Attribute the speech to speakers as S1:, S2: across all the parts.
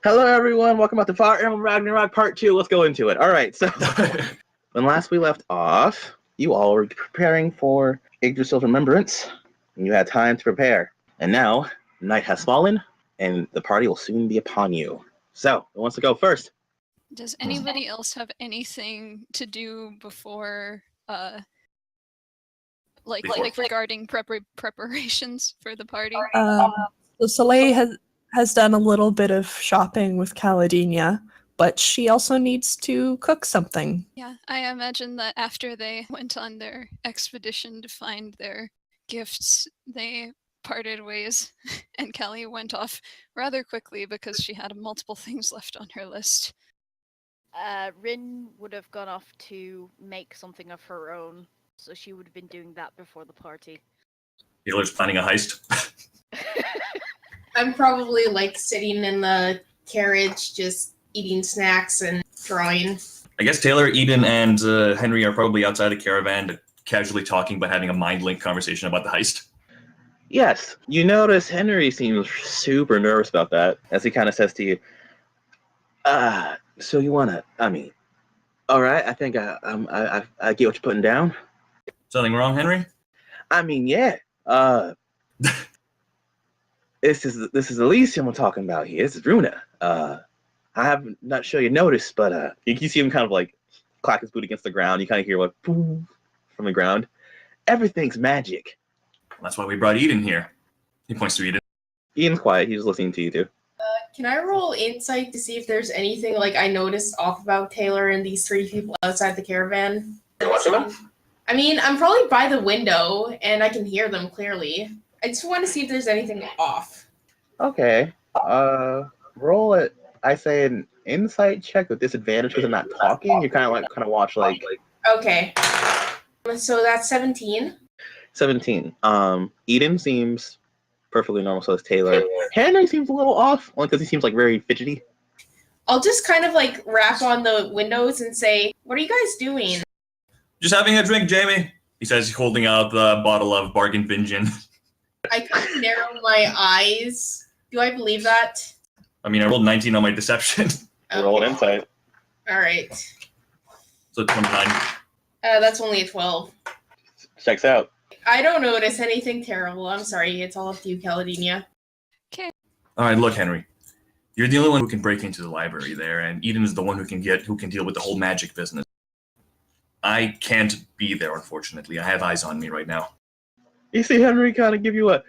S1: Hello, everyone. Welcome back to Fire Emblem Ragnarok Part 2. Let's go into it. All right, so when last we left off, you all were preparing for Yggdrasil's Remembrance, and you had time to prepare. And now, night has fallen, and the party will soon be upon you. So, who wants to go first?
S2: Does anybody else have anything to do before, regarding preparations for the party?
S3: So Soleil has done a little bit of shopping with Caladenia, but she also needs to cook something.
S2: Yeah, I imagine that after they went on their expedition to find their gifts, they parted ways, and Callie went off rather quickly because she had multiple things left on her list.
S4: Rin would have gone off to make something of her own, so she would have been doing that before the party.
S5: Taylor's planning a heist.
S6: I'm probably sitting in the carriage, just eating snacks and drawing.
S5: I guess Taylor, Eden, and Henry are probably outside the caravan, casually talking but having a mind-link conversation about the heist.
S1: Yes, you notice Henry seems super nervous about that, as he kind of says to you, so you want to, all right, I think I get what you're putting down.
S5: Something wrong, Henry?
S1: Yeah. This is Elysium we're talking about here. This is Runa. I have not sure you noticed, but you see him kind of clack his boot against the ground. You kind of hear boom from the ground. Everything's magic.
S5: That's why we brought Eden here. He points to Eden.
S1: Eden's quiet. He's listening to you too.
S6: Can I roll insight to see if there's anything I noticed off about Taylor and these three people outside the caravan? I'm probably by the window and I can hear them clearly. I just want to see if there's anything off. Okay.
S1: Roll it. I say an insight check with disadvantage because I'm not talking. You kind of watch
S6: Okay. So that's 17.
S1: 17. Eden seems perfectly normal, so is Taylor. Henry seems a little off, only because he seems very fidgety.
S6: I'll just kind of rap on the windows and say, "What are you guys doing?"
S5: Just having a drink, Jamie. He says, holding out the bottle of bargain bingen.
S6: I kind of narrow my eyes. Do I believe that?
S5: I rolled 19 on my deception.
S6: Okay.
S1: Roll an insight.
S6: All right.
S5: So 29.
S6: That's only a 12.
S1: Checks out.
S6: I don't notice anything terrible. I'm sorry. It's all up to you, Caladenia.
S2: Okay.
S5: All right, look, Henry. You're the only one who can break into the library there, and Eden is the one who can deal with the whole magic business. I can't be there, unfortunately. I have eyes on me right now.
S1: You see Henry kind of give you a...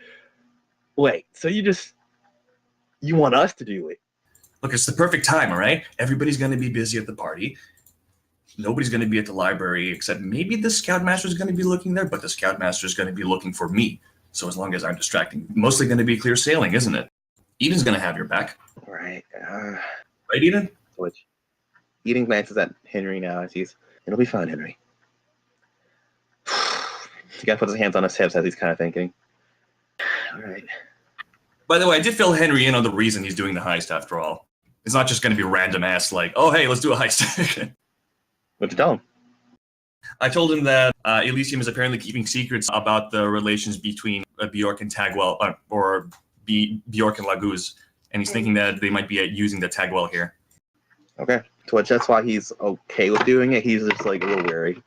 S1: Wait, so you want us to do it?
S5: Look, it's the perfect time, all right? Everybody's going to be busy at the party. Nobody's going to be at the library, except maybe the Scoutmaster is going to be looking there, but the Scoutmaster is going to be looking for me. So as long as I'm distracting, mostly going to be clear sailing, isn't it? Eden's going to have your back.
S1: Right.
S5: Right, Eden?
S1: Which Eden glances at Henry now and sees, it'll be fine, Henry. He kind of puts his hands on his hips as he's kind of thinking. All right.
S5: By the way, I did fill Henry in on the reason he's doing the heist after all. It's not just going to be random ass oh, hey, let's do a heist.
S1: What'd you tell him?
S5: I told him that Elysium is apparently keeping secrets about the relations between Bjork and Tagwell, or Bjork and Laguz, and he's thinking that they might be using the Tagwell here.
S1: Okay. To which that's why he's okay with doing it. He's just a little wary.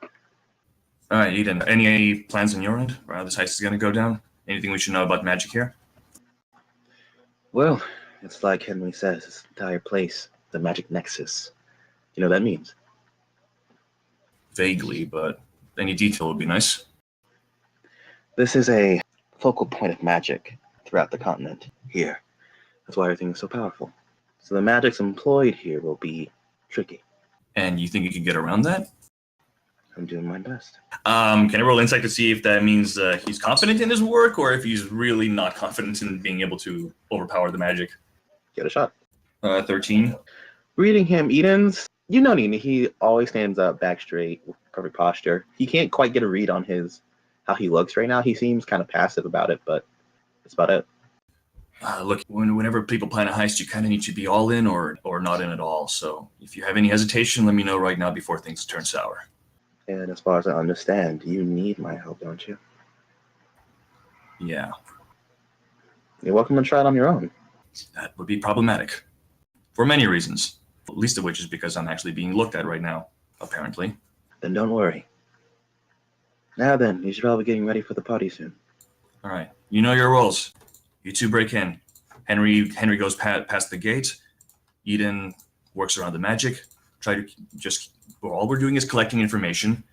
S5: All right, Eden, any plans on your end? This heist is going to go down? Anything we should know about magic here?
S1: Well, it's like Henry says, this entire place, the magic nexus. You know what that means?
S5: Vaguely, but any detail would be nice.
S1: This is a focal point of magic throughout the continent here. That's why everything is so powerful. So the magic's employed here will be tricky.
S5: And you think you can get around that?
S1: I'm doing my best.
S5: Can I roll insight to see if that means he's confident in his work, or if he's really not confident in being able to overpower the magic?
S1: Get a shot.
S5: 13.
S1: Reading him, Eden's, Nina, he always stands up back straight, perfect posture. He can't quite get a read on how he looks right now. He seems kind of passive about it, but that's about it.
S5: Look, whenever people plan a heist, you kind of need to be all in or not in at all. So if you have any hesitation, let me know right now before things turn sour.
S1: And as far as I understand, you need my help, don't you?
S5: Yeah.
S1: You're welcome to try it on your own.
S5: That would be problematic. for many reasons. Least of which is because I'm actually being looked at right now, apparently.
S1: Then don't worry. Now then, you should all be getting ready for the party soon.
S5: All right, you know your roles. You two break in. Henry goes past the gate. Eden works around the magic. Try to just. All we're doing is collecting information.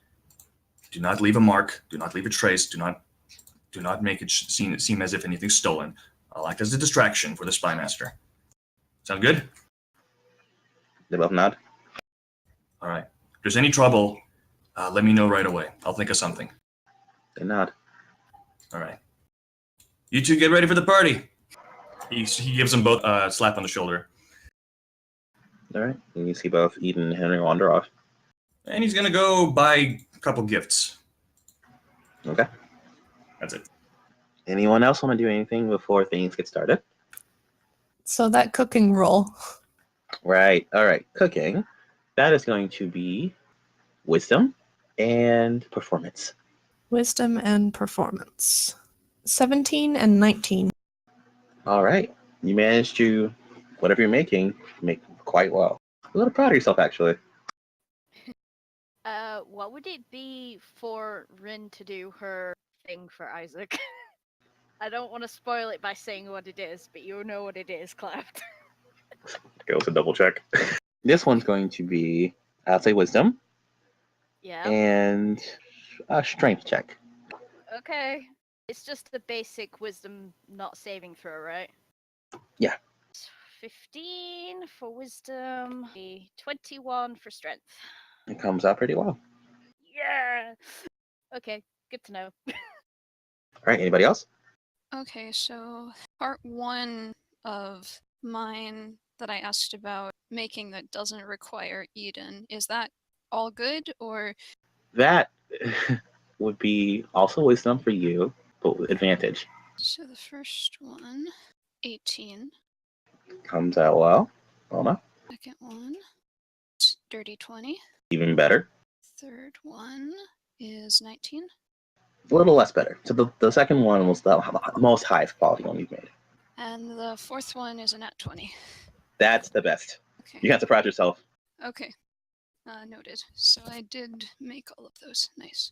S5: Do not leave a mark. Do not leave a trace. Do not make it seem as if anything's stolen. I'll act as a distraction for the spy master. Sound good?
S1: They both nod.
S5: All right. If there's any trouble, let me know right away. I'll think of something.
S1: They nod.
S5: All right. You two get ready for the party. He gives them both a slap on the shoulder.
S1: All right. And you see both Eden and Henry wander off.
S5: And he's going to go buy a couple gifts.
S1: Okay.
S5: That's it.
S1: Anyone else want to do anything before things get started?
S3: So that cooking roll.
S1: Right. All right. Cooking. That is going to be wisdom and performance.
S3: Wisdom and performance. 17 and 19.
S1: All right. You managed to, whatever you're making, make quite well. A little proud of yourself, actually.
S4: What would it be for Rin to do her thing for Isaac? I don't want to spoil it by saying what it is, but you know what it is, Cleft.
S1: Go to double check. This one's going to be, I'll say wisdom
S4: Yeah.
S1: and a strength check.
S4: Okay. It's just the basic wisdom not saving throw, right?
S1: Yeah.
S4: 15 for wisdom, 21 for strength.
S1: It comes out pretty well.
S4: Yeah. Okay, good to know.
S1: All right. Anybody else?
S2: Okay, so part one of mine that I asked about making that doesn't require Eden, is that all good or?
S1: That would be also wisdom for you, but with advantage.
S2: So the first one, 18.
S1: Comes out well. Well enough.
S2: Second one, dirty 20.
S1: Even better.
S2: Third one is 19.
S1: A little less better. So the second one was the most highest quality one you've made.
S2: And the fourth one is a nat 20.
S1: That's the best.
S2: Okay.
S1: You can't surprise yourself.
S2: Okay. Noted. So I did make all of those. Nice.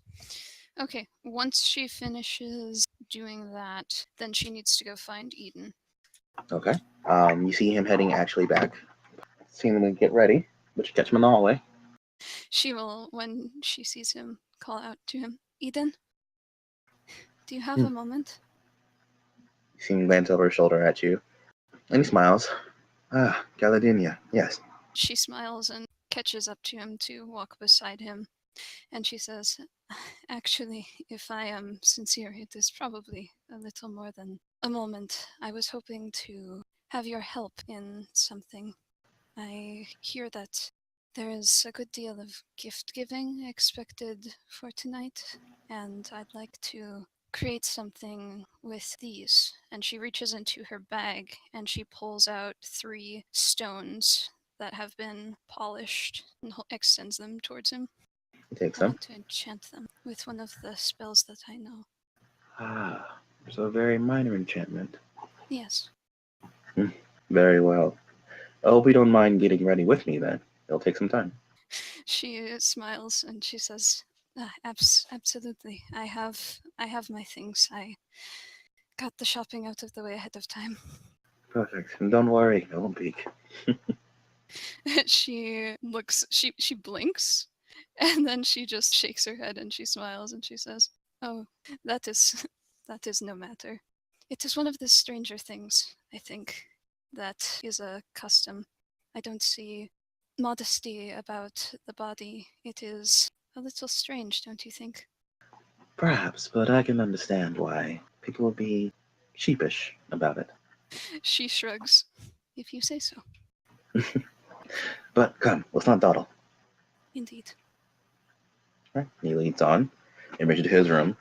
S2: Okay. Once she finishes doing that, then she needs to go find Eden.
S1: Okay. You see him heading actually back. Seeing him get ready, but you catch him in the hallway.
S2: She will, when she sees him, call out to him, Eden, do you have a moment?
S1: You see him glance over his shoulder at you, and he smiles. Ah, Caladenia, yes.
S2: She smiles and catches up to him to walk beside him. And she says, actually, if I am sincere, it is probably a little more than a moment. I was hoping to have your help in something. I hear that there is a good deal of gift giving expected for tonight, and I'd like to create something with these. And she reaches into her bag and she pulls out 3 stones that have been polished and extends them towards him.
S1: He takes
S2: I
S1: them.
S2: want to enchant them with one of the spells that I know.
S1: Ah, so a very minor enchantment.
S2: Yes.
S1: Very well. I hope you don't mind getting ready with me then. It'll take some time.
S2: She smiles and she says, absolutely. I have my things. I got the shopping out of the way ahead of time.
S1: Perfect. And don't worry, I won't peek.
S2: She looks, she blinks, and then she just shakes her head and she smiles and she says, oh, that is no matter. It is one of the stranger things, I think, that is a custom. I don't see modesty about the body. It is a little strange, don't you think?
S1: Perhaps, but I can understand why people will be sheepish about it.
S2: She shrugs. If you say so.
S1: But come, let's not dawdle.
S2: Indeed.
S1: Right. He leads on and brings you to his room,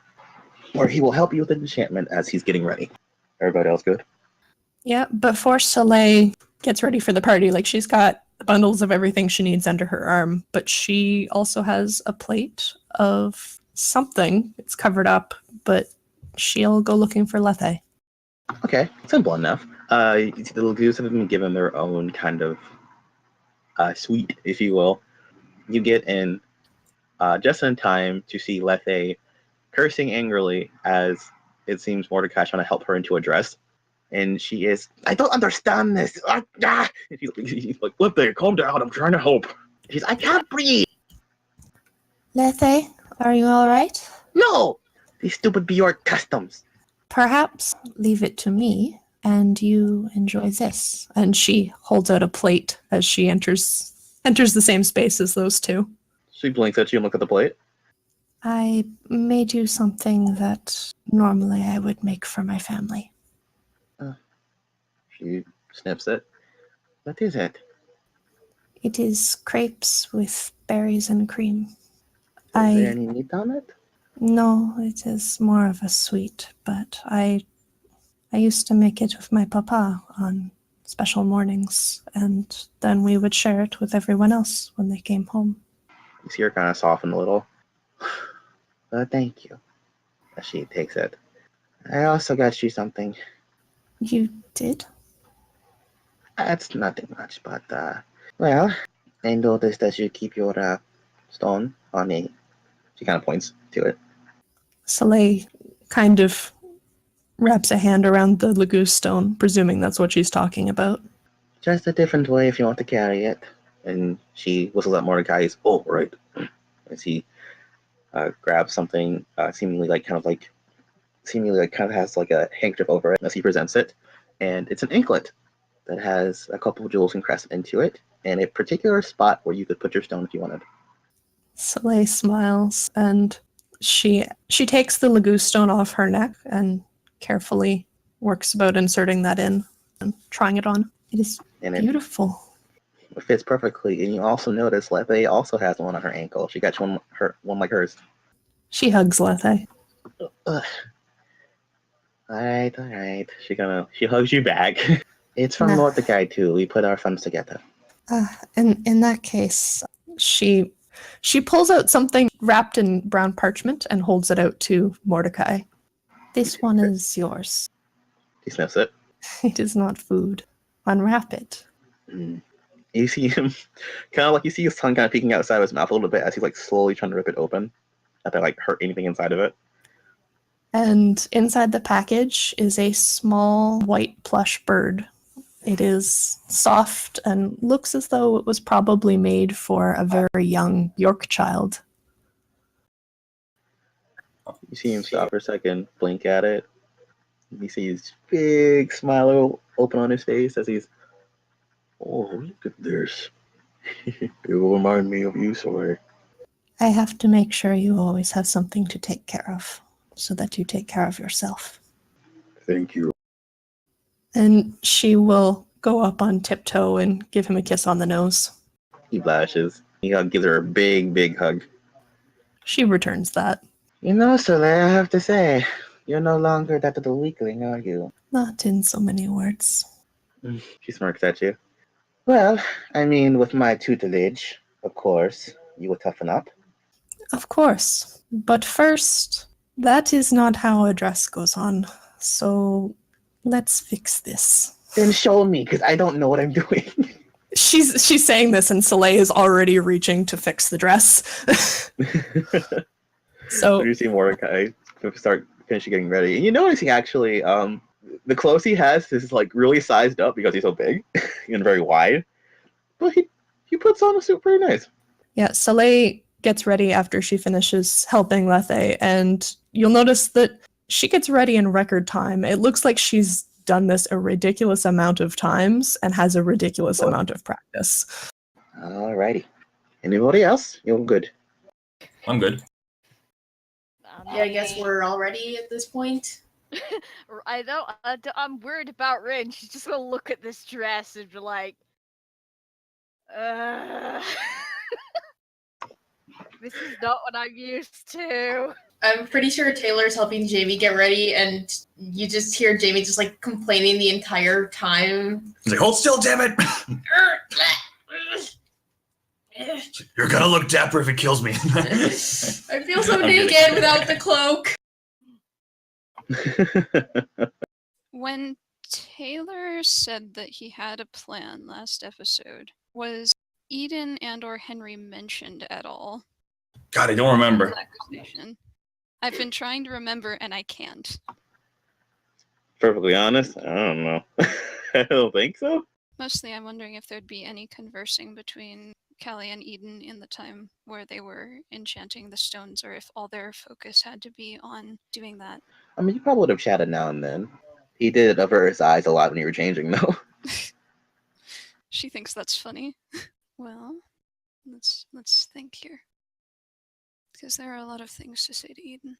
S1: where he will help you with an enchantment as he's getting ready. Everybody else good?
S3: Yeah, before Soleil gets ready for the party, like she's got bundles of everything she needs under her arm, but she also has a plate of something. It's covered up, but she'll go looking for Lethe.
S1: Okay, simple enough. You see the little goose have been given their own kind of suite, if you will. You get in just in time to see Lethe cursing angrily as it seems Mordecai trying to help her into a dress. And she is, I don't understand this. And he's like, Lethe, calm down. I'm trying to help. She's, I can't breathe.
S3: Lethe, are you all right?
S1: No, these stupid Bjork customs.
S3: Perhaps leave it to me, and you enjoy this. And she holds out a plate as she enters the same space as those two.
S1: She blinks at you and looks at the plate.
S3: I made you something that normally I would make for my family.
S1: She snips it. What is it?
S3: It is crepes with berries and cream.
S1: Is there any meat on it?
S3: No, it is more of a sweet, but I used to make it with my papa on special mornings, and then we would share it with everyone else when they came home.
S1: You see her kind of soften a little. Thank you. As she takes it. I also got you something.
S3: You did?
S1: It's nothing much, but, well, I noticed that you keep your, stone on a... She kind of points to it.
S3: Soleil kind of wraps a hand around the Laguz stone, presuming that's what she's talking about.
S1: Just a different way if you want to carry it. And she whistles at Mordecai's, oh, right. As he grabs something, seemingly kind of has like a handkerchief over it as he presents it. And it's an anklet that has a couple of jewels encrusted into it, and a particular spot where you could put your stone if you wanted.
S3: Soleil smiles, and she takes the Laguz stone off her neck and carefully works about inserting that in and trying it on. It is beautiful.
S1: It fits perfectly, and you also notice Lethe also has one on her ankle. She got one like hers.
S3: She hugs Lethe.
S1: Ugh. All right. She hugs you back. It's from Mordecai too. We put our funds together.
S3: In that case, she pulls out something wrapped in brown parchment and holds it out to Mordecai. This one is yours.
S1: He sniffs it.
S3: It is not food. Unwrap it.
S1: You see him, you see his tongue kind of peeking outside of his mouth a little bit as he's like slowly trying to rip it open. Not to hurt anything inside of it.
S3: And inside the package is a small white plush bird. It is soft and looks as though it was probably made for a very young York child.
S1: You see him stop for a second, blink at it. You see his big smile open on his face as he's, oh, look at this. It will remind me of you, Soleil.
S3: I have to make sure you always have something to take care of, so that you take care of yourself.
S1: Thank you.
S3: And she will go up on tiptoe and give him a kiss on the nose.
S1: He blushes. He gives her a big, big hug.
S3: She returns that.
S1: You know, Soleil, I have to say, you're no longer that little weakling, are you?
S3: Not in so many words.
S1: She smirks at you. Well, I mean, with my tutelage, of course, you will toughen up.
S3: Of course. But first, that is not how a dress goes on. So let's fix this.
S1: Then show me, because I don't know what I'm doing.
S3: She's saying this, and Soleil is already reaching to fix the dress. So
S1: you see Mordecai start finishing getting ready, and you notice he actually, the clothes he has is like really sized up because he's so big and very wide. But he puts on a suit pretty nice.
S3: Yeah, Soleil gets ready after she finishes helping Lethe, and you'll notice that she gets ready in record time. It looks like she's done this a ridiculous amount of times and has a ridiculous amount of practice.
S1: Alrighty. Anybody else? You're good.
S5: I'm good.
S6: Yeah, I guess we're all ready at this point.
S4: I'm worried about Rin. She's just gonna look at this dress and be like, this is not what I'm used to.
S6: I'm pretty sure Taylor's helping Jamie get ready, and you just hear Jamie just like complaining the entire time.
S5: He's like, hold still, damn it! You're gonna look dapper if it kills me.
S6: I feel so naked without the cloak.
S2: When Taylor said that he had a plan last episode, was Eden and or Henry mentioned at all
S5: God, I don't remember.
S2: conversation? I've been trying to remember and I can't.
S1: Perfectly honest, I don't know. I don't think so.
S2: Mostly I'm wondering if there'd be any conversing between Callie and Eden in the time where they were enchanting the stones, or if all their focus had to be on doing that.
S1: I mean, you probably would have chatted now and then. He did avert his eyes a lot when you were changing, though.
S2: She thinks that's funny. Well, let's think here. Because there are a lot of things to say to Eden.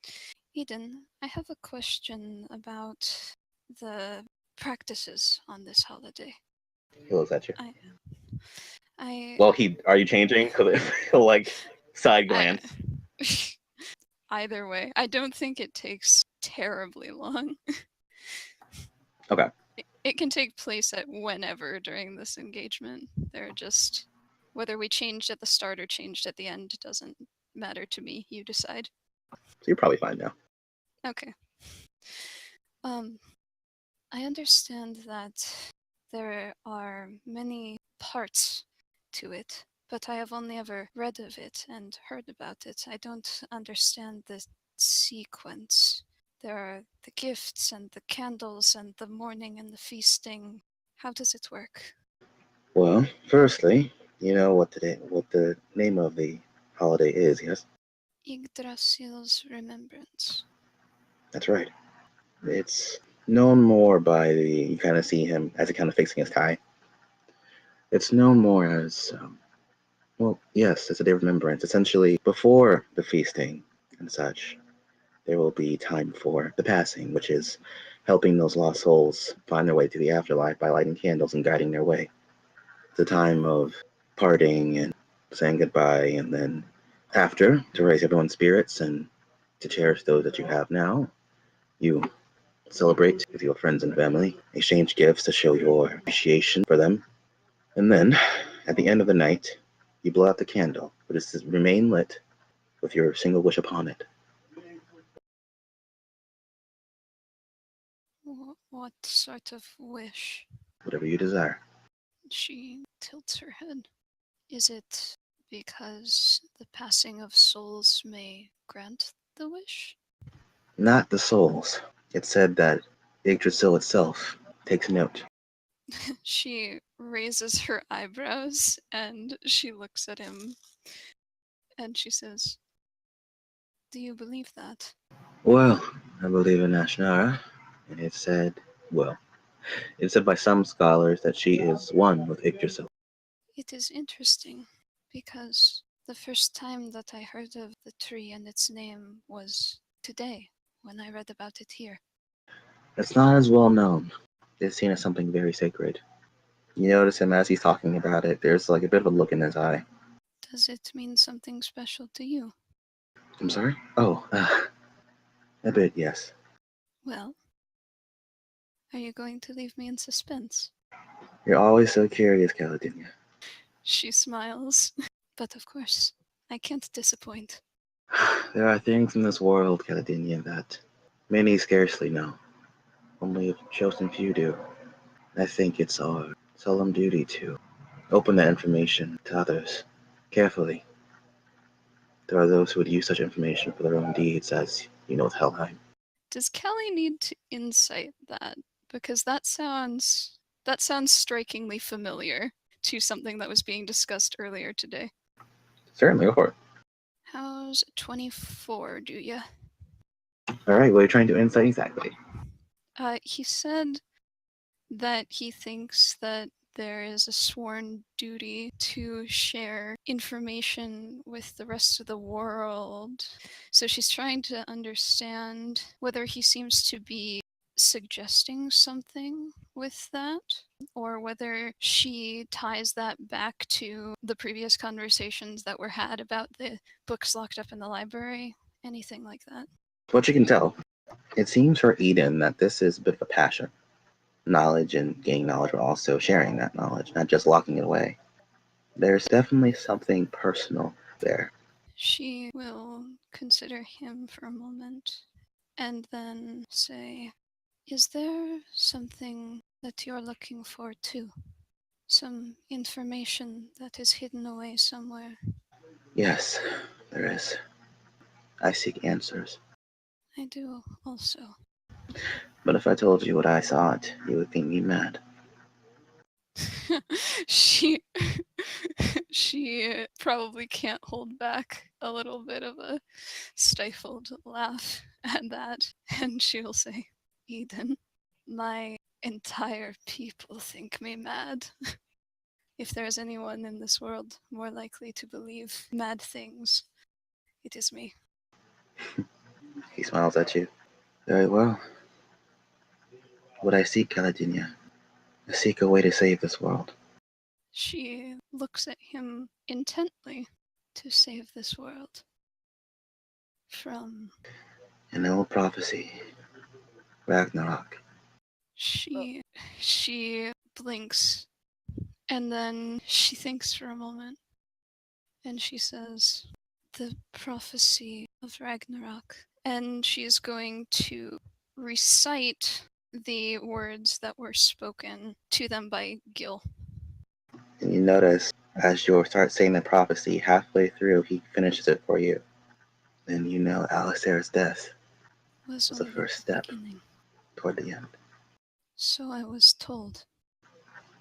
S2: Eden, I have a question about the practices on this holiday.
S1: He looks at you.
S2: I
S1: Well, are you changing? Because he'll like side glance.
S2: Either way, I don't think it takes terribly long.
S1: Okay.
S2: It can take place at whenever during this engagement. They're just, whether we changed at the start or changed at the end doesn't matter to me. You decide.
S1: So you're probably fine now.
S2: Okay. I understand that there are many parts to it, but I have only ever read of it and heard about it. I don't understand the sequence. There are the gifts and the candles and the mourning and the feasting. How does it work?
S1: Well, firstly, you know what the name of the holiday is, yes?
S2: Yggdrasil's Remembrance.
S1: That's right. It's known more by you kind of see him as he kind of fixing his tie. It's known more as, well, yes, it's a day of remembrance. Essentially, before the feasting and such, there will be time for the passing, which is helping those lost souls find their way to the afterlife by lighting candles and guiding their way. It's a time of parting and saying goodbye, and then after, to raise everyone's spirits and to cherish those that you have now, you celebrate with your friends and family, exchange gifts to show your appreciation for them, and then, at the end of the night, you blow out the candle, but it's to remain lit with your single wish upon it.
S2: What sort of wish?
S1: Whatever you desire.
S2: She tilts her head. Is it because the passing of souls may grant the wish?
S1: Not the souls. It said that Yggdrasil itself takes note.
S2: She raises her eyebrows and she looks at him and she says, "Do you believe that?"
S1: Well, I believe in Ashnara, and it's said by some scholars that she is one with Yggdrasil.
S2: It is interesting because the first time that I heard of the tree and its name was today when I read about it here.
S1: It's not as well known. It's seen as something very sacred. You notice him as he's talking about it, there's like a bit of a look in his eye.
S2: Does it mean something special to you?
S1: I'm sorry? Oh, a bit, yes.
S2: Well, are you going to leave me in suspense?
S1: You're always so curious, Caladenia.
S2: She smiles. But of course, I can't disappoint.
S1: There are things in this world, Caladenia, that many scarcely know. Only a chosen few do. I think it's our solemn duty to open that information to others carefully. There are those who would use such information for their own deeds, as you know with Helheim.
S2: Does Kelly need to insight that? Because that sounds strikingly familiar to something that was being discussed earlier today.
S1: Certainly, go for it.
S2: How's 24 do ya?
S1: Alright, what are you trying to insight exactly?
S2: He said that he thinks that there is a sworn duty to share information with the rest of the world. So she's trying to understand whether he seems to be suggesting something with that, or whether she ties that back to the previous conversations that were had about the books locked up in the library, anything like that.
S1: What you can tell, it seems for Eden that this is a bit of a passion. Knowledge and gaining knowledge, but also sharing that knowledge, not just locking it away. There's definitely something personal there.
S2: She will consider him for a moment and then say, "Is there something that you're looking for too? some information that is hidden away somewhere.
S1: Yes, there is. I seek answers.
S2: I do also.
S1: But if I told you what I sought, you would think me mad.
S2: she she probably can't hold back a little bit of a stifled laugh at that, and she'll say, Eden, my entire people think me mad. If there is anyone in this world more likely to believe mad things, it is me.
S1: He smiles at you. Very well. What I seek, Caladenia. I seek a way to save this world.
S2: She looks at him intently. To save this world from...
S1: An old prophecy. Ragnarok.
S2: She blinks, and then she thinks for a moment, and she says, the prophecy of Ragnarok. And she's going to recite the words that were spoken to them by Gil.
S1: And you notice, as you start saying the prophecy, halfway through, he finishes it for you. Then you know Alistair's death
S2: Was
S1: was the
S2: only
S1: first step
S2: beginning.
S1: toward the end.
S2: So I was told.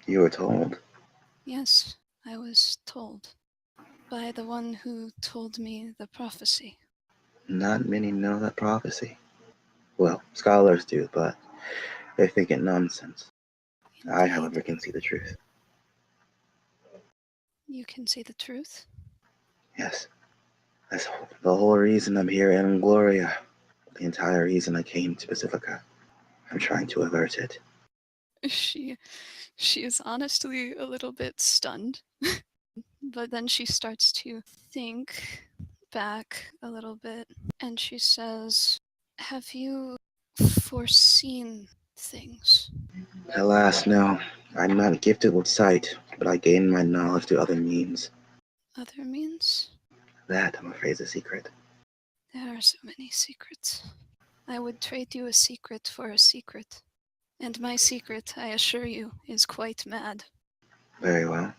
S1: You were told.
S2: Yes, I was told. By the one who told me the prophecy.
S1: Not many know that prophecy. Well, scholars do, but they think it nonsense. I,
S2: Indeed.
S1: however, can see the truth.
S2: You can see the truth?
S1: Yes. That's the whole reason I'm here in Gloria. The entire reason I came to Pacifica. I'm trying to avert it.
S2: She is honestly a little bit stunned. But then she starts to think back a little bit, and she says, have you foreseen things?
S1: Alas, no. I'm not gifted with sight, but I gain my knowledge through other means.
S2: Other means?
S1: That, I'm afraid, is a secret.
S2: There are so many secrets. I would trade you a secret for a secret. And my secret, I assure you, is quite mad.
S1: Very well.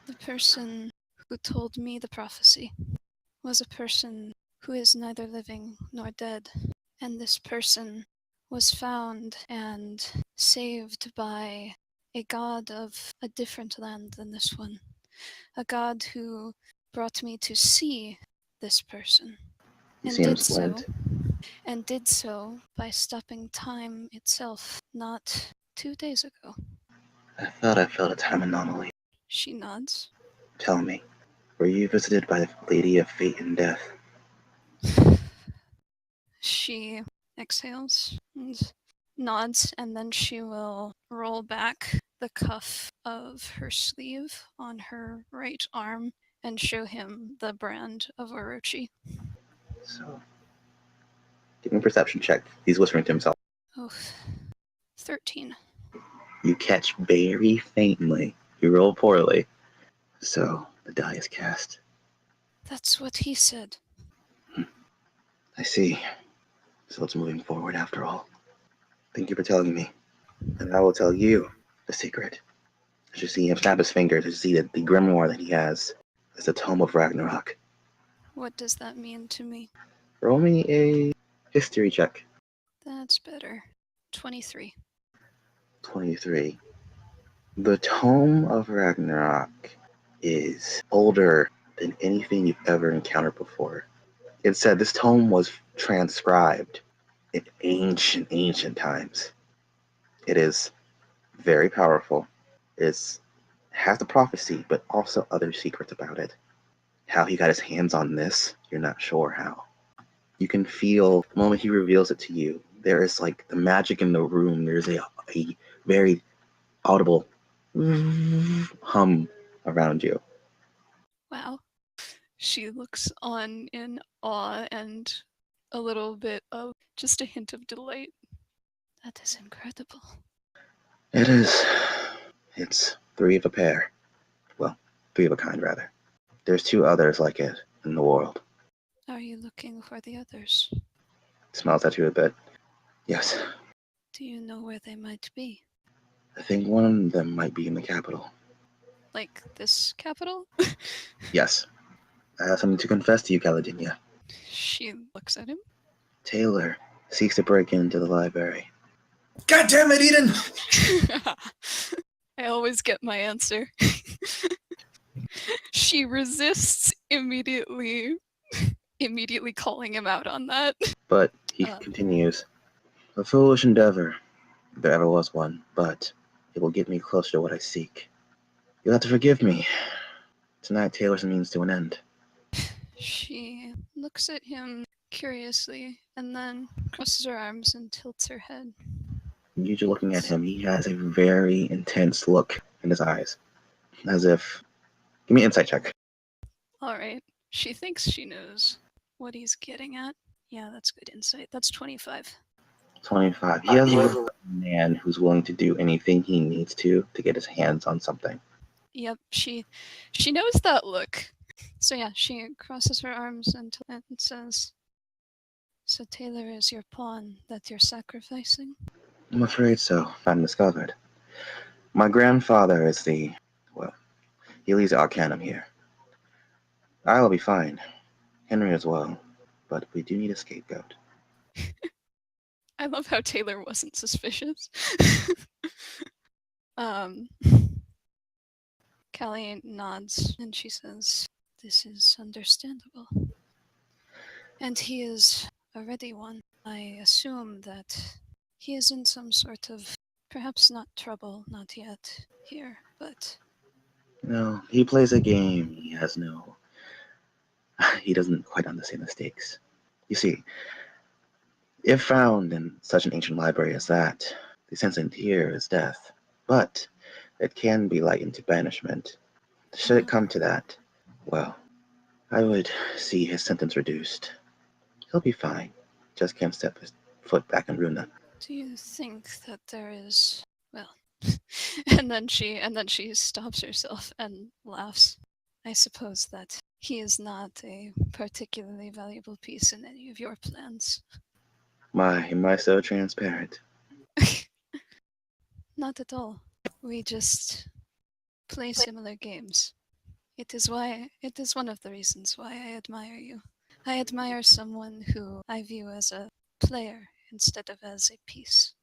S2: The person who told me the prophecy was a person who is neither living nor dead. And this person was found and saved by a god of a different land than this one. A god who brought me to see this person.
S1: You
S2: And
S1: seem
S2: did
S1: splint.
S2: so by stopping time itself not 2 days ago.
S1: I thought I felt a time anomaly.
S2: She nods.
S1: Tell me, were you visited by the Lady of Fate and Death?
S2: She exhales and nods, and then she will roll back the cuff of her sleeve on her right arm and show him the brand of Orochi.
S1: So, give me a perception check. He's whispering to himself.
S2: Oh, 13.
S1: You catch very faintly. You roll poorly. So, the die is cast.
S2: That's what he said.
S1: I see. So it's moving forward after all. Thank you for telling me. And I will tell you the secret. As you see him snap his fingers, you see that the grimoire that he has is the Tome of Ragnarok.
S2: What does that mean to me?
S1: Roll me a history check.
S2: That's better. 23.
S1: 23. The Tome of Ragnarok is older than anything you've ever encountered before. It said this tome was transcribed in ancient times. It is very powerful. It has the prophecy, but also other secrets about it. How he got his hands on this, you're not sure how. You can feel the moment he reveals it to you, there is like the magic in the room. There's a very audible hum around you.
S2: Wow. She looks on in awe and a little bit of just a hint of delight. That is incredible.
S1: It is. It's three of a pair. Well, three of a kind, rather. There's two others like it in the world.
S2: Are you looking for the others?
S1: Smiles at you a bit. Yes.
S2: Do you know where they might be?
S1: I think one of them might be in the capital.
S2: Like this capital?
S1: Yes. I have something to confess to you, Caladenia.
S2: She looks at him.
S1: Taylor seeks to break into the library.
S5: God damn it, Eden!
S2: I always get my answer. She resists immediately calling him out on that.
S1: But he continues. A foolish endeavor, if there ever was one, but it will get me closer to what I seek. You'll have to forgive me. Tonight, Taylor's means to an end.
S2: She looks at him curiously and then crosses her arms and tilts her head.
S1: Usually looking at him, he has a very intense look in his eyes. As if... Give me an insight check.
S2: Alright. She thinks she knows what he's getting at. Yeah, that's good insight. That's 25.
S1: 25. He has a look like a man who's willing to do anything he needs to get his hands on something.
S2: Yep, she knows that look. So yeah, she crosses her arms and says, "So Taylor is your pawn that you're sacrificing?"
S1: I'm afraid so. I'm discovered. My grandfather is he leads the Arcanum here. I'll be fine. Henry as well. But we do need a scapegoat.
S2: I love how Taylor wasn't suspicious. Callie nods and she says, "This is understandable. And he is already one. I assume that he is in some sort of, perhaps not trouble, not yet here, but..."
S1: No, he plays a game. He doesn't quite understand the stakes. You see, if found in such an ancient library as that, the sentence here is death. But it can be lightened to banishment. Should it come to that, well, I would see his sentence reduced. He'll be fine. Just can't step his foot back in Runa.
S2: Do you think that there is, well, and then she stops herself and laughs. "I suppose that he is not a particularly valuable piece in any of your plans."
S1: Am I so transparent?
S2: Not at all. We just play similar games. It is one of the reasons why I admire you. I admire someone who I view as a player instead of as a piece.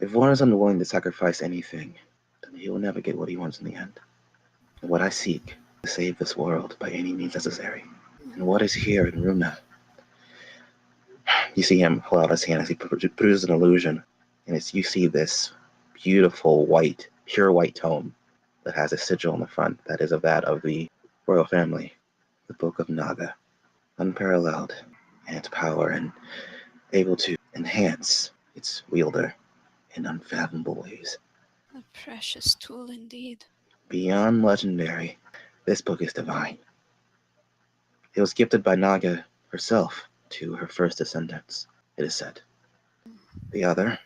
S1: If one is unwilling to sacrifice anything, then he will never get what he wants in the end. And what I seek is to save this world by any means necessary. And what is here in Runa? You see him pull out his hand as he produces an illusion, and you see this beautiful white, pure white tome that has a sigil on the front that is of that of the royal family, the Book of Naga, unparalleled in its power and able to enhance its wielder in unfathomable ways.
S2: A precious tool indeed.
S1: Beyond legendary, this book is divine. It was gifted by Naga herself to her first descendants, it is said. The other,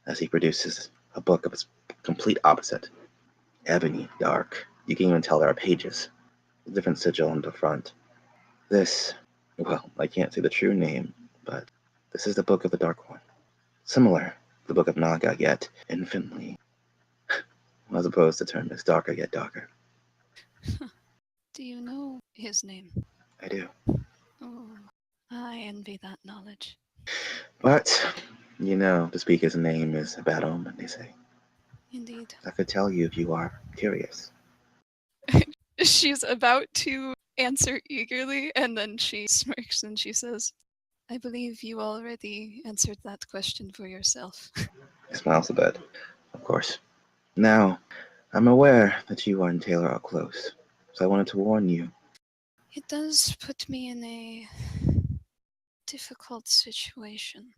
S1: as he produces a book of its complete opposite, ebony, dark. You can even tell there are pages, a different sigil on the front. This, well, I can't say the true name, but this is the Book of the Dark One. Similar to the Book of Naga, yet infinitely, as opposed to term is darker yet darker.
S2: Do you know his name?
S1: I do.
S2: Oh, I envy that knowledge.
S1: But, to speak his name is a bad omen, they say.
S2: Indeed.
S1: I could tell you if you are curious.
S2: She's about to answer eagerly, and then she smirks and she says, "I believe you already answered that question for yourself."
S1: He smiles a bit, of course. Now, I'm aware that you and Taylor are close, so I wanted to warn you.
S2: It does put me in a difficult situation.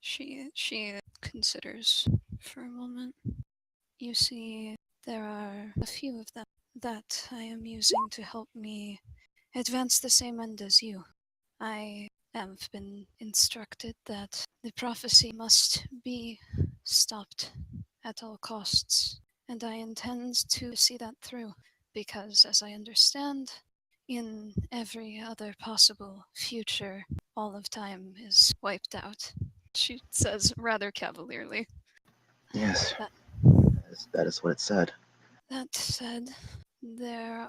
S2: She considers for a moment. You see, there are a few of them that I am using to help me advance the same end as you. I have been instructed that the prophecy must be stopped at all costs, and I intend to see that through, because as I understand, in every other possible future, all of time is wiped out. She says rather cavalierly.
S1: Yes,
S2: That
S1: That is what it said.
S2: That said, the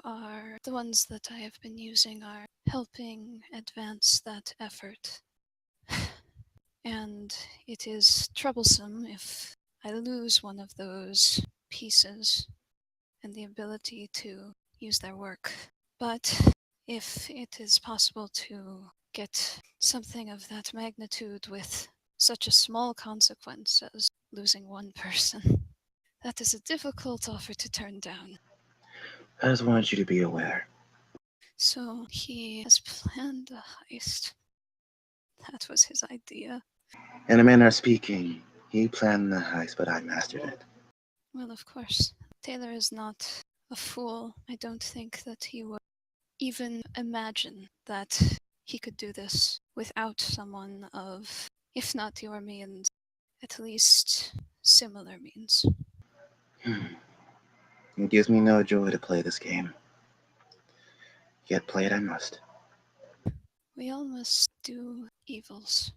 S2: ones that I have been using are helping advance that effort. And it is troublesome if I lose one of those pieces and the ability to use their work. But if it is possible to get something of that magnitude with such a small consequence as losing one person, that is a difficult offer to turn down.
S1: I just wanted you to be aware.
S2: So he has planned a heist. That was his idea.
S1: In a manner of speaking, he planned the heist, but I mastered it.
S2: Well, of course. Taylor is not a fool. I don't think that he would even imagine that he could do this without someone of, if not your means, at least similar means.
S1: It gives me no joy to play this game. Yet play it I must.
S2: We all must do evils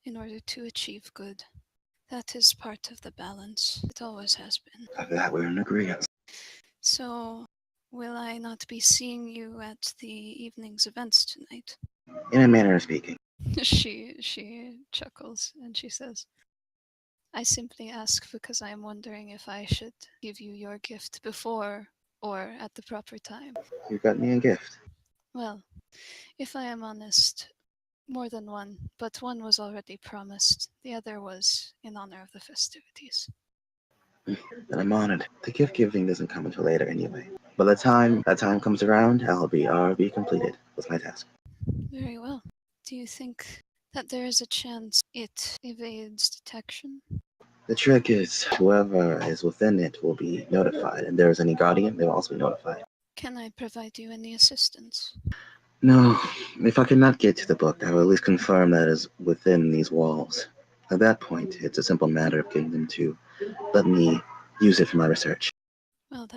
S2: in order to achieve good. That is part of the balance. It always has been.
S1: Of that we're in agreement.
S2: So, will I not be seeing you at the evening's events tonight?
S1: In a manner of speaking.
S2: She chuckles and she says, I simply ask because I am wondering if I should give you your gift before or at the proper time.
S1: You got me a gift.
S2: Well, if I am honest, more than one, but one was already promised. The other was in honor of the festivities.
S1: And I'm honored. The gift giving doesn't come until later anyway. By the time that time comes around, I'll be completed with my task.
S2: Very well. Do you think that there is a chance it evades detection?
S1: The trick is, whoever is within it will be notified, and if there is any guardian, they will also be notified.
S2: Can I provide you any assistance?
S1: No, if I cannot get to the book, I will at least confirm that it is within these walls. At that point, it's a simple matter of getting them to let me use it for my research.
S2: Well,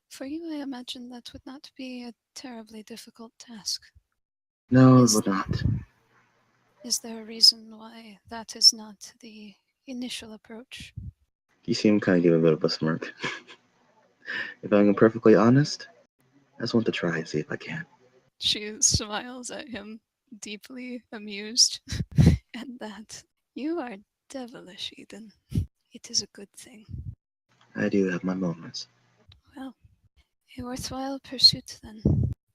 S2: for you, I imagine that would not be a terribly difficult task.
S1: No, it
S2: Is
S1: would not.
S2: Is there a reason why that is not the initial approach?
S1: You seem kind of give a bit of a smirk. If I'm perfectly honest, I just want to try and see if I can.
S2: She smiles at him, deeply amused, and that you are devilish, Eden. It is a good thing.
S1: I do have my moments.
S2: Well, a worthwhile pursuit then.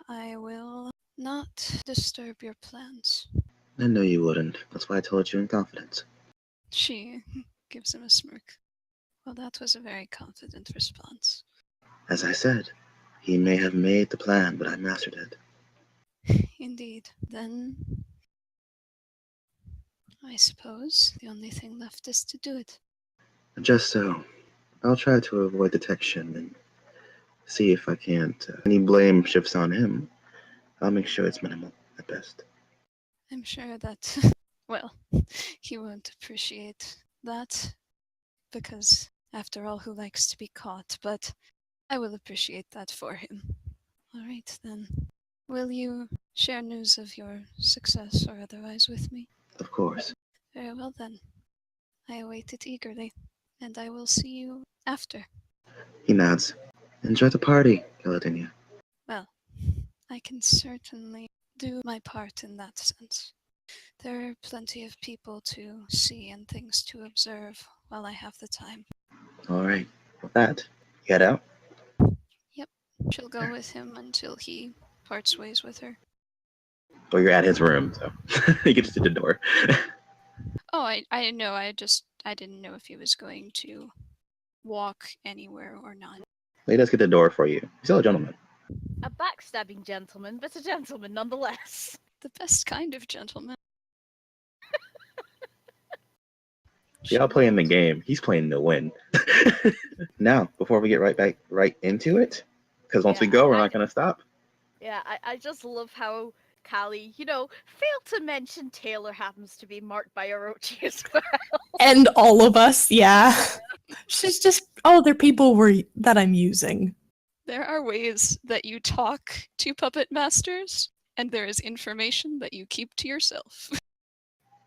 S2: I will not disturb your plans.
S1: I know you wouldn't. That's why I told you in confidence.
S2: She gives him a smirk. Well, that was a very confident response.
S1: As I said, he may have made the plan, but I mastered it.
S2: Indeed. Then, I suppose the only thing left is to do it.
S1: Just so. I'll try to avoid detection and see if I can't. Any blame shifts on him. I'll make sure it's minimal at best.
S2: I'm sure that, well, he won't appreciate that, because, after all, who likes to be caught? But I will appreciate that for him. All right, then. Will you share news of your success or otherwise with me?
S1: Of course.
S2: Very well, then. I await it eagerly, and I will see you after.
S1: He nods. Enjoy the party, Caladenia.
S2: Well, I can certainly do my part in that sense. There are plenty of people to see and things to observe while I have the time.
S1: Alright. With that, you head out?
S2: Yep, she'll go with him until he parts ways with her.
S1: Well, you're at his room, so he gets to the door.
S2: Oh, I know, I didn't know if he was going to walk anywhere or not.
S1: He does get the door for you. He's still a gentleman.
S4: A backstabbing gentleman, but a gentleman nonetheless.
S2: The best kind of gentleman.
S1: Y'all playing the game. He's playing to win. Now, before we get right into it, because once we go, we're not going to stop.
S4: Yeah, I just love how Callie, failed to mention Taylor happens to be marked by Orochi as well.
S3: And all of us, yeah. She's just, they're people that I'm using.
S2: There are ways that you talk to puppet masters, and there is information that you keep to yourself.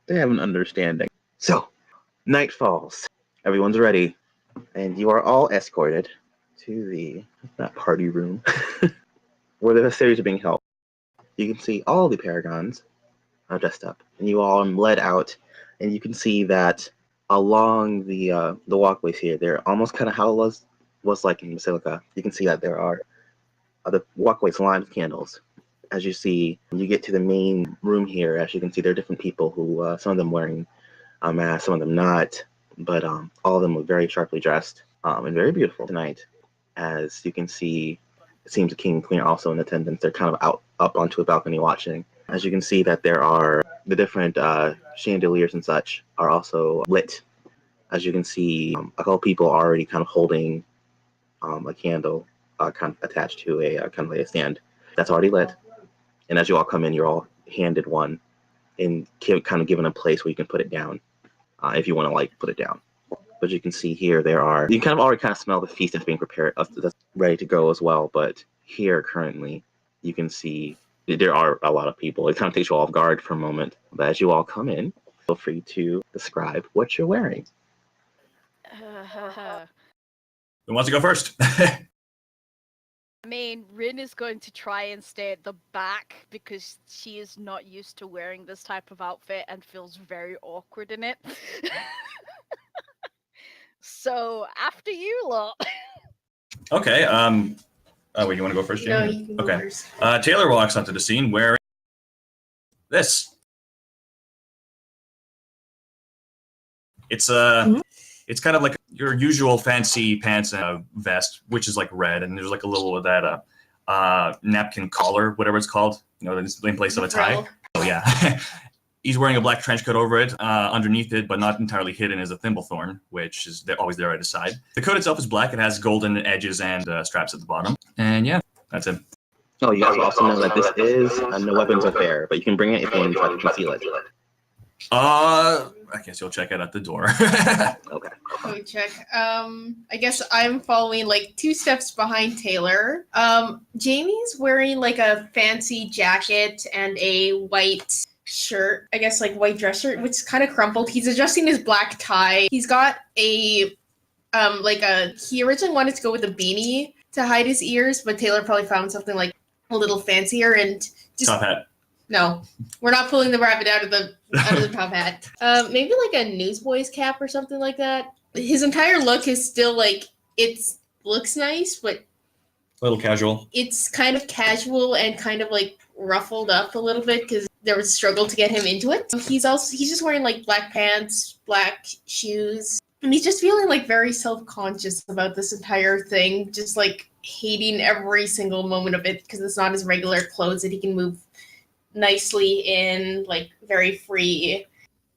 S1: They have an understanding. So, night falls. Everyone's ready. And you are all escorted to that party room where the festivities are being held. You can see all the paragons are dressed up, and you all are led out, and you can see that along the walkways here, they're almost kind of how it was like in Basilica. You can see that there are the walkways lined with candles. As you see, you get to the main room here. As you can see, there are different people who, some of them wearing masks, some of them not, but all of them look very sharply dressed and very beautiful tonight. As you can see, it seems the king and queen are also in attendance. They're kind of out up onto a balcony watching. As you can see that there are the different chandeliers and such are also lit. As you can see, a couple people are already kind of holding a candle kind of attached to a kind of like a stand that's already lit. And as you all come in, you're all handed one and kind of given a place where you can put it down if you want to like put it down. But you can see here you can kind of already kind of smell the feast that's being prepared, that's ready to go as well. But here currently, you can see there are a lot of people. It kind of takes you all off guard for a moment. But as you all come in, feel free to describe what you're wearing.
S5: Who wants to go first?
S4: I mean, Rin is going to try and stay at the back because she is not used to wearing this type of outfit and feels very awkward in it. So, after you lot.
S5: Okay. Wait, you want to go first, Jamie?
S6: No, you can go
S5: Okay.
S6: first.
S5: Taylor walks onto the scene wearing this. It's it's kind of like your usual fancy pants and vest, which is like red, and there's like a little of that napkin collar, whatever it's called. You know, in place of a tie.
S6: Frill.
S5: Oh yeah. He's wearing a black trench coat over it. Underneath it, but not entirely hidden, is a thimblethorn, which is always there at his side. The coat itself is black. It has golden edges and straps at the bottom. And yeah, that's it.
S1: Oh, you guys also know that this is a no weapons affair, but you can bring it if you try to conceal it.
S5: I guess you'll check it at the door.
S1: Okay.
S6: Go check. I guess I'm following like 2 steps behind Taylor. Jamie's wearing like a fancy jacket and a white shirt, I guess like white dress shirt, which is kind of crumpled. He's adjusting his black tie. He's got he originally wanted to go with a beanie to hide his ears, but Taylor probably found something like a little fancier and just
S5: Top hat.
S6: no, we're not pulling the rabbit out of the top hat. Maybe like a newsboy's cap or something like that. His entire look is still like looks nice, but
S5: A little casual.
S6: it's kind of casual and kind of like ruffled up a little bit because there was a struggle to get him into it. He's just wearing like black pants, black shoes, and he's just feeling like very self-conscious about this entire thing, just like hating every single moment of it because it's not his regular clothes that he can move nicely in, like very free.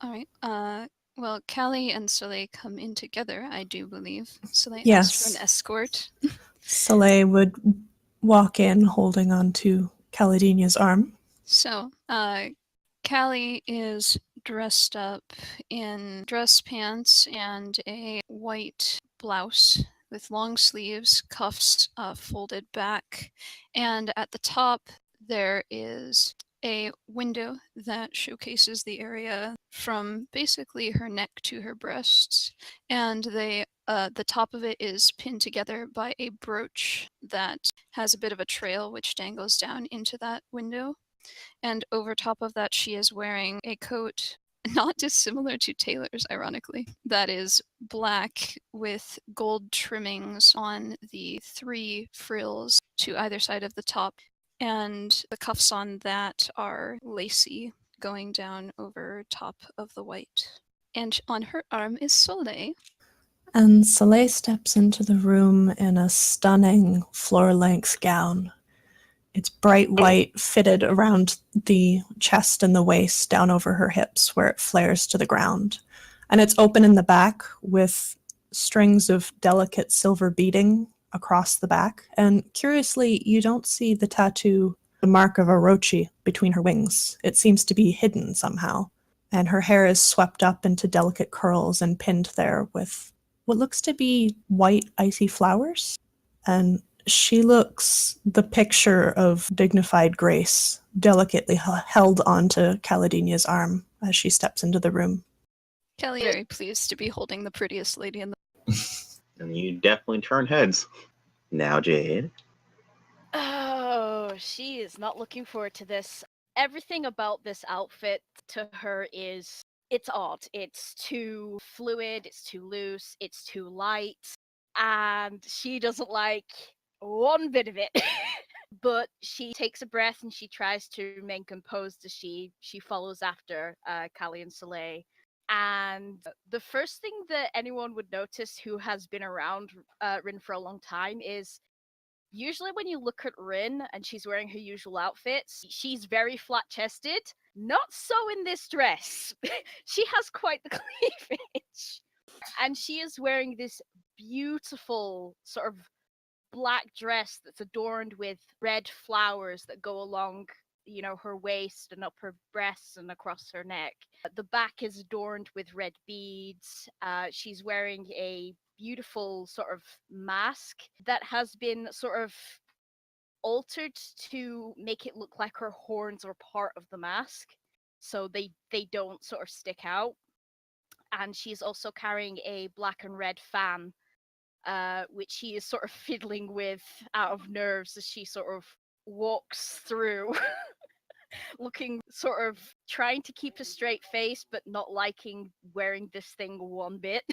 S2: All right. Well, Callie and Soleil come in together, I do believe. Soleil
S3: Yes.
S2: asks for an escort.
S3: Soleil would walk in holding on to Caladenia's arm.
S2: So, Callie is dressed up in dress pants and a white blouse with long sleeves, cuffs folded back, and at the top there is a window that showcases the area from basically her neck to her breasts, and the top of it is pinned together by a brooch that has a bit of a trail which dangles down into that window. And over top of that, she is wearing a coat not dissimilar to Taylor's, ironically, that is black with gold trimmings on the 3 frills to either side of the top. And the cuffs on that are lacy, going down over top of the white. And on her arm is Soleil.
S3: And Soleil steps into the room in a stunning floor-length gown. It's bright white, fitted around the chest and the waist, down over her hips, where it flares to the ground. And it's open in the back with strings of delicate silver beading across the back. And curiously, you don't see the tattoo, the mark of Orochi, between her wings. It seems to be hidden somehow. And her hair is swept up into delicate curls and pinned there with what looks to be white, icy flowers. And she looks the picture of dignified grace, delicately held onto Caladenia's arm as she steps into the room.
S2: Callie very pleased to be holding the prettiest lady in the
S1: And you definitely turn heads. Now, Jade.
S4: Oh, she is not looking forward to this. Everything about this outfit to her is it's odd. It's too fluid, it's too loose, it's too light, and she doesn't like one bit of it. But she takes a breath and she tries to remain composed as she follows after Callie and Soleil. And the first thing that anyone would notice who has been around Rin for a long time is usually when you look at Rin and she's wearing her usual outfits, she's very flat-chested. Not so in this dress. She has quite the cleavage. And she is wearing this beautiful sort of black dress that's adorned with red flowers that go along, her waist and up her breasts and across her neck. The back is adorned with red beads. She's wearing a beautiful sort of mask that has been sort of altered to make it look like her horns are part of the mask, so they don't sort of stick out. And she's also carrying a black and red fan, which she is sort of fiddling with out of nerves as she sort of walks through, looking sort of trying to keep a straight face, but not liking wearing this thing one bit.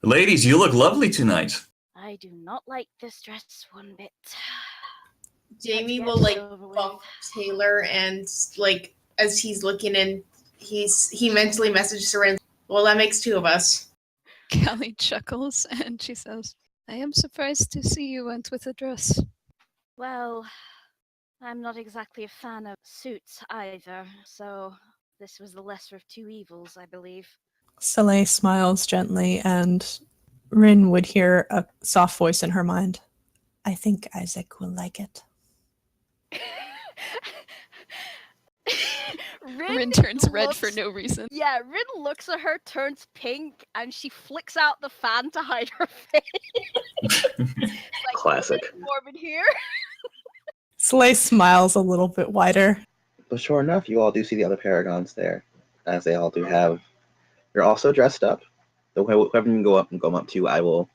S5: Ladies, you look lovely tonight.
S4: I do not like this dress one bit.
S6: Jamie
S4: Let's
S6: will
S4: get
S6: like
S4: it over with.
S6: bump Taylor, and like as he's looking in, he mentally messages her, and well, that makes two of us.
S2: Callie chuckles and she says, I am surprised to see you went with a dress.
S4: Well, I'm not exactly a fan of suits either, so this was the lesser of two evils, I believe.
S3: Soleil smiles gently, and Rin would hear a soft voice in her mind. I think Isaac will like it.
S2: Rin turns red for
S4: looks-
S2: no reason.
S4: Yeah, Rin looks at her, turns pink, and she flicks out the fan to hide her face. Like,
S1: Classic.
S4: warm in here.
S3: Soleil smiles a little bit wider.
S1: But sure enough, you all do see the other paragons there, as they all do have. They're also dressed up. So whoever you can go up to, I will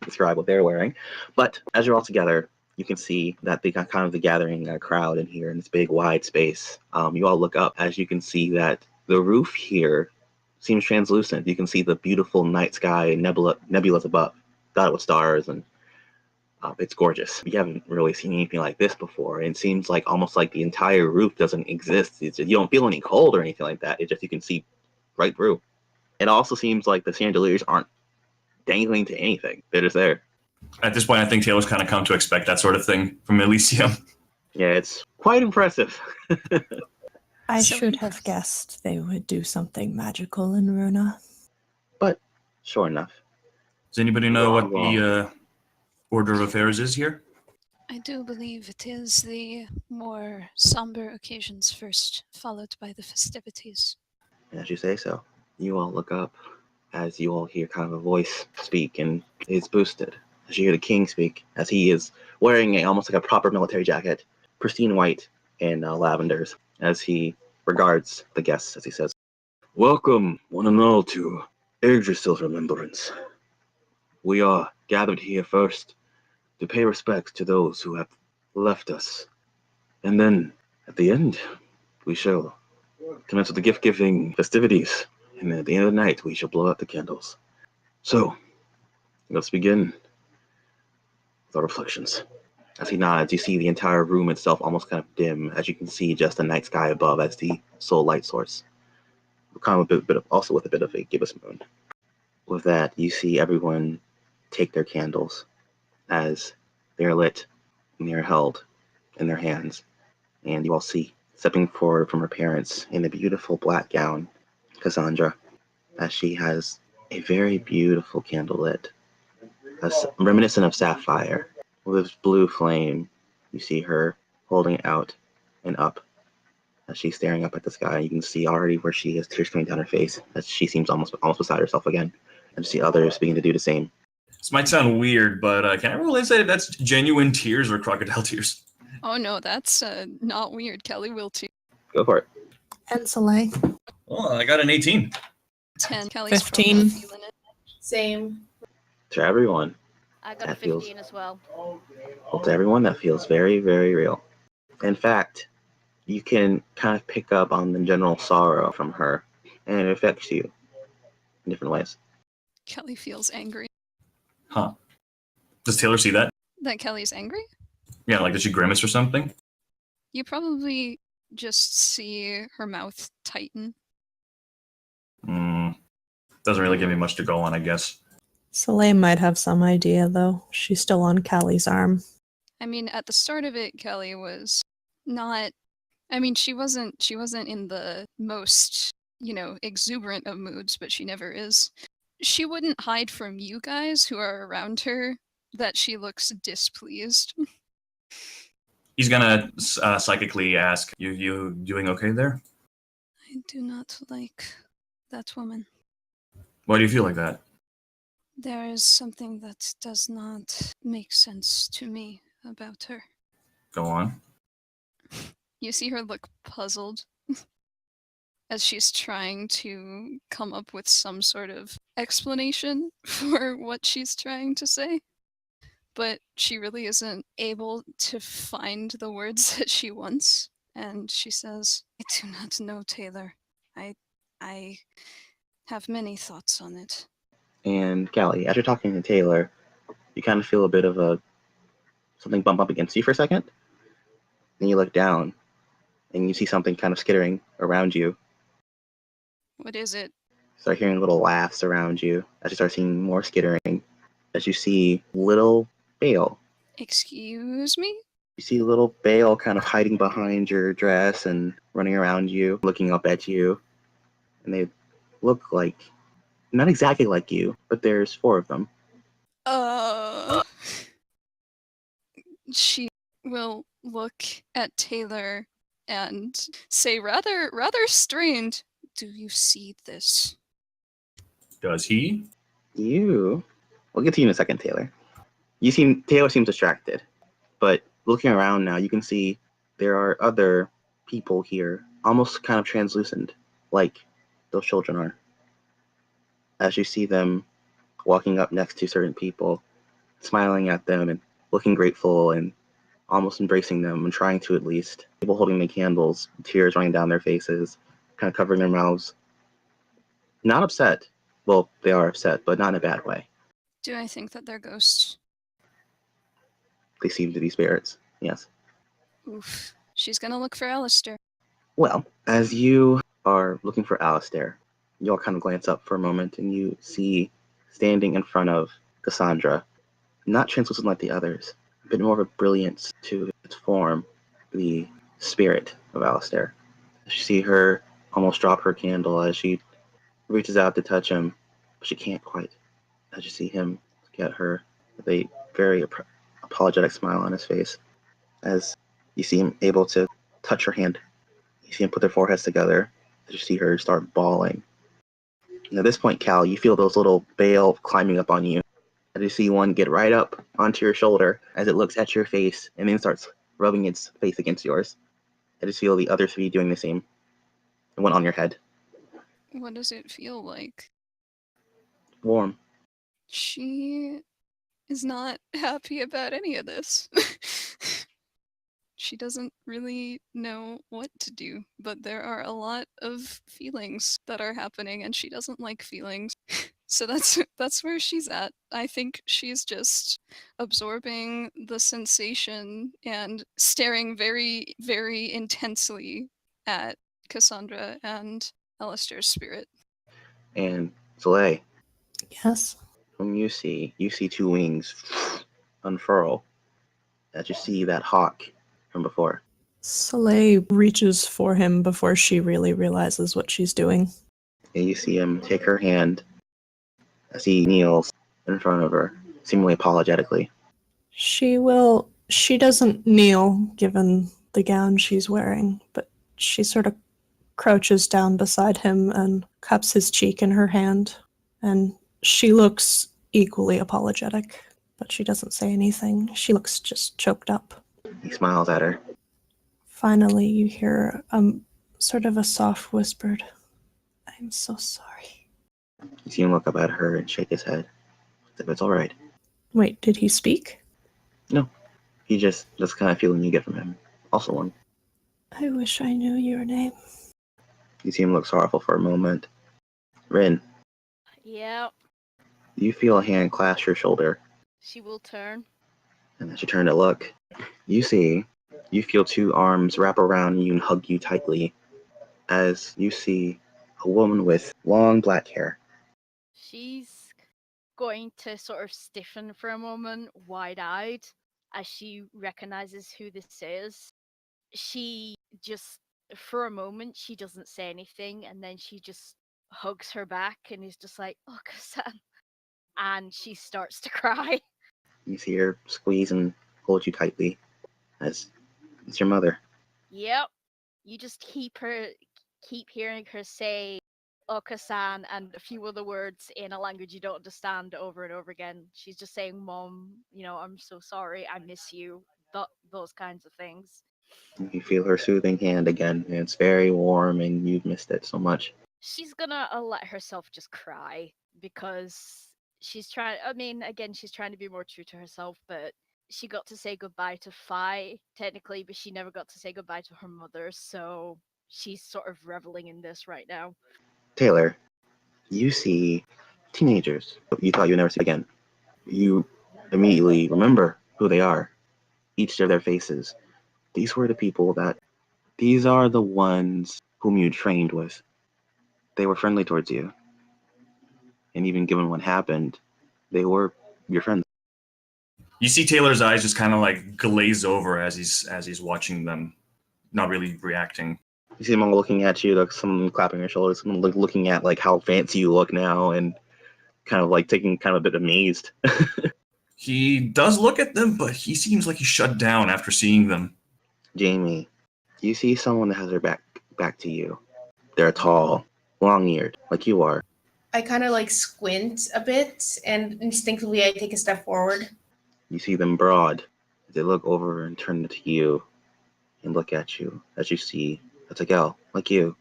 S1: describe what they're wearing. But as you're all together, you can see that they got kind of the gathering crowd in here in this big wide space. You all look up as you can see that the roof here seems translucent. You can see the beautiful night sky and nebulas above, dotted with stars, and it's gorgeous. You haven't really seen anything like this before. And it seems like almost like the entire roof doesn't exist. You don't feel any cold or anything like that. It just, you can see right through. It also seems like the chandeliers aren't dangling to anything. They're just there.
S5: At this point, I think Taylor's kind of come to expect that sort of thing from Elysium.
S1: Yeah, it's quite impressive.
S3: I
S2: So-
S3: should have guessed they would do something magical in Runa.
S1: But sure enough.
S5: Does anybody know what the order of affairs is here?
S2: I do believe it is the more somber occasions first, followed by the festivities.
S1: As you say so, you all look up as you all hear kind of a voice speak, and it's boosted. As you hear the king speak, as he is wearing almost like a proper military jacket, pristine white and lavenders, as he regards the guests, as he says, Welcome, one and all, to Yggdrasil's Remembrance. We are gathered here first to pay respects to those who have left us. And then, at the end, we shall commence with the gift-giving festivities. And at the end of the night, we shall blow out the candles. So, let's begin with our reflections. As he nods, you see the entire room itself almost kind of dim, as you can see just the night sky above as the sole light source. Kind of also with a bit of a gibbous moon. With that, you see everyone take their candles as they're lit and they're held in their hands. And you all see, stepping forward from her parents in a beautiful black gown, Cassandra, as she has a very beautiful candle lit, reminiscent of sapphire, with this blue flame. You see her holding it out and up as she's staring up at the sky. You can see already where she has tears coming down her face, as she seems almost beside herself again. And you see others beginning to do the same.
S5: This might sound weird, but can I roll insight if that's genuine tears or crocodile tears?
S2: Oh no, that's not weird. Kelly will too.
S1: Go for it.
S3: And Soleil.
S5: Well, I got an 18.
S2: 10. Kelly's
S3: 15.
S2: probably feeling it.
S6: Same.
S1: To everyone,
S4: I got a
S1: that feels
S4: 15 as well.
S1: well, to everyone that feels very, very real. In fact, you can kind of pick up on the general sorrow from her, and it affects you in different ways.
S2: Kelly feels angry.
S5: Huh. Does Taylor see that?
S2: That Kelly's angry?
S5: Yeah, like did she grimace or something?
S2: You probably just see her mouth tighten.
S5: Doesn't really give me much to go on, I guess.
S3: Soleil might have some idea, though. She's still on Callie's arm.
S2: I mean, at the start of it, Kelly was not. I mean, she wasn't in the most, exuberant of moods, but she never is. She wouldn't hide from you guys who are around her that she looks displeased.
S5: He's gonna psychically ask, "You doing okay there?
S2: I do not like that woman.
S5: Why do you feel like that?"
S2: There is something that does not make sense to me about her.
S5: Go on.
S2: You see her look puzzled as she's trying to come up with some sort of explanation for what she's trying to say. But she really isn't able to find the words that she wants. And she says, I do not know, Taylor. I have many thoughts on it.
S1: And Callie, after talking to Taylor, you kind of feel a bit of something bump up against you for a second. Then you look down, and you see something kind of skittering around you.
S2: What is it?
S1: Start hearing little laughs around you as you start seeing more skittering. As you see little Bale.
S2: Excuse me?
S1: You see little Bale kind of hiding behind your dress and running around you, looking up at you. And they look like, not exactly like you, but there's 4 of them.
S2: She will look at Taylor and say rather strained, do you see this?
S5: Does he?
S1: We'll get to you in a second, Taylor. Taylor seems distracted, but looking around now, you can see there are other people here, almost kind of translucent, like those children are. As you see them walking up next to certain people, smiling at them and looking grateful and almost embracing them and trying to at least. People holding the candles, tears running down their faces, kind of covering their mouths. Not upset. Well, they are upset, but not in a bad way.
S2: Do I think that they're ghosts?
S1: They seem to be spirits, yes.
S2: Oof. She's gonna look for Alistair.
S1: Well, as you are looking for Alistair, you all kind of glance up for a moment and you see standing in front of Cassandra, not translucent like the others, a bit more of a brilliance to its form, the spirit of Alistair. You see her almost drop her candle as she reaches out to touch him, but she can't quite. As you see him look at her with a very apologetic smile on his face, as you see him able to touch her hand. You see him put their foreheads together, as you see her start bawling. And at this point, Cal, you feel those little Bale climbing up on you. As you see one get right up onto your shoulder as it looks at your face and then starts rubbing its face against yours. I just feel the other 3 doing the same. And one on your head.
S2: What does it feel like?
S1: Warm.
S2: She is not happy about any of this. She doesn't really know what to do, but there are a lot of feelings that are happening and she doesn't like feelings. So that's where she's at. I think she's just absorbing the sensation and staring very, very intensely at Cassandra and Alistair's spirit.
S1: And Soleil,
S3: Yes.
S1: whom you see 2 wings unfurl as you see that hawk from before.
S3: Soleil reaches for him before she really realizes what she's doing.
S1: And you see him take her hand as he kneels in front of her, seemingly apologetically.
S3: She doesn't kneel given the gown she's wearing, but she sort of crouches down beside him and cups his cheek in her hand. And she looks equally apologetic, but she doesn't say anything. She looks just choked up.
S1: He smiles at her.
S3: Finally, you hear sort of a soft whispered, I'm so sorry.
S1: You see him look up at her and shake his head. If it's all right.
S3: Wait, did he speak?
S1: He just, that's the kind of feeling you get from him. Also one.
S3: I wish I knew your name.
S1: You see him look sorrowful for a moment. Rin,
S4: Yep.
S1: you feel a hand clasp your shoulder.
S4: She will turn.
S1: And as you turn to look, you feel two arms wrap around you and hug you tightly as you see a woman with long black hair.
S4: She's going to sort of stiffen for a moment, wide-eyed, as she recognizes who this is. She just, for a moment, she doesn't say anything, and then she just hugs her back and is just like, "Oh, Kasan," and she starts to cry.
S1: You see her squeeze and hold you tightly as it's your mother.
S4: Yep. You just keep hearing her say Okasan and a few other words in a language you don't understand over and over again. She's just saying, "Mom, I'm so sorry, I miss you," those kinds of things.
S1: You feel her soothing hand again, and it's very warm, and you've missed it so much.
S4: She's gonna let herself just cry because she's trying. I mean, again, she's trying to be more true to herself, but she got to say goodbye to Fi technically, but she never got to say goodbye to her mother, so she's sort of reveling in this right now.
S1: Taylor, you see teenagers you thought you'd never see again. You immediately remember who they are, each of their faces. These are the ones whom you trained with. They were friendly towards you. And even given what happened, they were your friends.
S5: You see Taylor's eyes just kind of like glaze over as he's watching them, not really reacting.
S1: You see them all looking at you, like someone clapping their shoulders, someone looking at like how fancy you look now, and kind of like taking kind of a bit amazed.
S5: He does look at them, but he seems like he's shut down after seeing them.
S1: Jamie, you see someone that has their back to you. They're tall, long-eared, like you are.
S6: I kind of like squint a bit, and instinctively I take a step forward.
S1: You see them broad. They look over and turn to you and look at you as you see it's a gal, like you.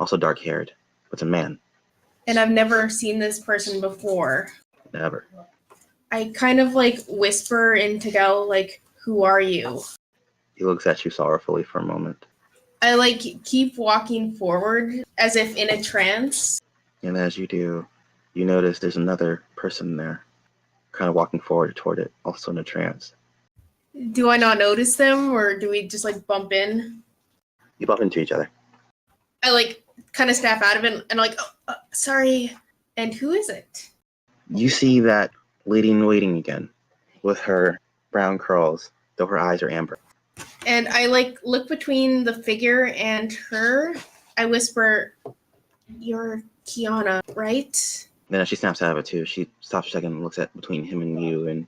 S1: Also dark-haired, but it's a man.
S6: And I've never seen this person before.
S1: Never.
S6: I kind of like whisper in Tagal, like, "Who are you?"
S1: He looks at you sorrowfully for a moment.
S6: I like keep walking forward as if in a trance.
S1: And as you do, you notice there's another person there, kind of walking forward toward it, also in a trance.
S6: Do I not notice them, or do we just like bump in?
S1: You bump into each other.
S6: I like kind of snap out of it and like, sorry. And who is it?
S1: You see that lady in waiting again, with her brown curls, though her eyes are amber.
S6: And I like look between the figure and her. I whisper, "You're Kiana, right?"
S1: Then as she snaps out of it too, she stops a second and looks at between him and you, and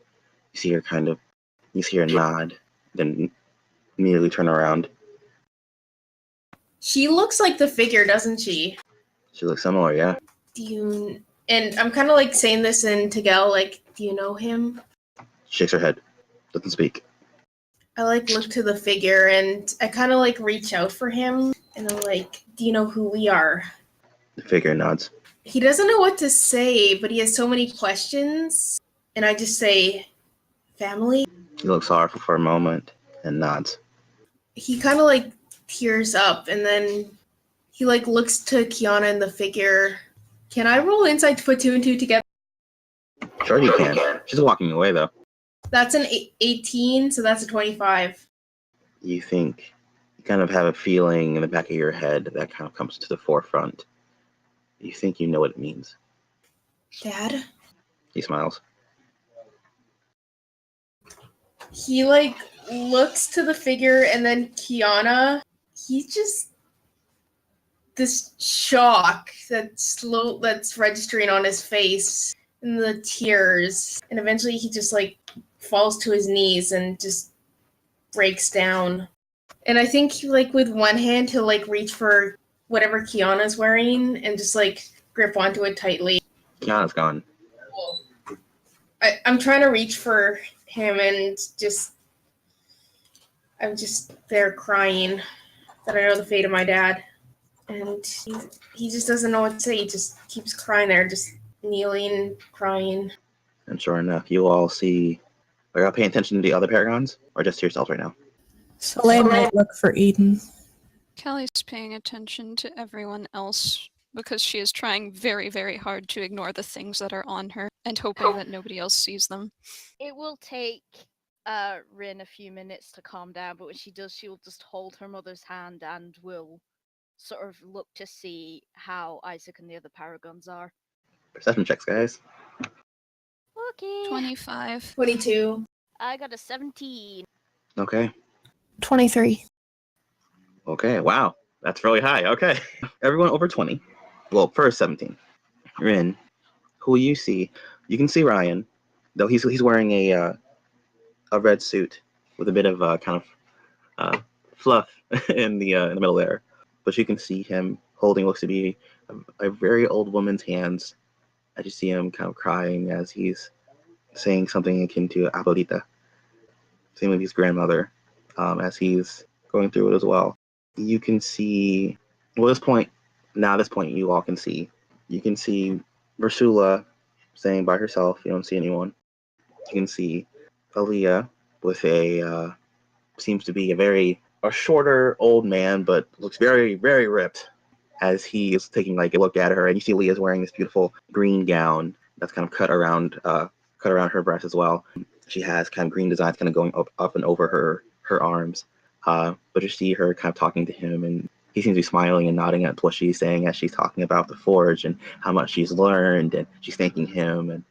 S1: you see her nod, then immediately turn around.
S6: She looks like the figure, doesn't she?
S1: She looks similar, yeah.
S6: And I'm kind of like saying this in Tagal, like, "Do you know him?"
S1: She shakes her head, doesn't speak.
S6: I like look to the figure and I kind of like reach out for him and I'm like, "Do you know who we are?"
S1: The figure nods.
S6: He doesn't know what to say, but he has so many questions. And I just say, "Family?"
S1: He looks sorrowful for a moment and nods.
S6: He kind of like tears up and then he like looks to Kiana and the figure. Can I roll insight to put two and two together?
S1: Sure you can. She's walking away though.
S6: That's an 18, so that's a 25.
S1: You kind of have a feeling in the back of your head that kind of comes to the forefront. You think you know what it means.
S6: Dad?
S1: He smiles.
S6: He like looks to the figure and then Kiana. He just this shock that's registering on his face and the tears. And eventually he just like falls to his knees and just breaks down. And I think like with one hand he'll like reach for whatever Kiana's wearing and just like grip onto it tightly.
S1: Kiana's gone.
S6: I'm trying to reach for him and I'm just there crying that I know the fate of my dad. And he just doesn't know what to say. He just keeps crying there, just kneeling, crying.
S1: And sure enough, you all see. Are you paying attention to the other paragons, or just to yourselves right now?
S3: Soleil might look for Eden.
S2: Callie's paying attention to everyone else because she is trying very, very hard to ignore the things that are on her and hoping that nobody else sees them.
S4: It will take Rin a few minutes to calm down, but when she does, she'll just hold her mother's hand and will sort of look to see how Isaac and the other paragons are.
S1: Perception checks, guys.
S4: Okay.
S2: 25.
S6: 22.
S4: I got a 17.
S1: Okay.
S3: 23.
S1: Okay. Wow. That's really high. Okay. Everyone over 20. Well, first 17. Rin, who you see, you can see Ryan, though he's wearing a red suit with a bit of kind of fluff in the middle there. But you can see him holding looks to be a very old woman's hands. As you see him kind of crying as he's saying something akin to Abuelita. Same with his grandmother, as he's going through it as well. You can see, well, this point you all can see. You can see Ursula staying by herself. You don't see anyone. You can see Aaliyah with seems to be a shorter old man, but looks very, very ripped as he is taking like a look at her. And you see Leah's wearing this beautiful green gown that's kind of cut around her breast as well. She has kind of green designs kind of going up and over her arms. But you see her kind of talking to him, and he seems to be smiling and nodding at what she's saying as she's talking about the forge and how much she's learned, and she's thanking him and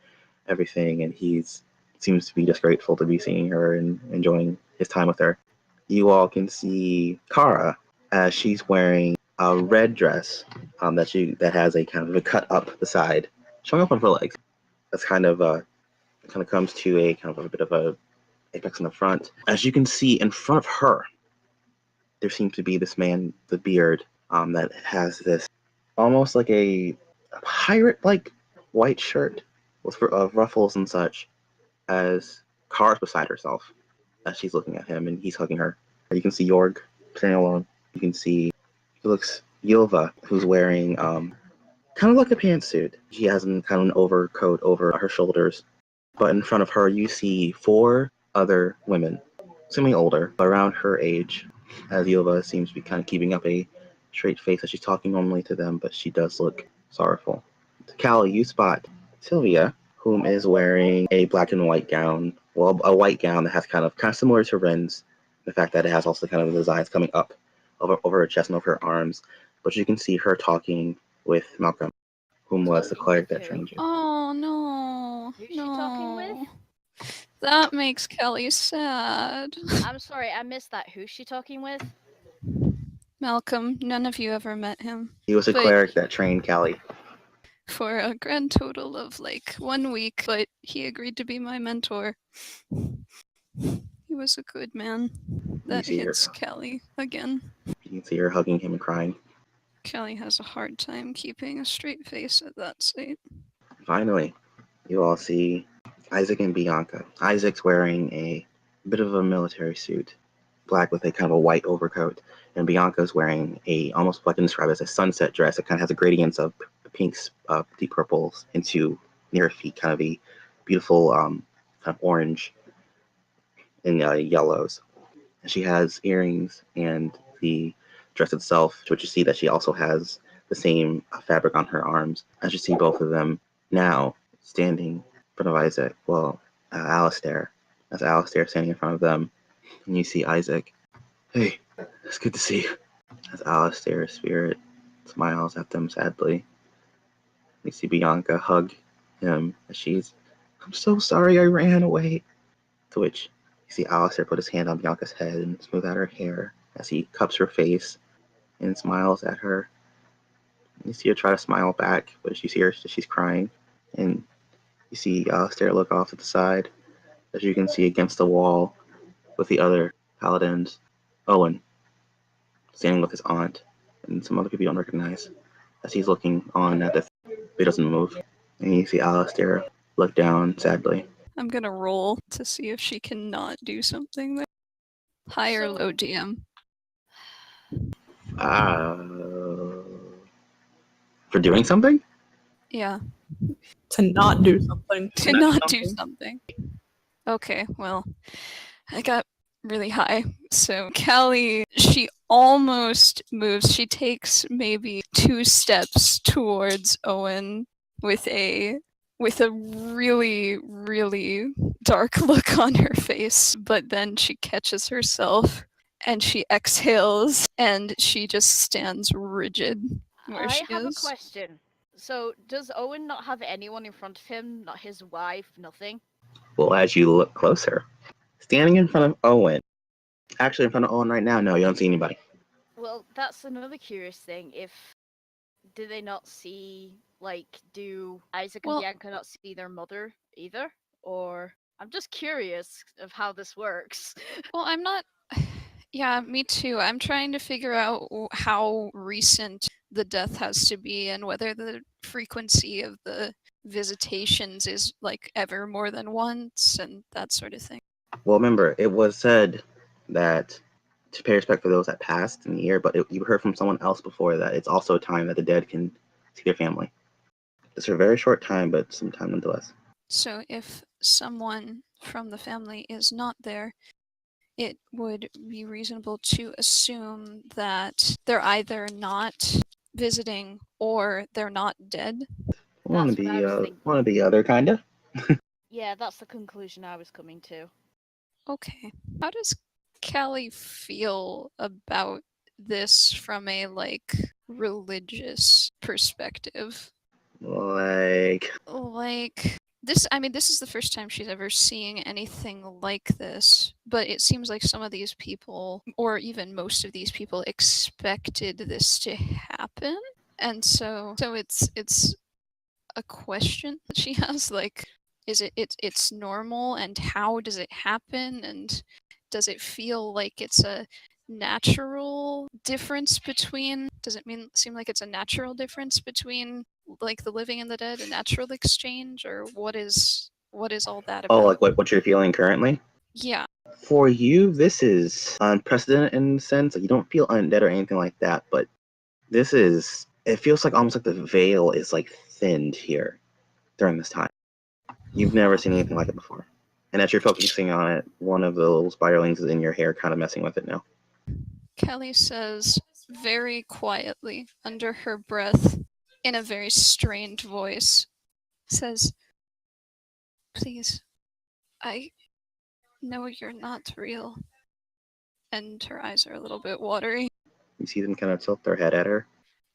S1: everything. And seems to be just grateful to be seeing her and enjoying his time with her. You all can see Kara as she's wearing a red dress that has a kind of a cut up the side, showing up on her legs. That's kind of comes to a kind of a bit of a apex in the front. As you can see in front of her, there seems to be this man, the beard, that has this almost like a pirate-like white shirt with ruffles and such. As Kara's beside herself, as she's looking at him and he's hugging her. You can see Jorg standing alone. You can see Ylva, who's wearing kind of like a pantsuit. She has kind of an overcoat over her shoulders. But in front of her, you see 4 other women, seemingly older, around her age, as Ylva seems to be kind of keeping up a straight face as she's talking normally to them, but she does look sorrowful. Callie, you spot Sylvia, whom is wearing a black and white gown. Well, a white gown that has kind of similar to Ren's, the fact that it has also kind of the designs coming up over her chest and over her arms. But you can see her talking with Malcolm, whom was the cleric that trained you.
S2: Oh no.
S4: Who's she talking with?
S2: That makes Kelly sad.
S4: I'm sorry, I missed that. Who's she talking with?
S2: Malcolm, none of you ever met him.
S1: He was a
S2: But
S1: cleric that trained Callie.
S2: for a grand total of like 1 week, but he agreed to be my mentor. He was a good man. That
S1: see her.
S2: hits Kelly again.
S1: You can see her hugging him and crying.
S2: Kelly has a hard time keeping a straight face at that sight.
S1: Finally, you all see Isaac and Bianca. Isaac's wearing a bit of a military suit, black with a kind of a white overcoat, and Bianca's wearing almost what I can describe as a sunset dress. It kind of has a gradients of pinks, deep purples into near her feet, kind of a beautiful kind of orange and yellows. And she has earrings and the dress itself, which you see that she also has the same fabric on her arms. As you see both of them now standing in front of Isaac, Alistair, as Alistair standing in front of them, and you see Isaac. Hey, it's good to see you. As Alistair's spirit smiles at them sadly. You see Bianca hug him as I'm so sorry I ran away. To which you see Alistair put his hand on Bianca's head and smooth out her hair as he cups her face and smiles at her. You see her try to smile back, but you see her, she's crying. And you see Alistair look off to the side, as you can see against the wall with the other paladins. Owen, standing with his aunt and some other people you don't recognize, as he's looking on at this. He doesn't move. And you see Alistair look down sadly.
S2: I'm gonna roll to see if she can not do something there. High or low, DM?
S1: For doing something?
S2: Yeah.
S3: To not do something.
S2: To not do something. Okay, well, I got really high. So Callie, she almost moves. She takes maybe 2 steps towards Owen with a really, really dark look on her face, but then she catches herself and she exhales and she just stands rigid where
S4: I
S2: she
S4: have
S2: is.
S4: a question. So, does Owen not have anyone in front of him? Not his wife? Nothing?
S1: Well, as you look closer, standing in front of Owen, actually in front of Owen right now, no, you don't see anybody.
S4: Well, that's another curious thing. Do they not see, like, do Isaac and
S2: Well-
S4: Bianca not see their mother either? Or I'm just curious of how this works.
S2: Well, I'm not. Yeah, me too. I'm trying to figure out how recent the death has to be and whether the frequency of the visitations is like ever more than once and that sort of thing.
S1: Well, remember, it was said that to pay respect for those that passed in the year, but you heard from someone else before that it's also a time that the dead can see their family. It's for a very short time, but some time nonetheless.
S2: So if someone from the family is not there, it would be reasonable to assume that they're either not visiting or they're not dead.
S1: One of
S4: That's what I was
S1: the
S4: thinking.
S1: one of the other kinda.
S4: Yeah, that's the conclusion I was coming to.
S2: Okay. How does Callie feel about this from a like religious perspective?
S1: Like,
S2: This, I mean, this is the first time she's ever seeing anything like this, but it seems like some of these people, or even most of these people, expected this to happen. And so it's a question that she has, like, is it's normal, and how does it happen, and does it feel like it's a natural difference between, does it seem like it's a natural difference between like the living and the dead, a natural exchange, or what is all that about?
S1: like what you're feeling currently?
S2: Yeah.
S1: For you, this is unprecedented in the sense that you don't feel undead or anything like that, but it feels like almost like the veil is like thinned here during this time. You've never seen anything like it before. And as you're focusing on it, one of the little spiralings is in your hair kind of messing with it now.
S2: Kelly says very quietly under her breath in a very strained voice, says, "Please, I know you're not real." And her eyes are a little bit watery.
S1: You see them kind of tilt their head at her.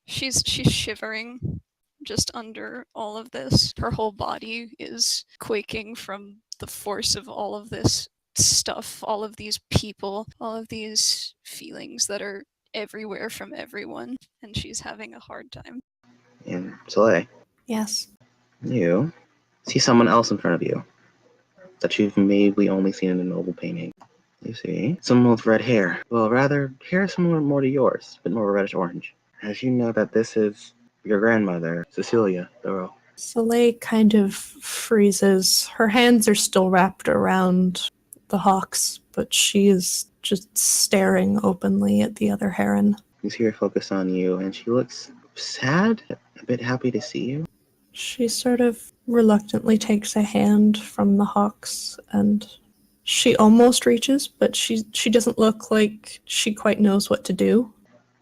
S2: She's shivering just under all of this. Her whole body is quaking from the force of all of this stuff, all of these people, all of these feelings that are everywhere from everyone, and she's having a hard time.
S1: And Soleil,
S3: Yes.
S1: you see someone else in front of you that you've maybe only seen in a noble painting. You see someone with red hair. Well, rather, hair similar more to yours, but more reddish orange. As you know that this is your grandmother, Cecilia Thoreau.
S3: Soleil kind of freezes. Her hands are still wrapped around the hawks, but she is just staring openly at the other heron.
S1: You see her focus on you, and she looks sad, a bit happy to see you.
S3: She sort of reluctantly takes a hand from the hawks, and she almost reaches, but she doesn't look like she quite knows what to do.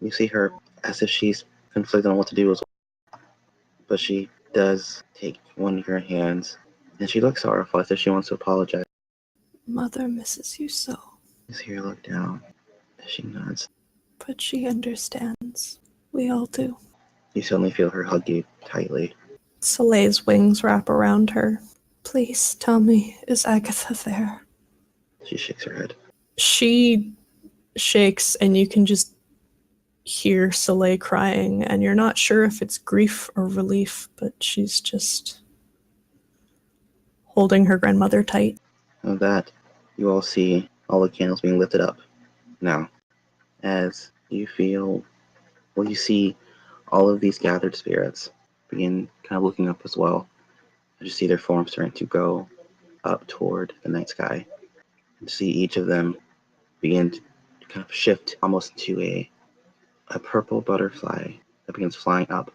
S1: You see her as if she's conflicted on what to do as well. But she does take one of your hands, and she looks sorrowful as if she wants to apologize.
S3: Mother misses you so,
S1: You see her look down as she nods.
S3: but she understands. We all do.
S1: You suddenly feel her hug you tightly.
S3: Soleil's wings wrap around her. Please tell me, is Agatha there?
S1: She shakes her head.
S3: She shakes, and you can just hear Soleil crying, and you're not sure if it's grief or relief, but she's just holding her grandmother tight.
S1: With that, you all see all the candles being lifted up. Now, as you see all of these gathered spirits begin kind of looking up as well. As you see their forms starting to go up toward the night sky. And see each of them begin to kind of shift almost into a purple butterfly that begins flying up.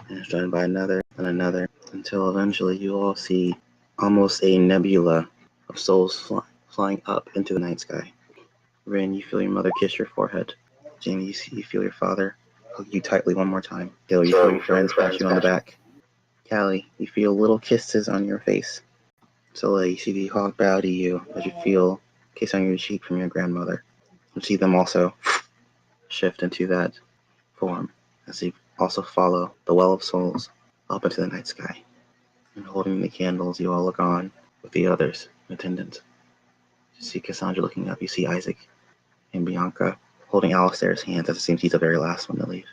S1: And it's joined by another and another until eventually you all see almost a nebula of souls flying up into the night sky. Rin, you feel your mother kiss your forehead. Jamie, you feel your father hug you tightly one more time. Taylor, you feel your friends pat you on the back. Callie, you feel little kisses on your face. Soleil, you see the hawk bow to you as you feel a kiss on your cheek from your grandmother. You see them also shift into that form as you also follow the well of souls up into the night sky. And holding the candles, you all look on with the others in attendance. You see Cassandra looking up. You see Isaac and Bianca holding Alistair's hands as it seems he's the very last one to leave.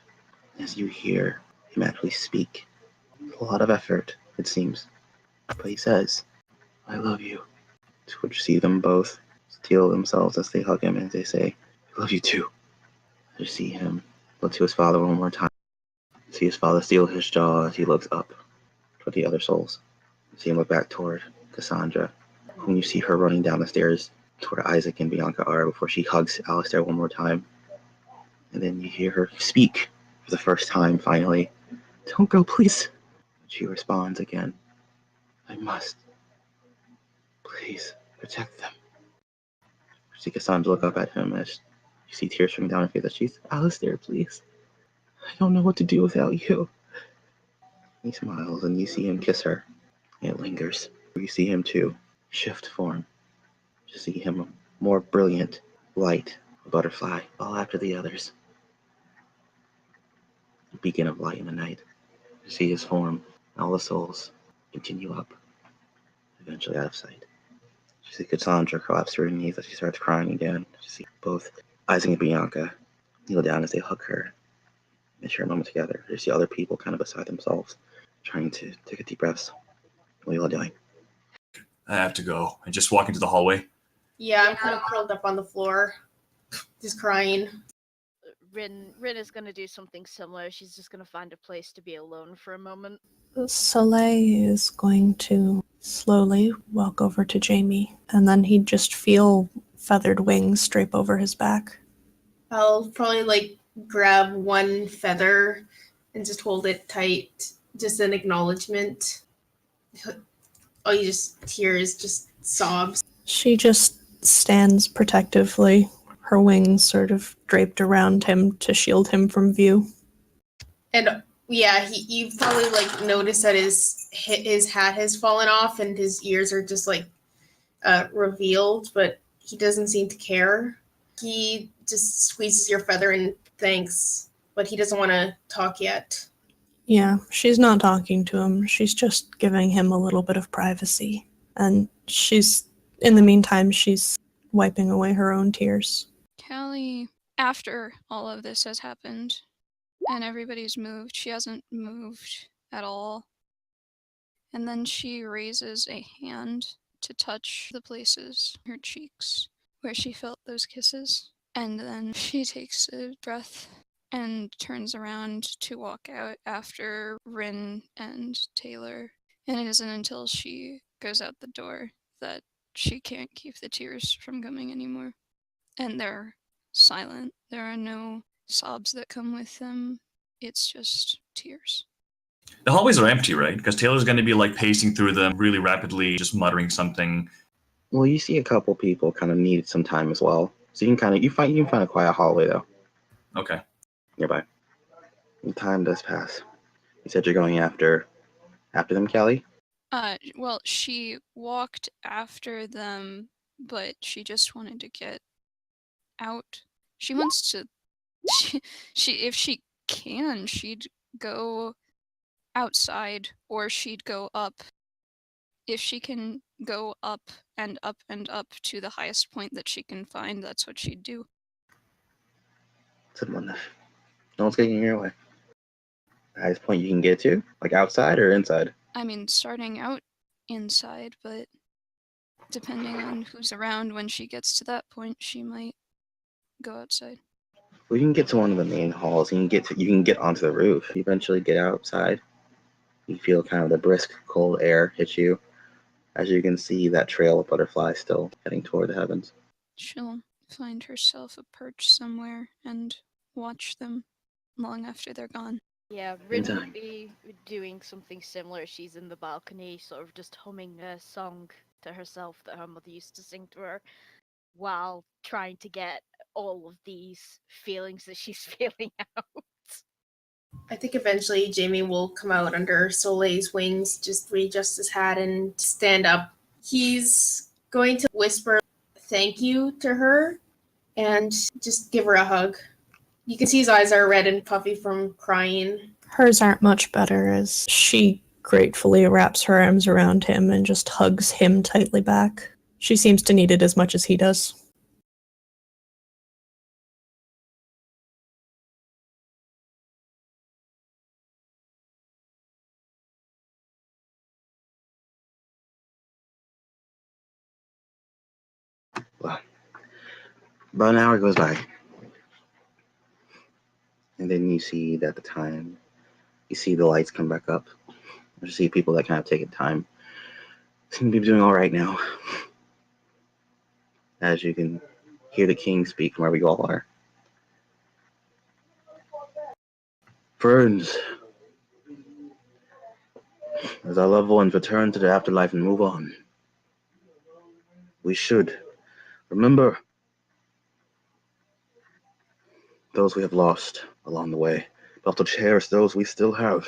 S1: As you hear him actually speak, a lot of effort, it seems, but he says, "I love you." To which you see them both steel themselves as they hug him and they say, "I love you too." You see him look to his father one more time. See his father steel his jaw as he looks up toward the other souls. You see him look back toward Cassandra, whom you see her running down the stairs toward Isaac and Bianca are before she hugs Alistair one more time. And then you hear her speak for the first time finally. "Don't go, please." She responds again, "I must. Please protect them." You see Cassandra look up at him as you see tears streaming down her face as she's, "Alistair, please. I don't know what to do without you." He smiles and you see him kiss her. It lingers. You see him too shift form. You see him more brilliant, light, a butterfly, all after the others. A beacon of light in the night. You see his form, and all the souls continue up, eventually out of sight. You see Cassandra collapse to her knees as she starts crying again. You see both Isaac and Bianca kneel down as they hug her and share a moment together. You see other people kind of beside themselves, trying to take a deep breaths. What are you all doing?
S5: I have to go and just walk into the hallway.
S6: Yeah, I'm kind of curled up on the floor, just crying.
S4: Rin is gonna do something similar. She's just gonna find a place to be alone for a moment.
S3: Soleil is going to slowly walk over to Jamie, and then he'd just feel feathered wings drape over his back.
S6: I'll probably grab one feather and just hold it tight, just an acknowledgement. Oh, you just tears, just sobs.
S3: She just stands protectively, her wings sort of draped around him to shield him from view.
S6: And yeah, you probably notice that his hat has fallen off and his ears are just revealed, but he doesn't seem to care. He just squeezes your feather and thanks, but he doesn't want to talk yet.
S3: Yeah, she's not talking to him. She's just giving him a little bit of privacy. And in the meantime, she's wiping away her own tears.
S2: Callie, after all of this has happened and everybody's moved, she hasn't moved at all. And then she raises a hand to touch the places, her cheeks, where she felt those kisses. And then she takes a breath and turns around to walk out after Rin and Taylor. And it isn't until she goes out the door that she can't keep the tears from coming anymore. And they're silent. There are no sobs that come with them. It's just tears.
S5: The hallways are empty, right? Because Taylor's going to be pacing through them really rapidly, just muttering something.
S1: Well, you see a couple people kind of need some time as well. So you can find a quiet hallway though.
S5: Okay.
S1: Nearby. And time does pass. You said you're going after them, Callie?
S2: Well, she walked after them, but she just wanted to get out. She wants to. If she can, she'd go outside, or she'd go up. If she can go up and up and up to the highest point that she can find, that's what she'd do.
S1: Simple enough. No one's getting in your way. The highest point you can get to? Outside or inside?
S2: I mean, starting out inside, but depending on who's around when she gets to that point, she might go outside.
S1: Well, you can get to one of the main halls. You can get onto the roof. You eventually get outside. You feel kind of the brisk, cold air hit you. As you can see that trail of butterflies still heading toward the heavens.
S2: She'll find herself a perch somewhere and watch them long after they're gone.
S4: Yeah,
S1: In
S4: Rin
S1: time.
S4: would be doing something similar. She's in the balcony, sort of just humming a song to herself that her mother used to sing to her, while trying to get all of these feelings that she's feeling out.
S6: I think eventually Jamie will come out under Soleil's wings, just readjust his hat and stand up. He's going to whisper thank you to her and just give her a hug. You can see his eyes are red and puffy from crying.
S3: Hers aren't much better as she gratefully wraps her arms around him and just hugs him tightly back. She seems to need it as much as he does.
S1: Well, about an hour goes by. And then you see that you see the lights come back up. You see people that kind of take time. Seem to be doing all right now. As you can hear the king speak from wherever you all are. Friends, as our loved ones return to the afterlife and move on, we should remember those we have lost along the way, but also cherish those we still have.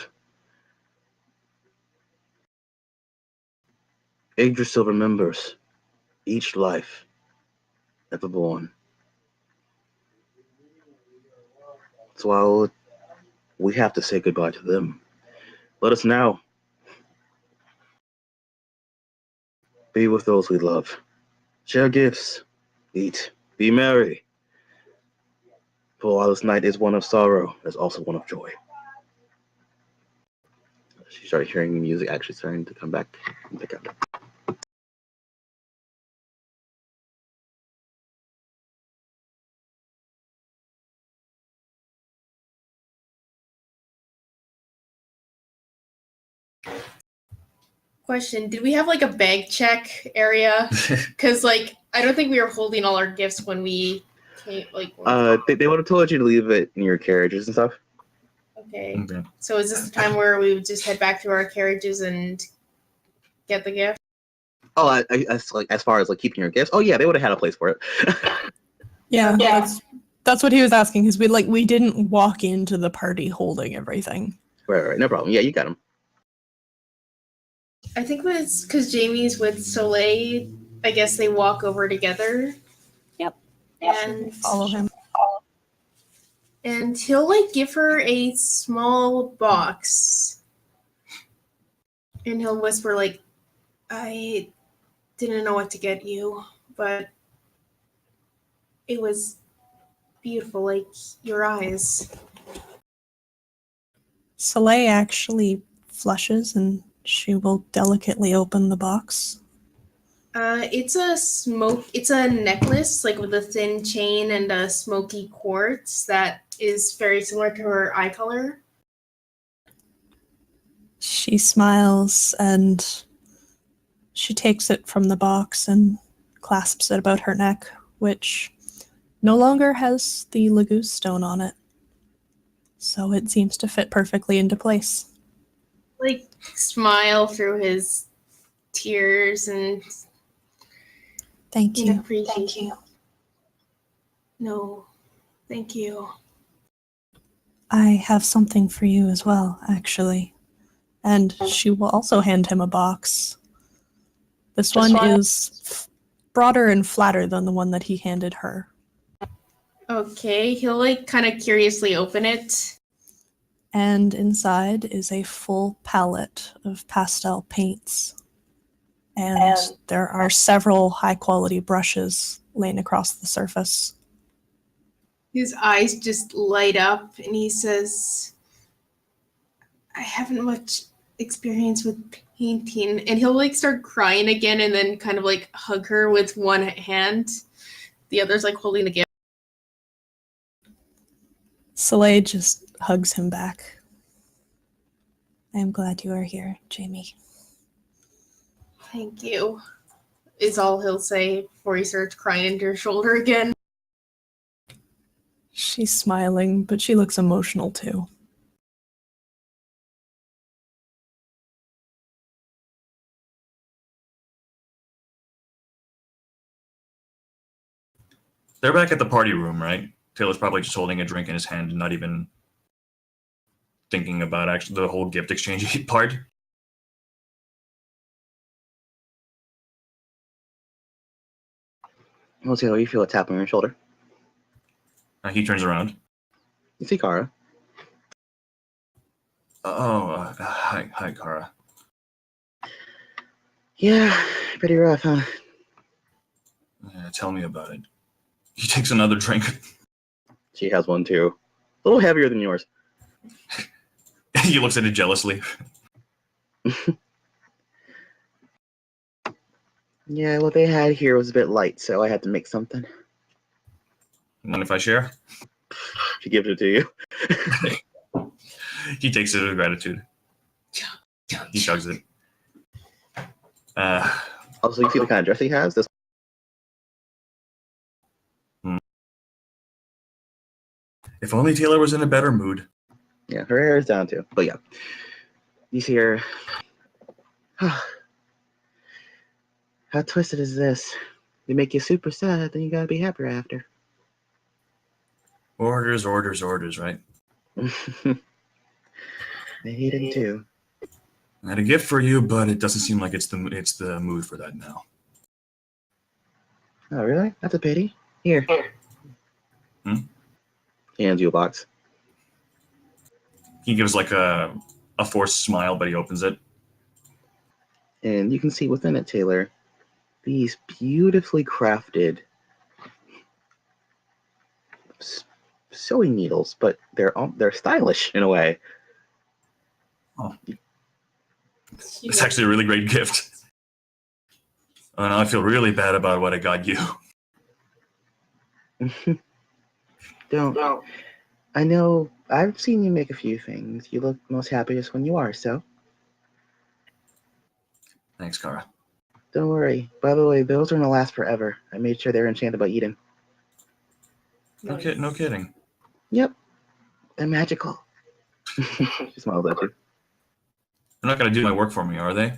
S1: Yggdrasil remembers each life ever born. So while we have to say goodbye to them, let us now be with those we love. Share gifts, eat, be merry. For while this night is one of sorrow, there's also one of joy. She started hearing the music actually starting to come back and pick up.
S6: Question, did we have like a bag check area? Because like I don't think we were holding all our gifts when we came
S1: They would have told you to leave it in your carriages and stuff.
S6: Okay.
S5: Okay.
S6: So is this the time where we would just head back to our carriages and get the gift?
S1: Oh, as far as like keeping your gifts. Oh yeah, they would have had a place for it.
S3: Yeah,
S6: Yeah.
S3: that's what he was asking, because we didn't walk into the party holding everything.
S1: Right, no problem. Yeah, you got them.
S6: I think it's because Jamie's with Soleil. I guess they walk over together.
S3: Yep.
S6: And
S3: Follow him.
S6: And he'll like give her a small box. And he'll whisper like, I didn't know what to get you, but it was beautiful, like your eyes.
S3: Soleil actually flushes and she will delicately open the box.
S6: It's a necklace, like with a thin chain and a smoky quartz that is very similar to her eye color.
S3: She smiles and she takes it from the box and clasps it about her neck, which no longer has the Laguz stone on it. So it seems to fit perfectly into place.
S6: Like, smile through his tears and
S3: Thank
S6: in
S3: you.
S6: appreciation. No, thank you.
S3: I have something for you as well, actually. And she will also hand him a box. This one is broader and flatter than the one that he handed her.
S6: Okay, he'll like kind of curiously open it.
S3: And inside is a full palette of pastel paints. And there are several high-quality brushes laying across the surface.
S6: His eyes just light up and he says, I haven't much experience with painting. And he'll like start crying again and then kind of like hug her with one hand. The other's like holding the gift.
S3: Soleil just hugs him back. I am glad you are here, Jamie.
S6: Thank you, is all he'll say before he starts crying into her shoulder again.
S3: She's smiling, but she looks emotional too.
S5: They're back at the party room, right? Taylor's probably just holding a drink in his hand and not even thinking about actually the whole gift exchange part.
S1: Well, Taylor, you feel a tap on your shoulder.
S5: He turns around.
S1: You see Kara.
S5: Hi, Kara.
S1: Yeah, pretty rough, huh?
S5: Yeah, tell me about it. He takes another drink.
S1: She has one too. A little heavier than yours.
S5: He looks at it jealously.
S1: Yeah, what they had here was a bit light, so I had to make something.
S5: Mind if I share?
S1: She gives it to you.
S5: He takes it with gratitude. He chugs it.
S1: Also, you see the kind of dress he has? This.
S5: If only Taylor was in a better mood.
S1: Yeah, her hair is down too. But yeah. You see her. How twisted is this? They make you super sad, then you gotta be happier after.
S5: Orders, right?
S1: They hate him too.
S5: I had a gift for you, but it doesn't seem like it's the mood for that now.
S1: Oh, really? That's a pity. Here. He hands you a box.
S5: He gives like a forced smile, but he opens it.
S1: And you can see within it, Taylor, these beautifully crafted sewing needles, but they're stylish in a way.
S5: Oh. It's actually a really great gift. Oh, now I feel really bad about what I got you.
S1: Don't. I know I've seen you make a few things. You look most happiest when you are so.
S5: Thanks, Kara.
S1: Don't worry. By the way, those are gonna last forever. I made sure they're enchanted by Eden.
S5: No kidding.
S1: Yep. They're magical. She smiles at you.
S5: They're not going to do my work for me, are they?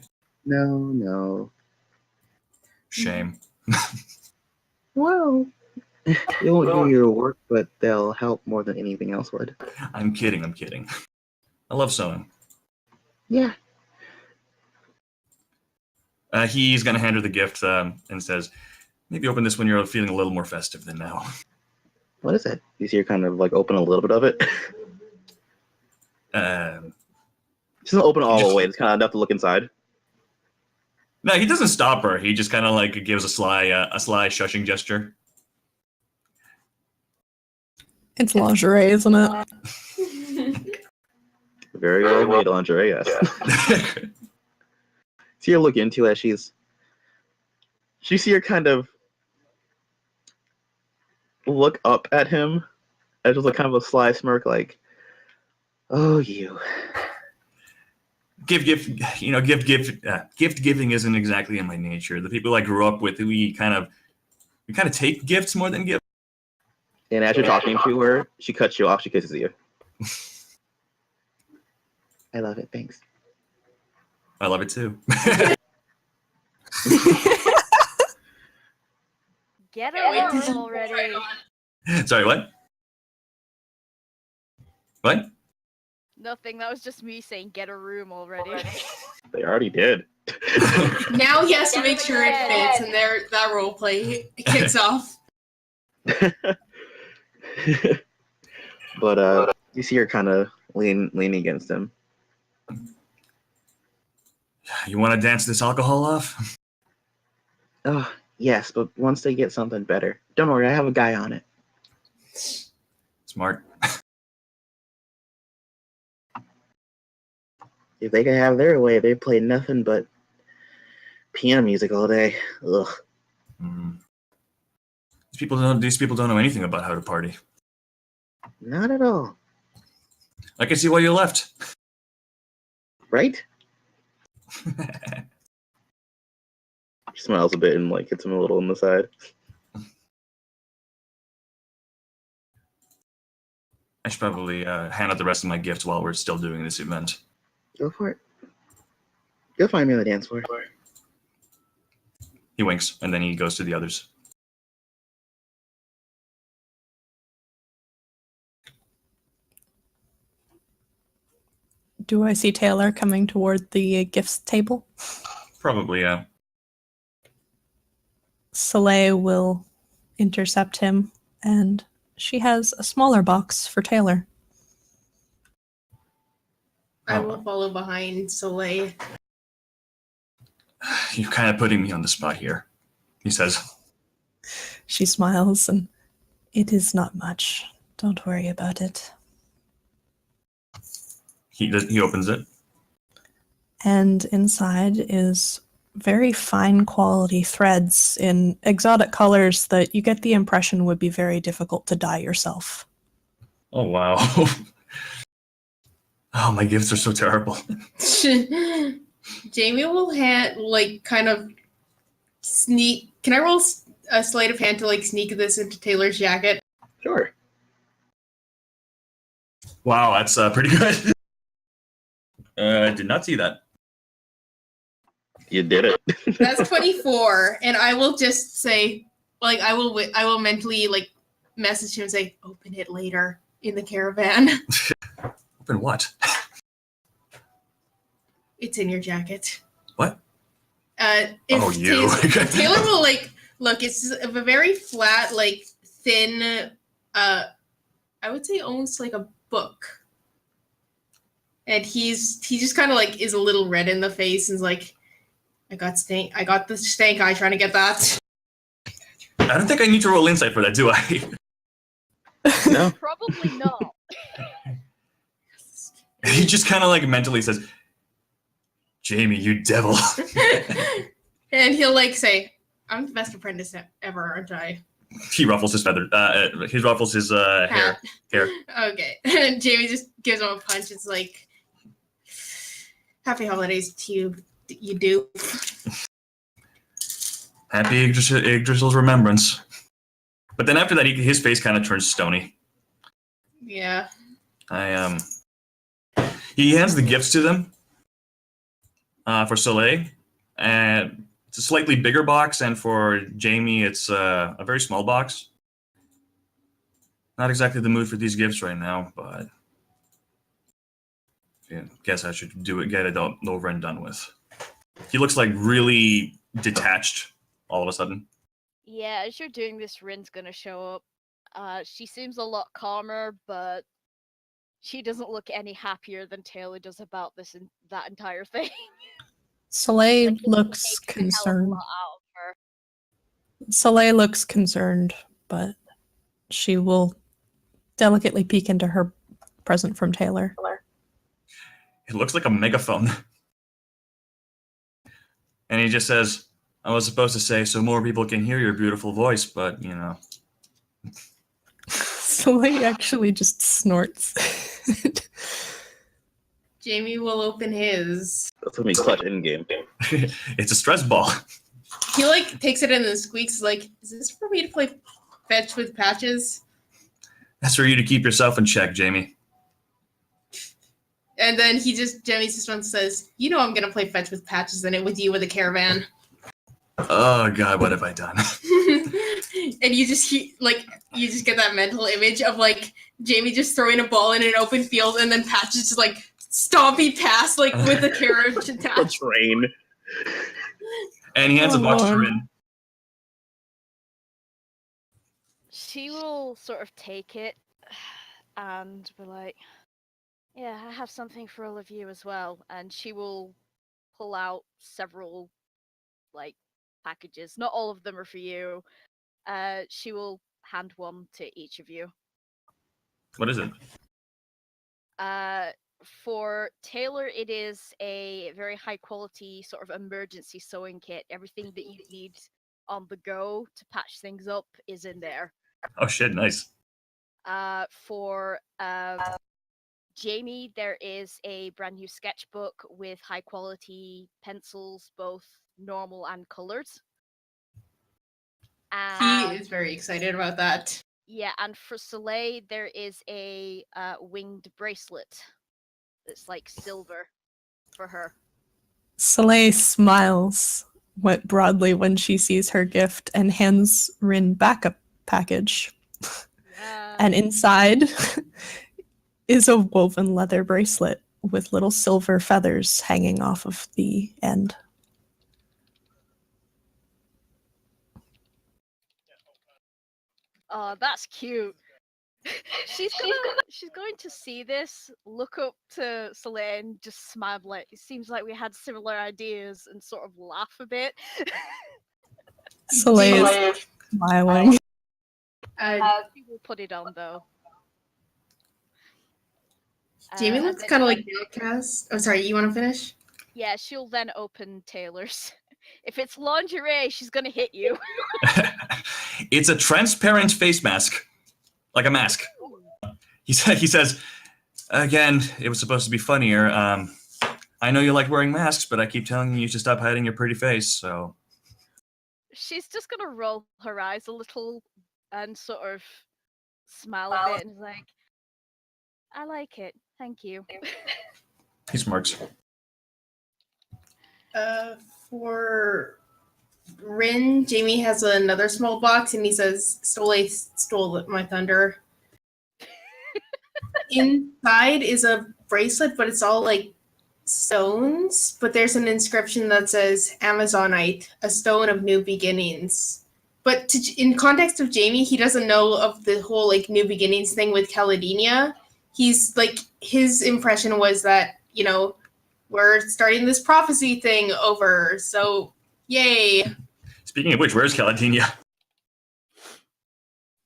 S1: No.
S5: Shame.
S1: Well, they won't do your work, but they'll help more than anything else would.
S5: I'm kidding. I love sewing.
S1: Yeah.
S5: He's going to hand her the gift and says, maybe open this when you're feeling a little more festive than now.
S1: What is it? You see her kind of like open a little bit of it. She doesn't open all the way. It's kind of enough to look inside.
S5: No, he doesn't stop her. He just kind of like gives a sly shushing gesture.
S3: It's lingerie, isn't it?
S1: Very well made lingerie, yes. See her look into it. You see her kind of look up at him, and just like kind of a sly smirk, like, "Oh, you."
S5: Gift giving isn't exactly in my nature. The people I grew up with, we kind of take gifts more than give.
S1: And as you're talking to her, she cuts you off. She kisses you. I love it. Thanks.
S5: I love it too.
S4: Get her already.
S5: Sorry, what? What?
S4: Nothing. That was just me saying, "Get a room already."
S1: They already did.
S6: Now he has to make sure it fits, and that role play kicks off.
S1: But you see her kind of leaning against him.
S5: You want to dance this alcohol off?
S1: Oh, yes, but once they get something better. Don't worry, I have a guy on it.
S5: Smart.
S1: If they could have their way, they play nothing but piano music all day. Ugh.
S5: These people don't know anything about how to party.
S1: Not at all.
S5: I can see why you left.
S1: Right? She smiles a bit and like hits him a little on the side.
S5: I should probably hand out the rest of my gifts while we're still doing this event.
S1: Go for it. You'll find me on the dance floor.
S5: He winks, and then he goes to the others.
S3: Do I see Taylor coming toward the gifts table?
S5: Probably, yeah.
S3: Soleil will intercept him, and she has a smaller box for Taylor.
S6: I
S5: Oh.
S6: will follow behind Soleil.
S5: You're kind of putting me on the spot here, he says.
S3: She smiles, and it is not much. Don't worry about it.
S5: He opens it.
S3: And inside is very fine quality threads in exotic colors that you get the impression would be very difficult to dye yourself.
S5: Oh, wow. Oh, my gifts are so terrible.
S6: Jamie will kind of sneak. Can I roll a sleight of hand to sneak this into Taylor's jacket?
S1: Sure.
S5: Wow, that's pretty good. I did not see that.
S1: You did it.
S6: That's 24, and I will just say, I will mentally message him and say, open it later in the caravan.
S5: Open what?
S6: It's in your jacket.
S5: What?
S6: If
S5: you.
S6: Taylor will look. It's a very flat, thin. I would say almost like a book. And he just kind of is a little red in the face and is like, I got the stank eye trying to get that.
S5: I don't think I need to roll insight for that, do I?
S1: No.
S4: Probably not.
S5: He just kind of mentally says, Jamie, you devil.
S6: And he'll say, I'm the best apprentice ever, aren't I?
S5: He ruffles his feather. He ruffles his hair.
S6: Okay. And Jamie just gives him a punch. It's like, happy holidays to you, you do.
S5: Happy Yggdrasil's remembrance. But then after that, his face kind of turns stony.
S6: Yeah.
S5: He hands the gifts to them for Soleil, and it's a slightly bigger box, and for Jamie, it's a very small box. Not exactly the mood for these gifts right now, but yeah, guess I should get it over and done with. He looks really detached all of a sudden.
S4: Yeah, as you're doing this, Rin's gonna show up. She seems a lot calmer, but she doesn't look any happier than Taylor does about that entire thing.
S3: Soleil
S4: Like, it
S3: looks
S4: takes a hell of a
S3: concerned.
S4: lot out of her.
S3: Soleil looks concerned, but she will delicately peek into her present from Taylor.
S5: It looks like a megaphone. And he just says, I was supposed to say so more people can hear your beautiful voice, but,
S3: Soleil actually just snorts.
S6: Jamie will open his.
S1: That's when we clutch in game.
S5: It's a stress ball.
S6: He takes it in and squeaks is this for me to play fetch with patches?
S5: That's for you to keep yourself in check, Jamie.
S6: And then Jamie just once says, I'm gonna play fetch with patches in it with you with a caravan.
S5: Oh God, what have I done?
S6: And you just get that mental image of Jamie just throwing a ball in an open field and then patches just stomping past with the carriage
S1: A
S6: attached.
S1: train.
S5: And he hands a box to
S3: Lord.
S5: Rin.
S4: She will sort of take it and be like, yeah, I have something for all of you as well. And she will pull out several packages. Not all of them are for you. She will hand one to each of you.
S5: What is it?
S4: For Taylor, it is a very high quality sort of emergency sewing kit. Everything that you need on the go to patch things up is in there.
S5: Oh shit, nice.
S4: For Jamie, there is a brand new sketchbook with high quality pencils, both normal and colored.
S6: He is very excited about that.
S4: Yeah, and for Soleil, there is a winged bracelet. It's silver for her.
S3: Soleil smiles broadly when she sees her gift and hands Rin back a package. And inside is a woven leather bracelet with little silver feathers hanging off of the end.
S4: Oh, that's cute. She's going to see this, look up to Soleil and just smile like it seems like we had similar ideas and sort of laugh a bit.
S3: Soleil is smiling.
S4: She will put it on though.
S6: Jamie
S4: And
S6: looks
S4: then-
S6: kind of like downcast. Oh, sorry. You want to finish?
S4: Yeah, she'll then open Taylor's. If it's lingerie, she's gonna hit you.
S5: It's a transparent face mask, like a mask. He says, again, it was supposed to be funnier. I know you like wearing masks, but I keep telling you to stop hiding your pretty face. So
S4: She's just gonna roll her eyes a little and sort of smile a bit and is like, I like it, thank you.
S5: he smirks.
S6: For Rin, Jamie has another small box, and he says, Soleil stole my thunder. Inside is a bracelet, but it's all like stones. But there's an inscription that says Amazonite, a stone of new beginnings. But in context of Jamie, he doesn't know of the whole like new beginnings thing with Caladenia. He's like, his impression was that, you know, we're starting this prophecy thing over. So, yay.
S5: Speaking of which, where's Caladenia?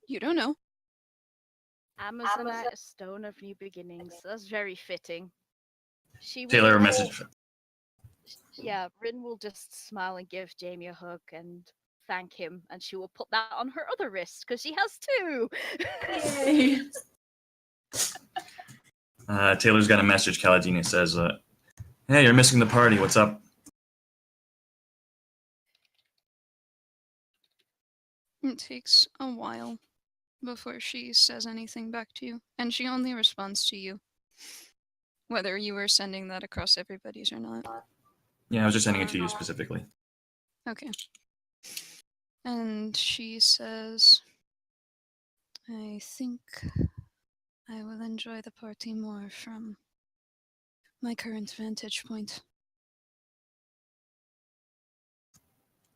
S2: You don't know.
S4: Amazonite, a stone of new beginnings. That's very fitting. She will
S5: Taylor, a
S4: roll-
S5: message.
S4: Yeah, Rin will just smile and give Jamie a hug and thank him, and she will put that on her other wrist because she has two.
S6: Yay.
S5: Taylor's got a message. Caladenia says, hey, you're missing the party. What's up?
S2: It takes a while before she says anything back to you, and she only responds to you, whether you were sending that across everybody's or not.
S5: Yeah, I was just sending it to you specifically.
S2: Okay. And she says, I think I will enjoy the party more from my current vantage point.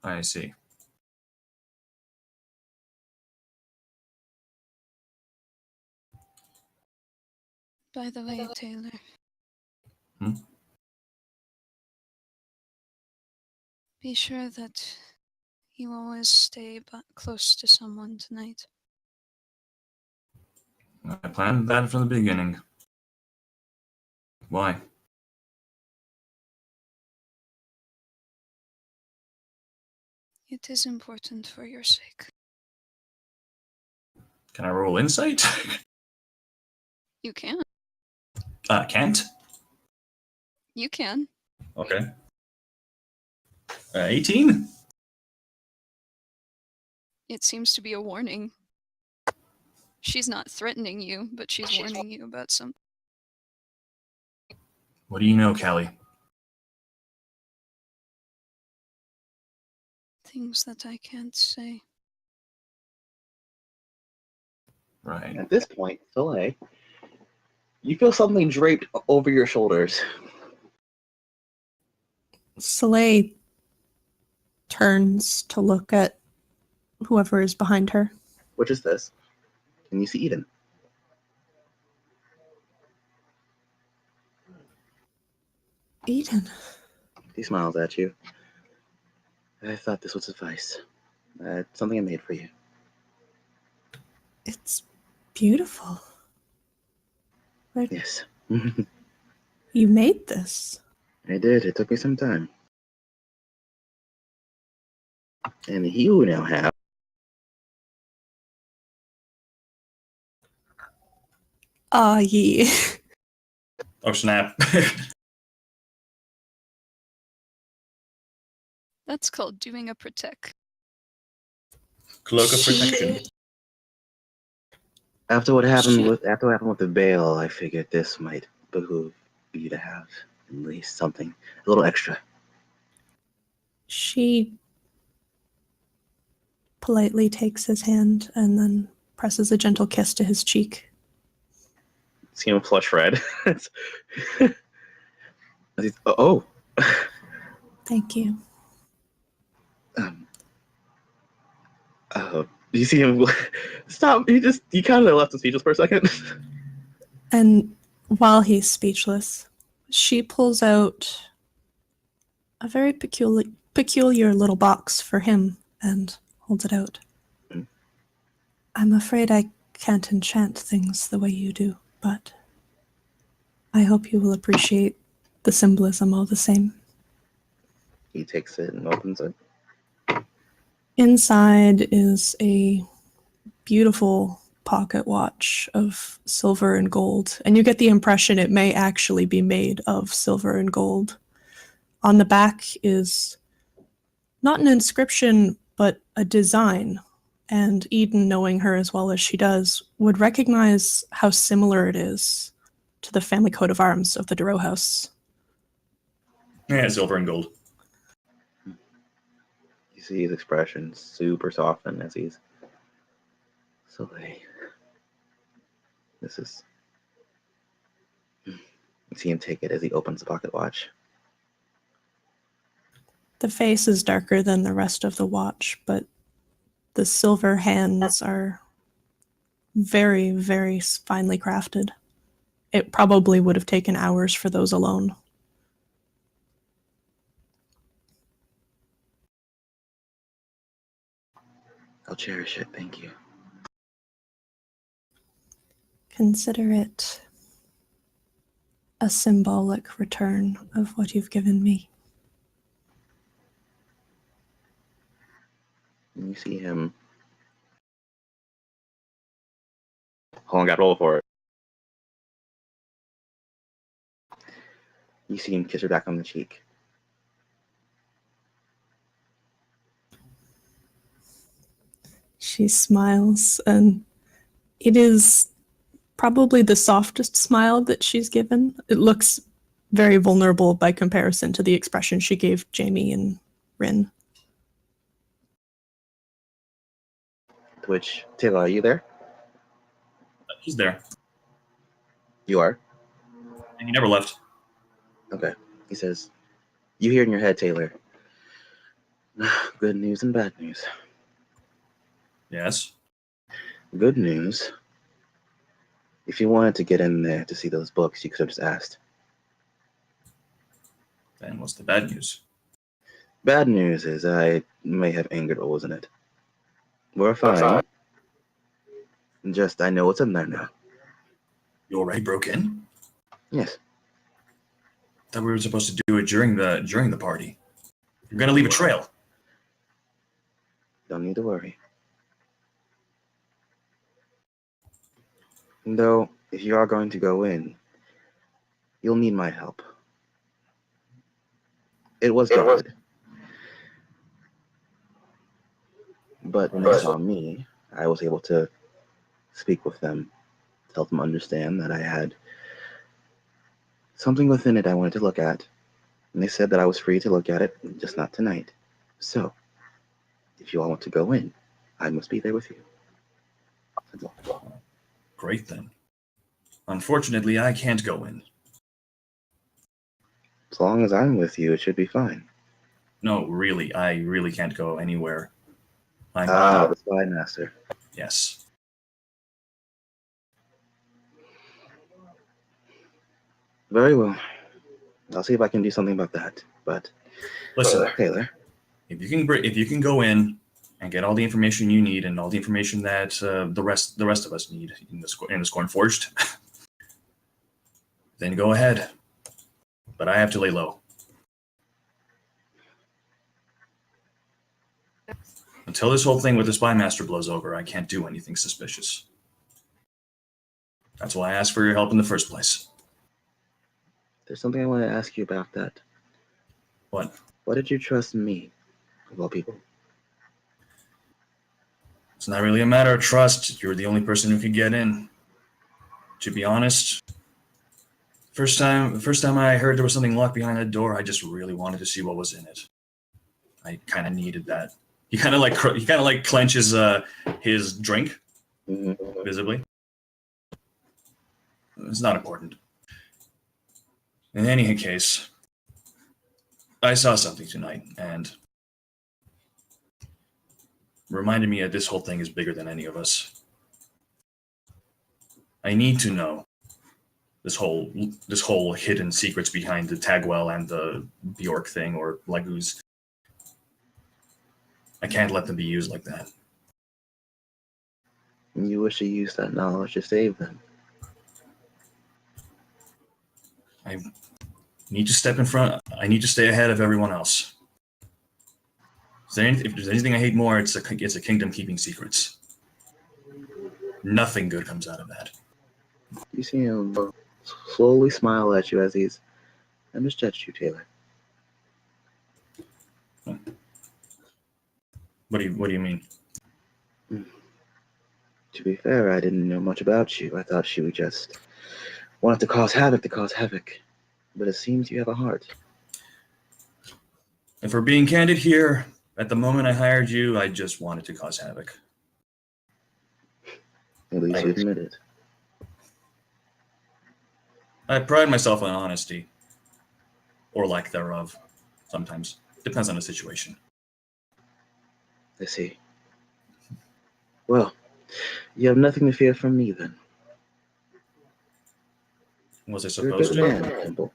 S5: I see.
S2: By the way, Taylor.
S5: Hmm?
S2: Be sure that you always stay close to someone tonight.
S5: I planned that from the beginning. Why?
S2: It is important for your sake.
S5: Can I roll insight?
S2: You can.
S5: Can't?
S2: You can.
S5: Okay. 18?
S2: It seems to be a warning. She's not threatening you, but she's warning you about some.
S5: What do you know, Callie?
S2: Things that I can't say.
S5: Right.
S1: At this point, Soleil, you feel something draped over your shoulders.
S3: Soleil turns to look at whoever is behind her.
S1: Which is this? And you see Eden.
S3: Eden.
S1: He smiles at you. I thought this would suffice. It's something I made for you.
S3: It's beautiful.
S1: Yes.
S3: You made this.
S1: I did. It took me some time. And you now have.
S3: Ah, ye.
S5: Oh, snap.
S2: That's called doing a protect.
S5: Cloak of protection.
S1: After what happened
S3: Shit.
S1: with the veil, I figured this might behoove you to have at least something, a little extra.
S3: She politely takes his hand and then presses a gentle kiss to his cheek.
S1: See him flush red. Oh.
S3: Thank you.
S1: um, you see him stop. He kind of left him speechless for a second.
S3: And while he's speechless, she pulls out a very peculiar little box for him and holds it out.
S1: Mm.
S3: I'm afraid I can't enchant things the way you do, but I hope you will appreciate the symbolism all the same.
S1: He takes it and opens it.
S3: Inside is a beautiful pocket watch of silver and gold, and you get the impression it may actually be made of silver and gold. On the back is not an inscription, but a design, and Eden, knowing her as well as she does, would recognize how similar it is to the family coat of arms of the Duro house.
S5: Yeah, silver and gold.
S1: You see his expression super soften as he's Soleil. This is. You see him take it as he opens the pocket watch.
S3: The face is darker than the rest of the watch, but the silver hands are very, very finely crafted. It probably would have taken hours for those alone.
S1: I'll cherish it, thank you.
S3: Consider it a symbolic return of what you've given me.
S1: And you see him. Hold on, got roll for it. You see him kiss her back on the cheek.
S3: She smiles, and it is probably the softest smile that she's given. It looks very vulnerable by comparison to the expression she gave Jamie and Rin.
S1: Which, Taylor, are you there?
S5: He's there.
S1: You are?
S5: And he never left.
S1: Okay. He says, you hear in your head, Taylor. Good news and bad news.
S5: Yes.
S1: Good news. If you wanted to get in there to see those books, you could have just asked.
S5: Then what's the bad news?
S1: Bad news is I may have angered holes in it. We're fine. Just, I know what's in there now.
S5: You already broke in?
S1: Yes.
S5: Thought we were supposed to do it during the party. You're gonna leave a trail.
S1: Don't need to worry. Though, if you are going to go in, you'll need my help. It was guarded. But when they saw me, I was able to speak with them, help them understand that I had something within it I wanted to look at. And they said that I was free to look at it, just not tonight. So, if you all want to go in, I must be there with you. That's all.
S5: Great then. Unfortunately, I can't go in.
S1: As long as I'm with you, it should be fine.
S5: No, really, I really can't go anywhere. I'm
S1: The spy master.
S5: yes.
S1: Very well. I'll see if I can do something about that. But
S5: Listen,
S1: Taylor,
S5: if you can go in and get all the information you need and all the information that the rest of us need in the Scornforged, then go ahead. But I have to lay low. Until this whole thing with the spy master blows over, I can't do anything suspicious. That's why I asked for your help in the first place.
S1: there's something I want to ask you about that.
S5: What?
S1: Why did you trust me, of all people?
S5: It's not really a matter of trust. You're the only person who could get in. To be honest, first time I heard there was something locked behind that door, I just really wanted to see what was in it. I kind of needed that. He kind of like clenches his drink visibly. It's not important. In any case, I saw something tonight, and reminded me that this whole thing is bigger than any of us. I need to know this whole hidden secrets behind the Tagwell and the Bjork thing, or Leguz. I can't let them be used like that.
S1: You wish to use that knowledge to save them.
S5: I need to step in front. I need to stay ahead of everyone else. If there's anything I hate more, it's a kingdom keeping secrets. Nothing good comes out of that.
S1: You see him slowly smile at you as he's, I misjudged you, Taylor.
S5: What do you mean?
S1: To be fair, I didn't know much about you. I thought she would just wanted to cause havoc. But it seems you have a heart.
S5: If we're being candid here, at the moment I hired you, I just wanted to cause havoc.
S1: At least you admit it.
S5: I pride myself on honesty. Or lack thereof. Sometimes. Depends on the situation.
S1: I see. Well, you have nothing to fear from me then.
S5: Was I
S1: You're a
S5: supposed
S1: good
S5: to?
S1: man, Temple.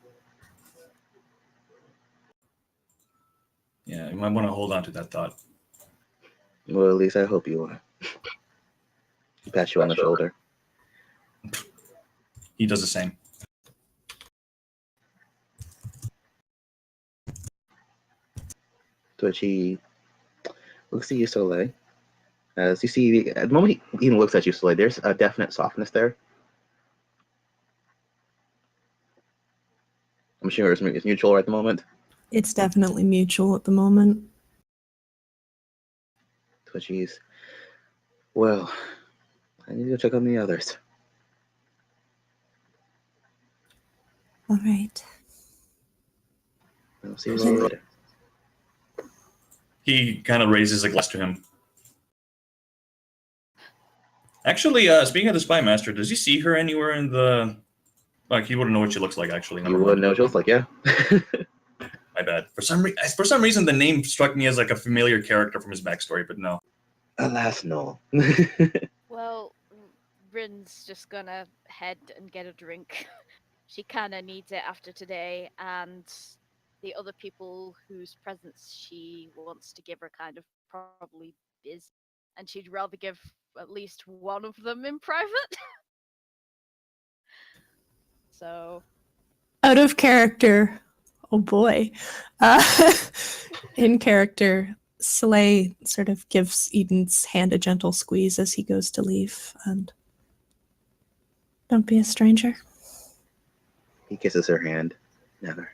S5: Yeah, you might want to hold on to that thought.
S1: Well, at least I hope you are. He pats you on the shoulder.
S5: He does the same.
S1: To which he looks at you, Soleil. As you see, at the moment he even looks at you, Soleil, there's a definite softness there. I'm sure it's mutual right at the moment.
S3: It's definitely mutual at the moment.
S1: To which he's, well, I need to check on the others.
S3: All right.
S1: I'll see you all later.
S5: He kind of raises a glass to him. Actually, speaking of the spy master, does he see her anywhere in the... Like, he wouldn't know what she looks like, actually.
S1: You wouldn't know what she looks like, yeah.
S5: My bad. For some reason, the name struck me as like a familiar character from his backstory, but no.
S1: Alas, no.
S4: Well, Rin's just gonna head and get a drink. She kind of needs it after today, and the other people whose presents she wants to give are kind of probably busy, and she'd rather give at least one of them in private. So,
S3: Out of character. Oh boy. In character, Soleil sort of gives Eden's hand a gentle squeeze as he goes to leave, and don't be a stranger.
S1: He kisses her hand. Never.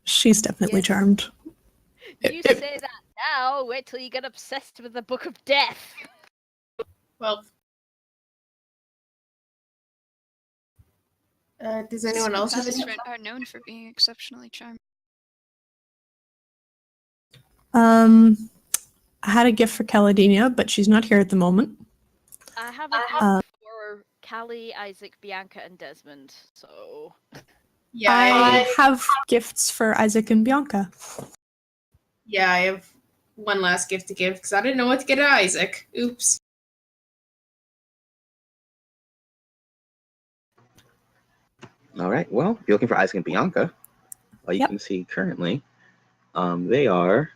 S3: She's definitely
S4: Yes.
S3: charmed.
S4: you say that now, wait till you get obsessed with the Book of Death.
S6: Well, does anyone else have any?
S2: Are known for being exceptionally charming.
S3: I had a gift for Caladenia, but she's not here at the moment.
S4: I have a gift for Callie, Isaac, Bianca, and Desmond, so...
S6: Yeah,
S3: I have gifts for Isaac and Bianca.
S6: yeah, I have one last gift to give because I didn't know what to get at Isaac. Oops.
S1: All right. Well, if you're looking for Isaac and Bianca, you
S3: Yep.
S1: can see currently, they are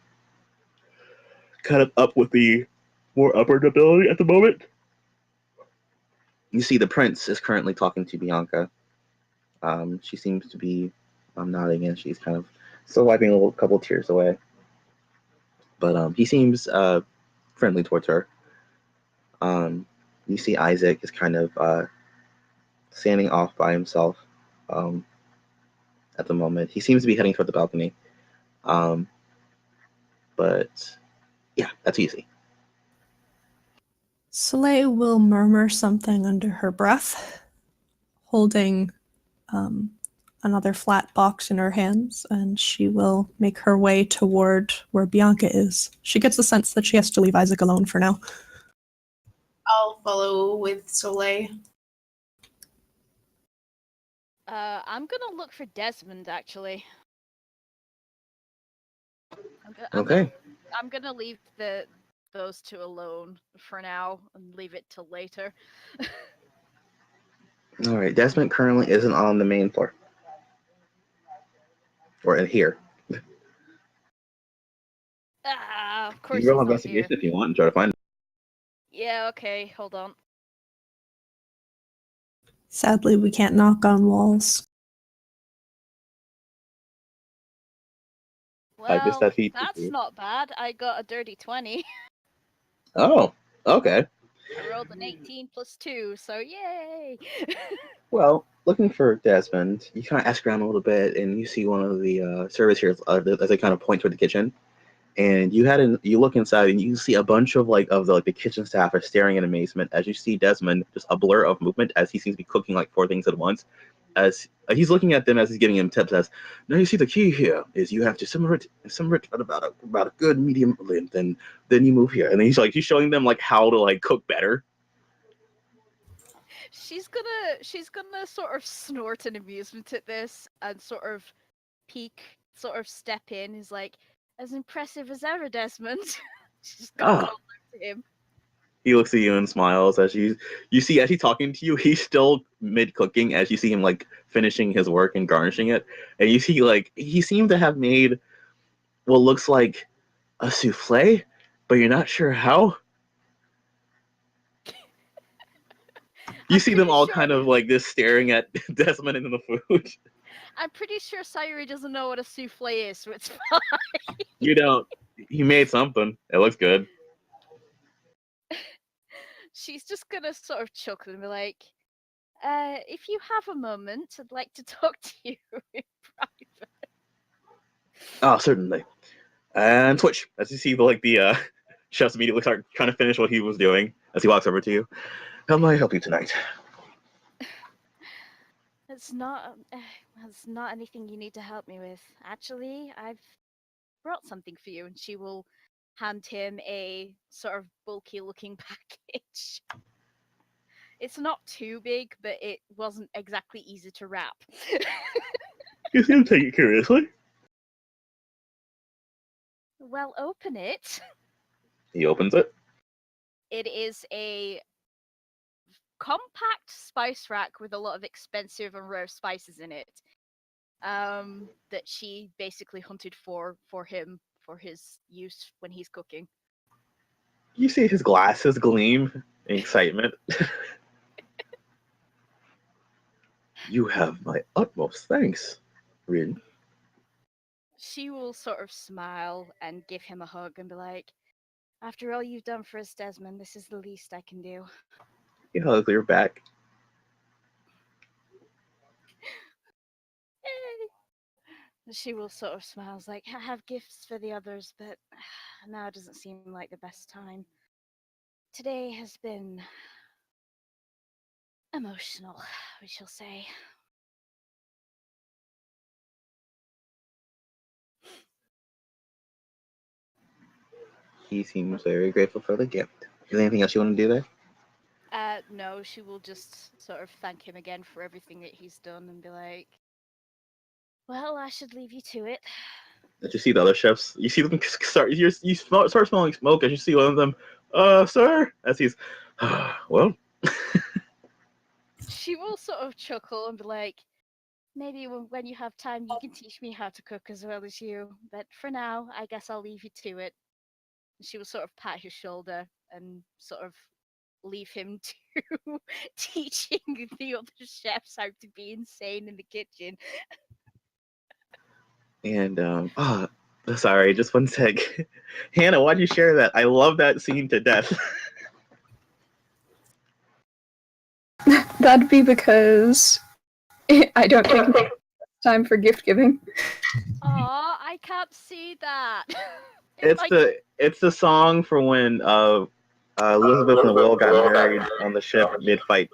S1: kind of up with the more upper nobility at the moment. You see, the prince is currently talking to Bianca. She seems to be nodding, and she's kind of still wiping a couple tears away. But he seems friendly towards her. You see, Isaac is kind of standing off by himself. At the moment, he seems to be heading toward the balcony. But yeah, that's easy.
S3: Soleil will murmur something under her breath, holding another flat box in her hands, and she will make her way toward where Bianca is. She gets the sense that she has to leave Isaac alone for now.
S6: I'll follow with Soleil.
S4: I'm gonna look for Desmond actually.
S1: Okay.
S4: I'm gonna leave those two alone for now and leave it till later.
S1: All right. Desmond currently isn't on the main floor. Or in here.
S4: Of
S1: You
S4: course
S1: can roll
S4: he's not here.
S1: investigation if you want and try to find him.
S4: Yeah, okay, hold on.
S3: Sadly, we can't knock on walls.
S1: I missed
S4: Well,
S1: that feat.
S4: that's not bad. I got a dirty 20.
S1: Oh, okay.
S4: I rolled an 18 plus 2, so yay!
S1: Well, looking for Desmond, you kind of ask around a little bit, and you see one of the servers here as they kind of point toward the kitchen. And you look inside, and you see a bunch of the kitchen staff are staring in amazement as you see Desmond, just a blur of movement as he seems to be cooking like 4 things at once. As he's looking at them as he's giving him tips, as now you see the key here is you have to simmer it at about a good medium length, then you move here, and then he's showing them like how to like cook better.
S4: She's gonna sort of snort in amusement at this and sort of step in. Is like, as impressive as ever, Desmond. She's gonna
S1: Ah.
S4: call out to him.
S1: He looks at you and smiles as you see as he's talking to you. He's still mid cooking as you see him like finishing his work and garnishing it, and you see like he seemed to have made what looks like a souffle, but you're not sure how. You
S4: I'm
S1: see them
S4: pretty
S1: all
S4: sure-
S1: kind of like this staring at Desmond and the food.
S4: I'm pretty sure Sayuri doesn't know what a souffle is, so it's fine.
S1: You don't. He made something. It looks good.
S4: She's just gonna sort of chuckle and be like, if you have a moment, I'd like to talk to you in private.
S1: Oh, certainly. And Twitch, as you see the chefs immediately start trying to finish what he was doing as he walks over to you. How may I help you tonight?
S4: It's not anything you need to help me with. Actually, I've brought something for you, and she will hand him a sort of bulky looking package. It's not too big, but it wasn't exactly easy to wrap.
S1: You seem to take it curiously.
S4: Well, open it.
S1: He opens it.
S4: It is a compact spice rack with a lot of expensive and rare spices in it. That she basically hunted for him for his use when he's cooking.
S1: You see his glasses gleam in excitement. You have my utmost thanks, Rin.
S4: She will sort of smile and give him a hug and be like, after all you've done for us, Desmond, this is the least I can do.
S1: He hugs her back.
S4: She will sort of smiles like, I have gifts for the others, but now doesn't seem like the best time. Today has been emotional, we shall say.
S1: He seems very grateful for the gift. Is there anything else you want to do there?
S4: No, she will just sort of thank him again for everything that he's done and be like, well, I should leave you to it.
S1: Did you see the other chefs? You see them start. You start smelling smoke as you see one of them. Sir, as he's, well.
S4: She will sort of chuckle and be like, maybe when you have time, you can teach me how to cook as well as you. But for now, I guess I'll leave you to it. She will sort of pat his shoulder and sort of leave him to teaching the other chefs how to be insane in the kitchen.
S1: And sorry, just one sec. Hannah, why'd you share that? I love that scene to death.
S7: That'd be because I don't take time for gift giving.
S4: Aw, I can't see that.
S1: It's the song for when Elizabeth and Will got married on the ship mid-fight.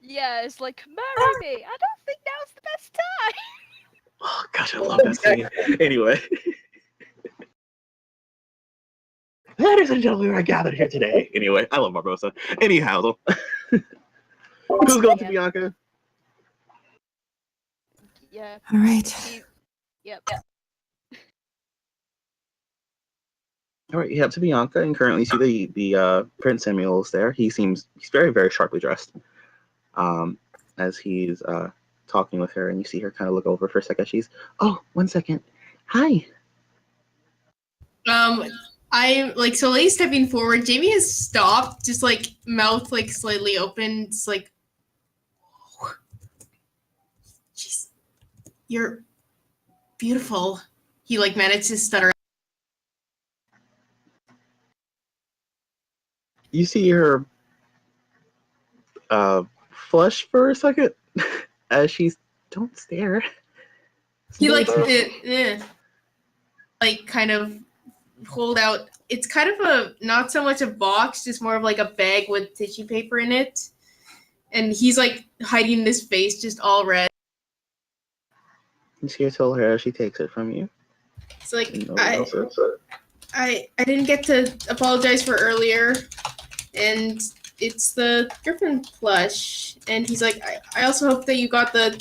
S4: Yeah, it's like, marry me. I don't think now's the best time.
S1: Oh gosh, I love that scene. Anyway. Ladies and gentlemen, we are gathered here today. Anyway, I love Barbosa. Anyhow, who's going to Bianca?
S4: Yeah.
S3: All right.
S4: Yep.
S1: All right, you have to Bianca, and currently see the Prince Samuel is there. He's very, very sharply dressed. As he's talking with her, and you see her kind of look over for a second. She's, oh, 1 second. Hi.
S6: I'm like Soleil stepping forward. Jamie has stopped, just like mouth like slightly open. It's like, jeez, you're beautiful. He like managed to stutter.
S1: You see her flush for a second as she's, don't stare.
S6: He like like kind of hold out. It's kind of a not so much a box, just more of like a bag with tissue paper in it, and he's like hiding his face, just all red.
S1: You see her tell her as she takes it from you.
S6: It's like
S1: And
S6: I didn't get to apologize for earlier, and it's the Griffin plush. And he's like, I also hope that you got the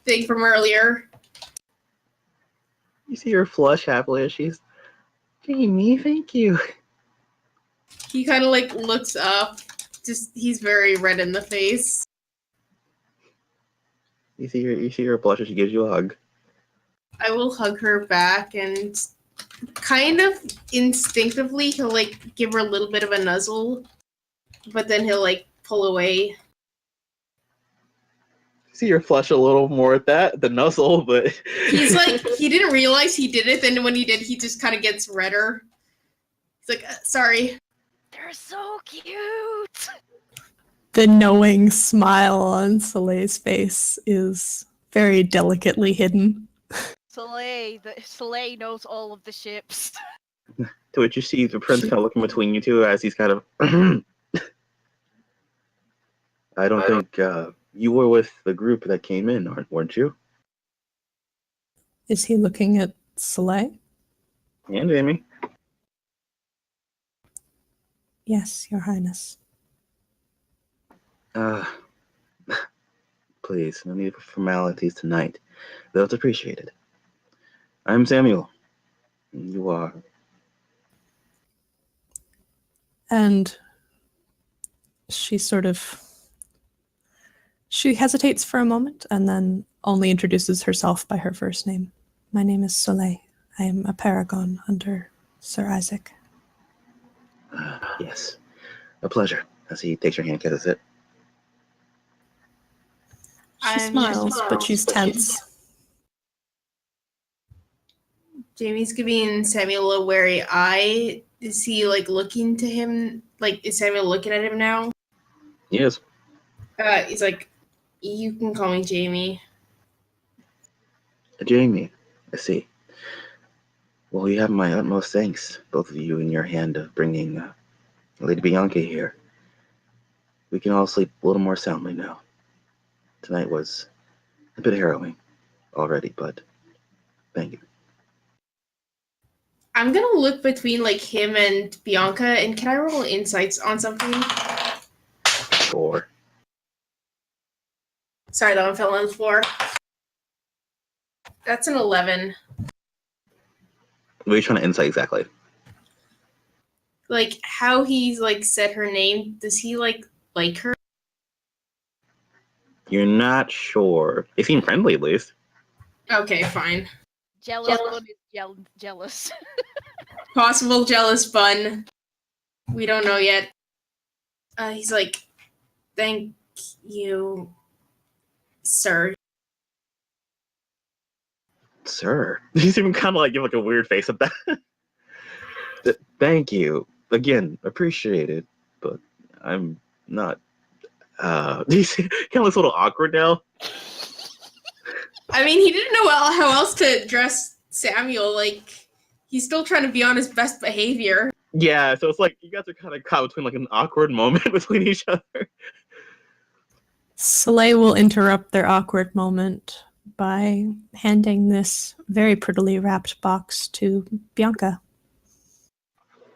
S6: thing from earlier.
S1: You see her flush happily as she's, Jamie, thank you.
S6: He kind of like looks up. Just he's very red in the face.
S1: You see her blush as she gives you a hug.
S6: I will hug her back, and kind of instinctively he'll like give her a little bit of a nuzzle, but then he'll like pull away.
S1: See her flush a little more at that, the nuzzle, but
S6: He's like, he didn't realize he did it, then when he did, he just kind of gets redder. He's like, sorry.
S4: They're so cute.
S3: The knowing smile on Soleil's face is very delicately hidden.
S4: Soleil knows all of the ships.
S1: to which you see the prince kind of looking between you two as he's kind of, I don't think you were with the group that came in, weren't you?
S3: Is he looking at Soleil?
S1: And Jamie.
S3: Yes, Your Highness.
S1: Please, no need for formalities tonight. Though it's appreciated. I'm Samuel. You are.
S3: And she hesitates for a moment and then only introduces herself by her first name. My name is Soleil. I am a paragon under Sir Isaac.
S1: Yes. A pleasure. As he takes your hand, kisses it.
S3: She smiles, but she's tense.
S6: Jamie's giving Samuel a wary eye. Is he like looking to him? Like, is Samuel looking at him now?
S1: Yes.
S6: He's like, you can call me Jamie.
S1: Jamie, I see. Well, you have my utmost thanks, both of you, in your hand of bringing Lady Bianca here. We can all sleep a little more soundly now. Tonight was a bit harrowing already, but thank you.
S6: I'm gonna look between like him and Bianca, and can I roll insights on something?
S1: 4.
S6: Sorry, that one fell on the floor. That's an 11.
S1: What are you trying to insight exactly?
S6: Like how he's like said her name. Does he like her?
S1: You're not sure. They seem friendly, at least.
S6: Okay, fine.
S4: Jealous bun is jealous.
S6: Possible jealous bun. We don't know yet. He's like, thank you, sir.
S1: Sir. He's even kind of like give like a weird face at that. Thank you. Again, appreciated, but I'm not. He's kind of looks a little awkward now.
S6: I mean, he didn't know how else to address Samuel. Like, he's still trying to be on his best behavior.
S1: Yeah, so it's like you guys are kind of caught between like an awkward moment between each other.
S3: Soleil will interrupt their awkward moment by handing this very prettily wrapped box to Bianca.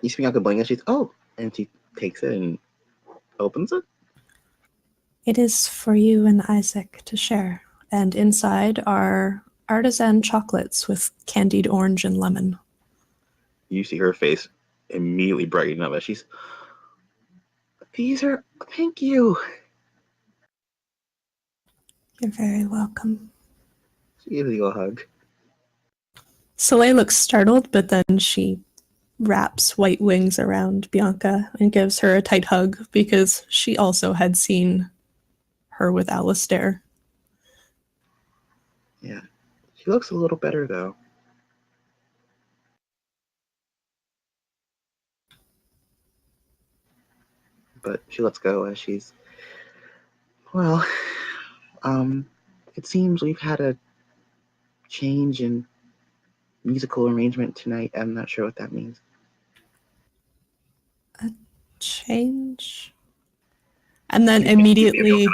S1: You see Bianca blink and she's, oh, and she takes it and opens it.
S3: It is for you and Isaac to share. And inside are artisan chocolates with candied orange and lemon.
S1: You see her face immediately brighten up as she's, these are, thank you.
S3: You're very welcome.
S1: She gives you a hug.
S3: Soleil looks startled, but then she wraps white wings around Bianca and gives her a tight hug because she also had seen her with Alistair.
S1: Yeah. She looks a little better, though. But she lets go as she's, well, it seems we've had a change in musical arrangement tonight. I'm not sure what that means.
S3: Change? And then immediately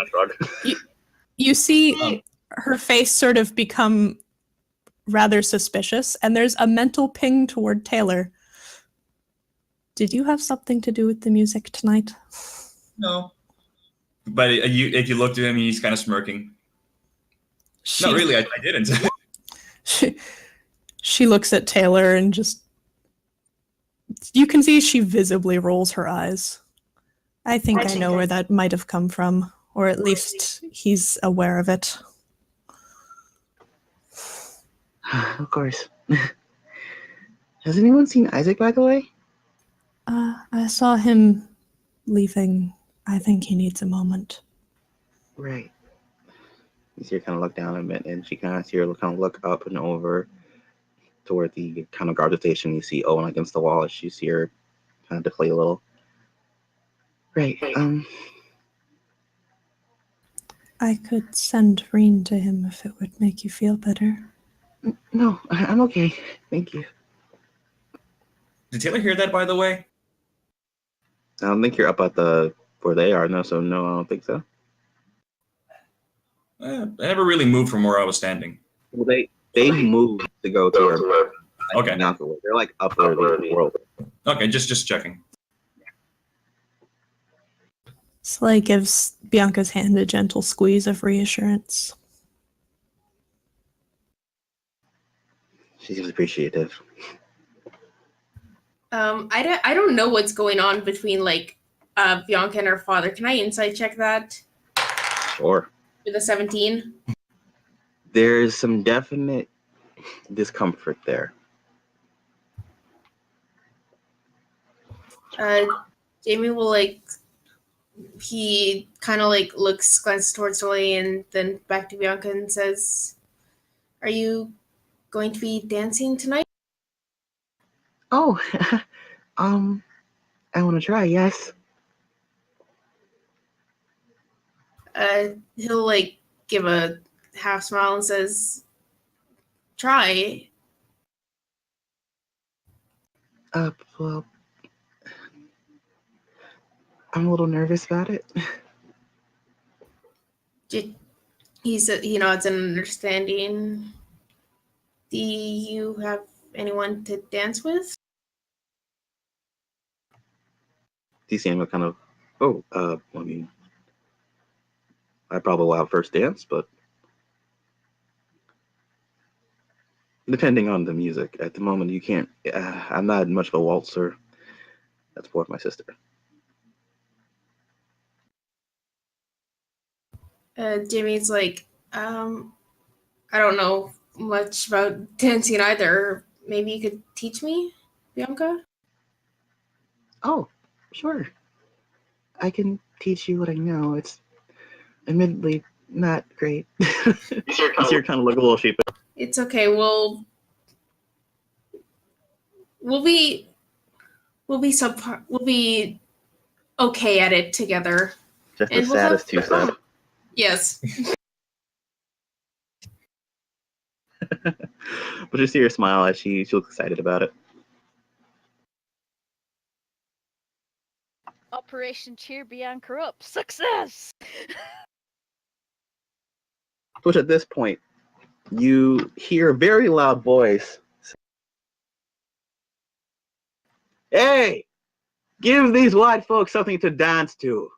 S3: you see her face sort of become rather suspicious, and there's a mental ping toward Taylor. Did you have something to do with the music tonight?
S5: No. But if you look to him, he's kind of smirking. No, really, I didn't.
S3: She looks at Taylor and just... You can see she visibly rolls her eyes. I think I know where that might have come from, or at least he's aware of it.
S1: Of course. Has anyone seen Isaac, by the way?
S3: I saw him leaving. I think he needs a moment.
S1: Right. You see her kind of look down a bit, and she kind of see her kind of look up and over toward the kind of guard station. You see Owen against the wall as you see her kind of deflate a little. Right.
S3: I could send Reen to him if it would make you feel better.
S1: No, I'm okay. Thank you.
S5: Did Taylor hear that, by the way?
S1: I don't think you're up at the where they are. No, so no, I don't think so.
S5: I never really moved from where I was standing.
S1: Well, they moved to go to where.
S5: Okay.
S1: They're like up where the world.
S5: Okay, just checking.
S3: Soleil gives Bianca's hand a gentle squeeze of reassurance.
S1: She seems appreciative.
S6: I don't know what's going on between like Bianca and her father. Can I insight check that
S1: Sure.
S6: with a 17?
S1: There's some definite discomfort there.
S6: Jamie will he kind of glances towards Soleil and then back to Bianca and says, "Are you going to be dancing tonight?"
S1: Oh, I want to try. Yes.
S6: He'll give a half smile and says, "Try."
S1: Well, I'm a little nervous about it.
S6: He said, it's an understanding. Do you have anyone to dance with?
S1: DCM will kind of, I mean, I probably will have first dance, but depending on the music. At the moment, you can't, I'm not much of a waltzer. That's for my sister.
S6: Jimmy's I don't know much about dancing either. Maybe you could teach me, Bianca?
S1: Oh, sure. I can teach you what I know. It's admittedly not great. You're kind of look a little sheepish.
S6: It's okay. We'll be okay at it together.
S1: Just
S6: And
S1: the
S6: we'll
S1: saddest two-step.
S6: Yes.
S1: But you see her smile as she looks excited about it.
S4: Operation Cheer Bianca Up. Success!
S1: Which at this point, you hear a very loud voice. Hey! Give these white folks something to dance to.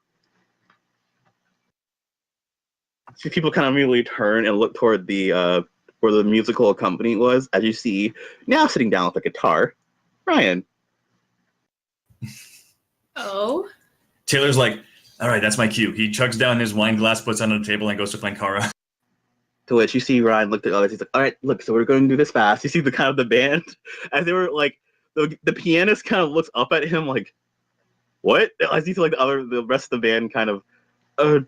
S1: see people kind of immediately turn and look toward the where the musical accompaniment was, as you see now sitting down with a guitar, Ryan.
S6: Oh.
S5: Taylor's like, all right, that's my cue. He chugs down his wine glass, puts it on the table, and goes to find Kara.
S1: To which you see Ryan looked at others. He's like, all right, look, so we're going to do this fast. You see the kind of the band as they were like, the pianist kind of looks up at him like, what? As you see like the rest of the band kind of,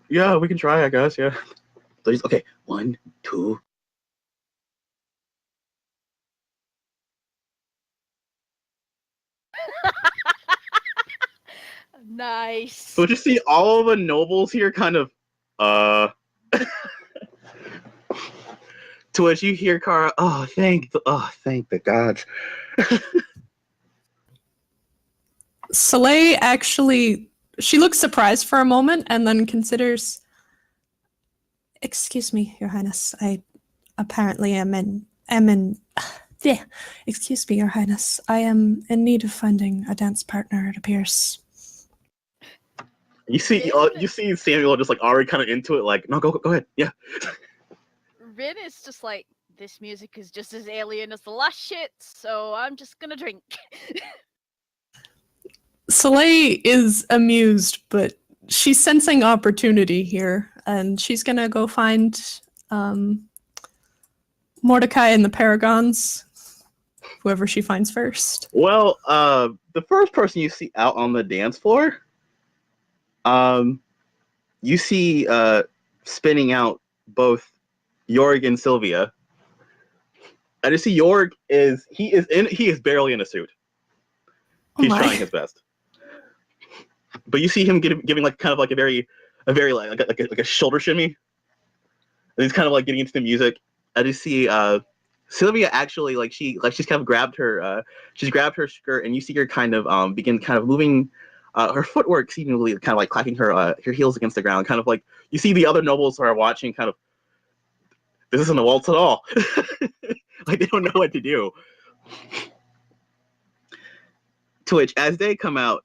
S1: yeah, we can try, I guess, yeah. So he's okay, 1, 2.
S4: Nice.
S1: So just see all of the nobles here kind of, to which you hear Kara, thank the gods.
S3: Soleil actually, she looks surprised for a moment and then considers, excuse me, Your Highness, I apparently am in, excuse me, Your Highness, I am in need of finding a dance partner, it appears.
S1: You see Samuel just like already kind of into it, like, no, go ahead, yeah.
S4: Rin is just like, this music is just as alien as the last shit, so I'm just gonna drink.
S3: Soleil is amused, but she's sensing opportunity here, and she's gonna go find Mordecai and the Paragons, whoever she finds first.
S1: Well, the first person you see out on the dance floor, you see spinning out both Jorg and Sylvia. I just see Jorg he is barely in a suit. He's trying his best. But you see him giving like kind of like a very like a shoulder shimmy. And he's kind of like getting into the music. I just see Sylvia actually she's kind of grabbed her skirt, and you see her kind of begin kind of moving her footwork seemingly kind of like clacking her heels against the ground, kind of like you see the other nobles who are watching kind of, this isn't a waltz at all. Like they don't know what to do. To which as they come out,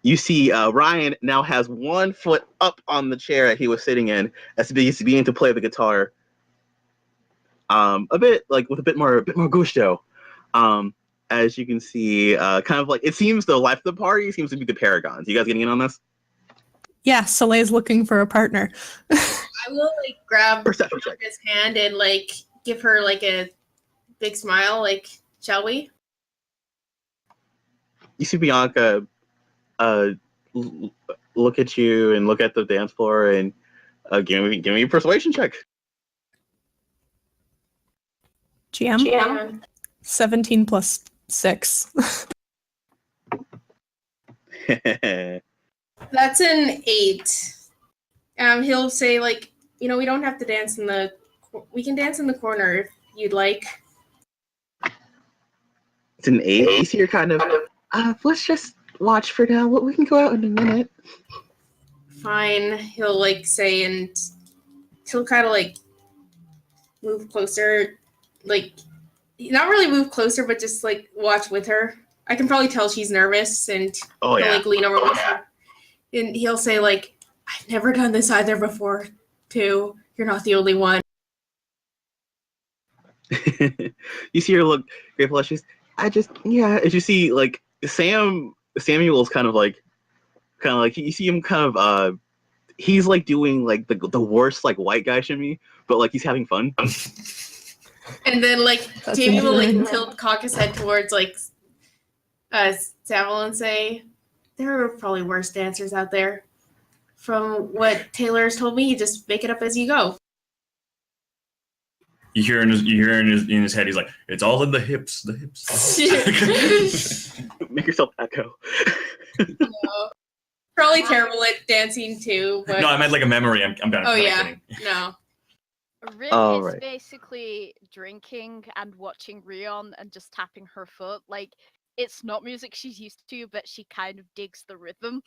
S1: you see Ryan now has one foot up on the chair that he was sitting in as he's beginning to play the guitar. A bit like with a bit more gusto. As you can see, kind of like it seems the life of the party seems to be the Paragons. You guys getting in on this?
S3: Yeah, Soleil's looking for a partner.
S6: I will like grab
S1: Perception check.
S6: his hand and like give her like a big smile, like, shall we?
S1: You see Bianca look at you and look at the dance floor and give me a persuasion check.
S3: GM? 17 plus 6.
S6: That's an 8. He'll say like, we don't have to dance we can dance in the corner if you'd like.
S1: It's an 8. You see you're kind of, let's just watch for now. We can go out in a minute.
S6: Fine, he'll like say, and he'll kind of like move closer, like not really move closer, but just like watch with her. I can probably tell she's nervous, and he'll like lean over with her, and he'll say like, "I've never done this either before, too. You're not the only one."
S1: You see her look grateful. She's, as you see like Samuel's kind of like you see him kind of he's like doing like the worst like white guy shimmy, but like he's having fun.
S6: And then like Jamie will like cock his head towards like Samuel and say, "There are probably worse dancers out there. From what Taylor's told me, you just make it up as you go."
S5: You hear in his head, he's like, "It's all in the hips,
S1: Make yourself echo.
S6: No. Probably terrible at dancing too. But
S5: No, I meant like a memory. I'm kind of
S6: yeah, no.
S4: Rin
S1: Oh,
S4: is
S1: right.
S4: basically drinking and watching Rion and just tapping her foot. Like, it's not music she's used to, but she kind of digs the rhythm.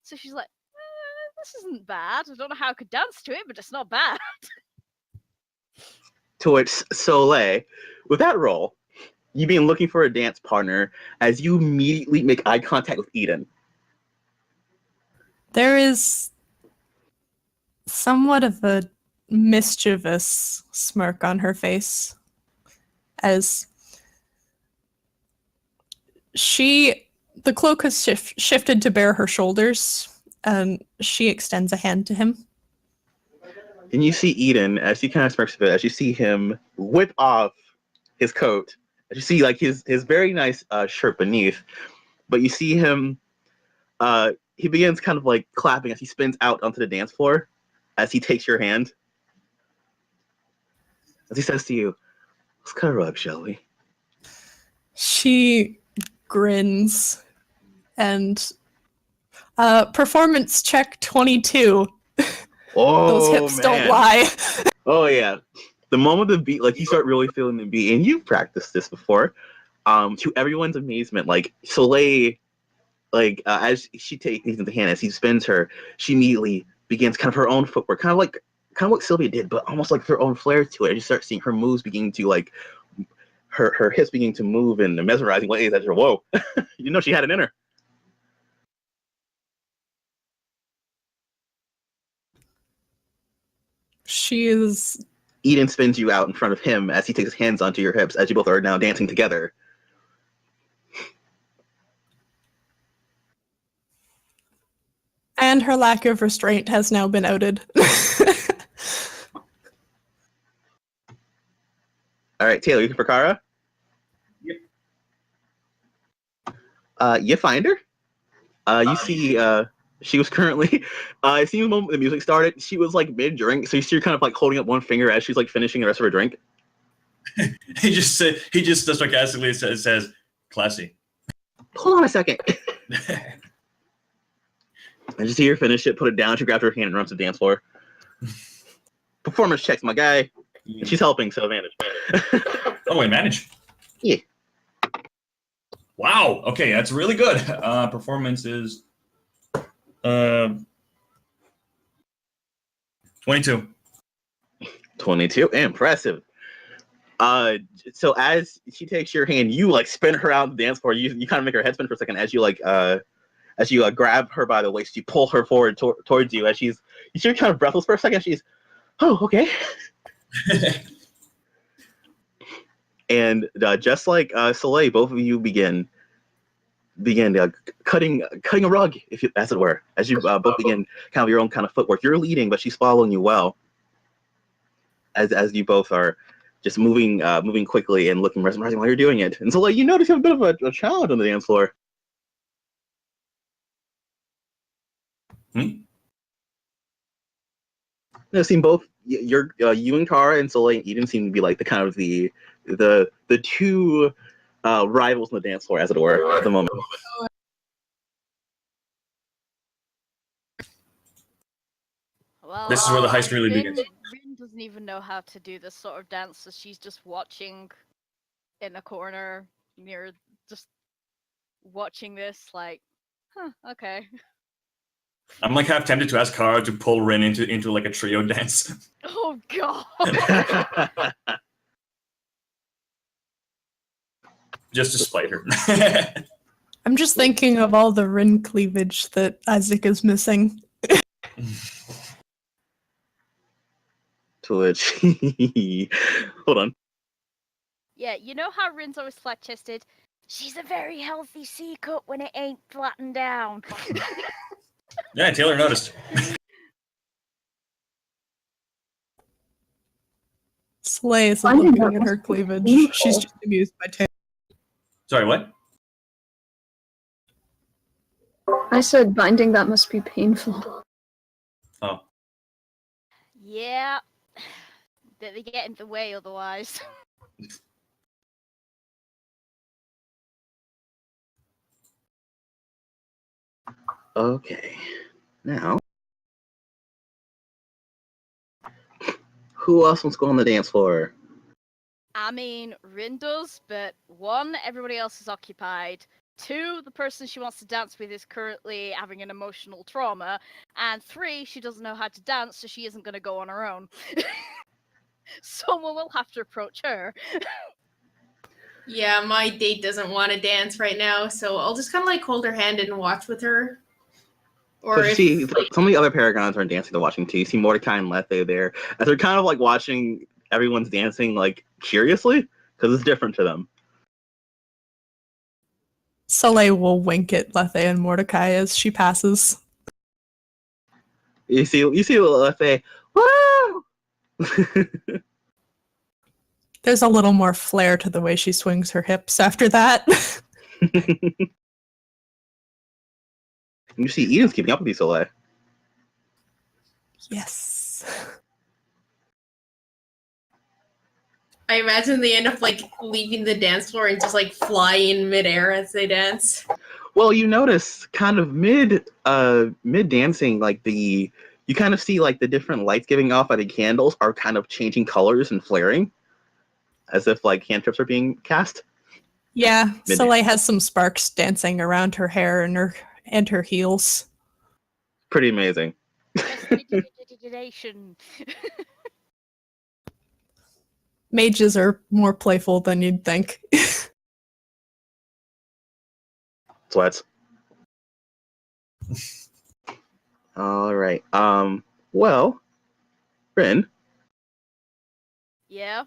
S4: So she's like, this isn't bad. I don't know how I could dance to it, but it's not bad.
S1: To which Soleil, with that roll, you being looking for a dance partner as you immediately make eye contact with Eden.
S3: There is somewhat of a mischievous smirk on her face as the cloak has shifted to bare her shoulders, and she extends a hand to him.
S1: And you see Eden, as he kind of smirks a bit, as you see him whip off his coat, as you see like his very nice shirt beneath, but you see him, he begins kind of like clapping as he spins out onto the dance floor, as he takes your hand. As he says to you, let's cut a rug, shall we?
S3: She grins and performance check 22.
S1: Oh,
S3: Those hips
S1: man.
S3: don't lie.
S1: Oh yeah. The moment the beat, like you start really feeling the beat, and you've practiced this before, to everyone's amazement, like Soleil, like as she takes things into hand, as he spins her, she immediately begins kind of her own footwork, kind of what Sylvia did, but almost like her own flair to it. You start seeing her moves beginning to like her hips beginning to move in mesmerizing ways. As you're, whoa, you know she had it in her.
S3: She is.
S1: Eden spins you out in front of him as he takes his hands onto your hips, as you both are now dancing together.
S3: And her lack of restraint has now been outed.
S1: All right, Taylor, you looking for Kara?
S5: Yep.
S1: You find her. You see, she was currently. I see the moment the music started. She was like mid drink, so you see her kind of like holding up one finger as she's like finishing the rest of her drink.
S5: He just sarcastically says, "Classy."
S1: Hold on a second. I just see her finish it, put it down. She grabbed her hand and runs to the dance floor. Performance checks, my guy. And she's helping, so advantage.
S5: Oh, wait, manage.
S1: Yeah.
S5: Wow. Okay, that's really good. Performance is 22.
S1: 22. Impressive. So as she takes your hand, you like spin her out the dance floor. You kind of make her head spin for a second as you like grab her by the waist. You pull her forward towards you as she's kind of breathless for a second. She's, oh, okay. And just like Soleil, both of you begin cutting a rug, as it were, as you both begin kind of your own kind of footwork. You're leading, but she's following you well. As you both are just moving quickly and looking mesmerizing while you're doing it. And Soleil, you notice you have a bit of a challenge on the dance floor. You seem both you and Kara and Soleil and Eden seem to be like the kind of the two rivals on the dance floor, as it were, at the moment.
S4: Well,
S5: This is where the heist really
S4: Rin,
S5: begins.
S4: Rin doesn't even know how to do this sort of dance, so she's just watching in a corner near, just watching this, like, huh, okay.
S5: I'm like half tempted to ask Kara to pull Rin into like a trio dance.
S4: Oh god.
S5: Just to spite her.
S3: I'm just thinking of all the Rin cleavage that Isaac is missing.
S1: To which, hold on.
S4: Yeah, you know how Rin's always flat-chested? She's a very healthy C-cup when it ain't flattened down.
S5: Yeah, Taylor noticed.
S3: Slay isn't
S7: I think
S3: looking
S7: that
S3: at
S7: must
S3: her
S7: be
S3: cleavage.
S7: painful.
S3: She's just amused by Taylor.
S5: Sorry, what?
S7: I said binding that must be painful.
S5: Oh.
S4: Yeah. They get in the way otherwise.
S1: Okay, now, who else wants to go on the dance floor?
S4: I mean, Rin does, but 1, everybody else is occupied. 2, the person she wants to dance with is currently having an emotional trauma. And 3, she doesn't know how to dance, so she isn't going to go on her own. Someone will have to approach her.
S6: Yeah, my date doesn't want to dance right now, so I'll just kind of like hold her hand and watch with her. Or
S1: So
S6: if
S1: you see, some of the other paragons are dancing. They're watching too. You see Mordecai and Lethe there, as they're kind of like watching everyone's dancing, like curiously, because it's different to them.
S3: Soleil will wink at Lethe and Mordecai as she passes.
S1: You see Lethe, woo!
S3: There's a little more flair to the way she swings her hips after that.
S1: You see Eden's keeping up with you, Soleil.
S3: Yes.
S6: I imagine they end up like leaving the dance floor and just like fly in midair as they dance.
S1: Well, you notice kind of mid dancing, like you kind of see like the different lights giving off by the candles are kind of changing colors and flaring, as if like cantrips are being cast.
S3: Yeah,
S1: Mid-
S3: Soleil has some sparks dancing around her hair and her heels.
S1: Pretty amazing.
S4: Prestidigitation.
S3: Mages are more playful than you'd think.
S1: Sweats. All right. Well, Rin,
S4: Yeah.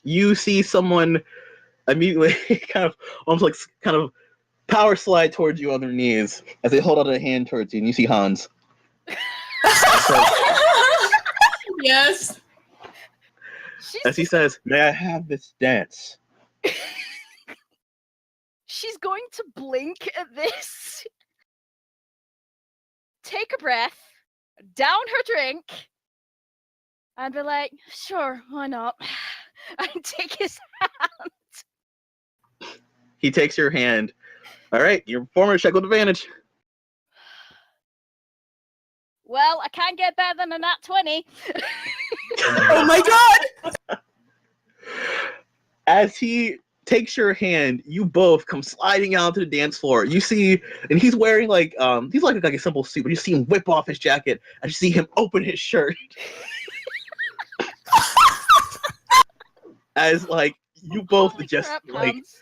S1: you see someone immediately almost kind of power slide towards you on their knees as they hold out a hand towards you, and you see Hans.
S6: Yes.
S1: As he says, "May I have this dance?"
S4: She's going to blink at this, take a breath, down her drink, and be like, sure, why not? And take his hand.
S1: He takes your hand. All right, your performance check with advantage.
S4: Well, I can't get better than a nat 20.
S3: Oh my god!
S1: As he takes your hand, you both come sliding out to the dance floor. You see, and he's wearing he's like a simple suit, but you see him whip off his jacket, and you see him open his shirt. As you both
S4: Holy
S1: just
S4: crap, Hans.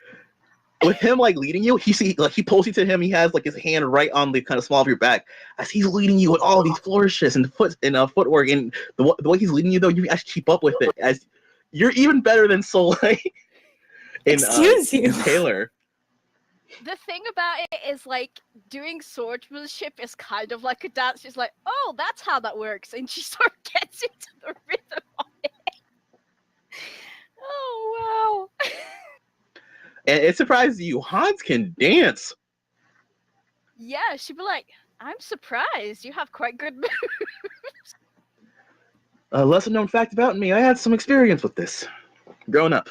S1: with him leading you, he pulls you to him. He has his hand right on the kind of small of your back as he's leading you with all these flourishes and footwork. And the way he's leading you, though, you actually keep up with it as you're even better than Soleil.
S3: Excuse you.
S1: Taylor.
S4: The thing about it is, doing swordsmanship is kind of like a dance. She's like, oh, that's how that works. And she sort of gets into the rhythm of it. Oh, wow.
S1: And it surprises you. Hans can dance.
S4: Yeah, she'd be like, I'm surprised. You have quite good moves.
S1: A lesser known fact about me, I had some experience with this growing up.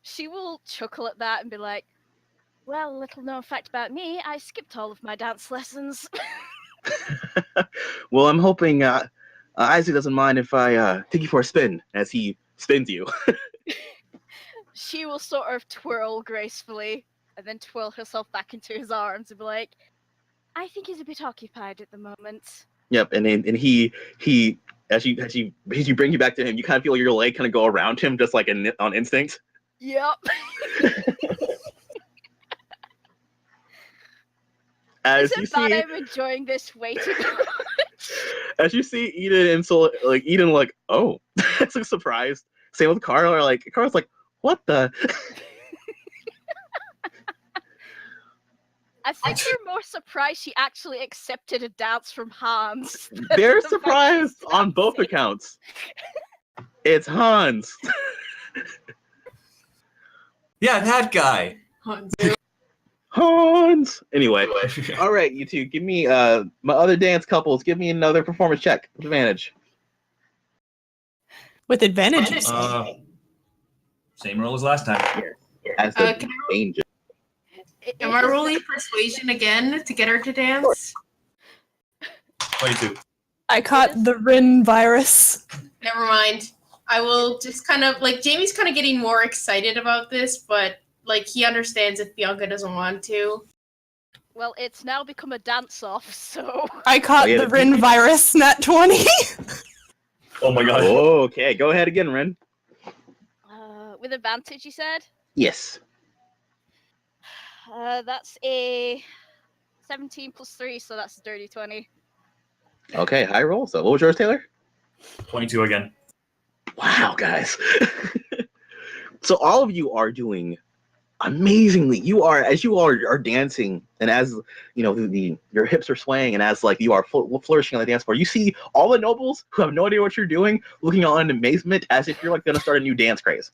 S4: She will chuckle at that and be like, well, little known fact about me, I skipped all of my dance lessons.
S1: Well, I'm hoping Isaac doesn't mind if I take you for a spin as he spins you.
S4: She will sort of twirl gracefully and then twirl herself back into his arms and be like, I think he's a bit occupied at the moment.
S1: Yep, and he as you bring you back to him, you kind of feel your leg kind of go around him just on instinct.
S4: Yep.
S1: As
S4: Is
S1: you
S4: it bad
S1: see,
S4: I'm enjoying this way too much?
S1: as you see Eden and Eden oh, that's surprised. Same with Carla. Carla's what the?
S4: I think they're more surprised she actually accepted a dance from Hans.
S1: They're
S4: the fact
S1: surprised
S4: she's
S1: on both
S4: dancing.
S1: accounts. It's Hans.
S5: Yeah, that guy.
S1: Hans. Anyway, all right, you two, give me my other dance couples. Give me another performance check with advantage.
S3: With advantage, you say?
S5: Same roll as last time.
S1: As the
S6: Can
S1: danger.
S6: Am I rolling persuasion again to get her to dance?
S5: 22.
S3: I caught the Rin virus.
S6: Never mind. I will just kind of Jamie's kind of getting more excited about this, but he understands if Bianca doesn't want to.
S4: Well, it's now become a dance-off, so...
S3: I caught
S1: yeah,
S3: the
S1: the-
S3: Rin virus, nat 20.
S5: Oh my god.
S1: Okay, go ahead again, Ren.
S4: With advantage, you said?
S1: Yes.
S4: That's a 17 plus 3, so that's a dirty 20.
S1: Okay, high roll. So what was yours, Taylor?
S5: 22 again.
S1: Wow, guys. So all of you are doing amazingly. You are, as you are dancing, and as you know, your hips are swaying, and as like you are flourishing on the dance floor, you see all the nobles who have no idea what you're doing, looking on in amazement, as if you're like going to start a new dance craze.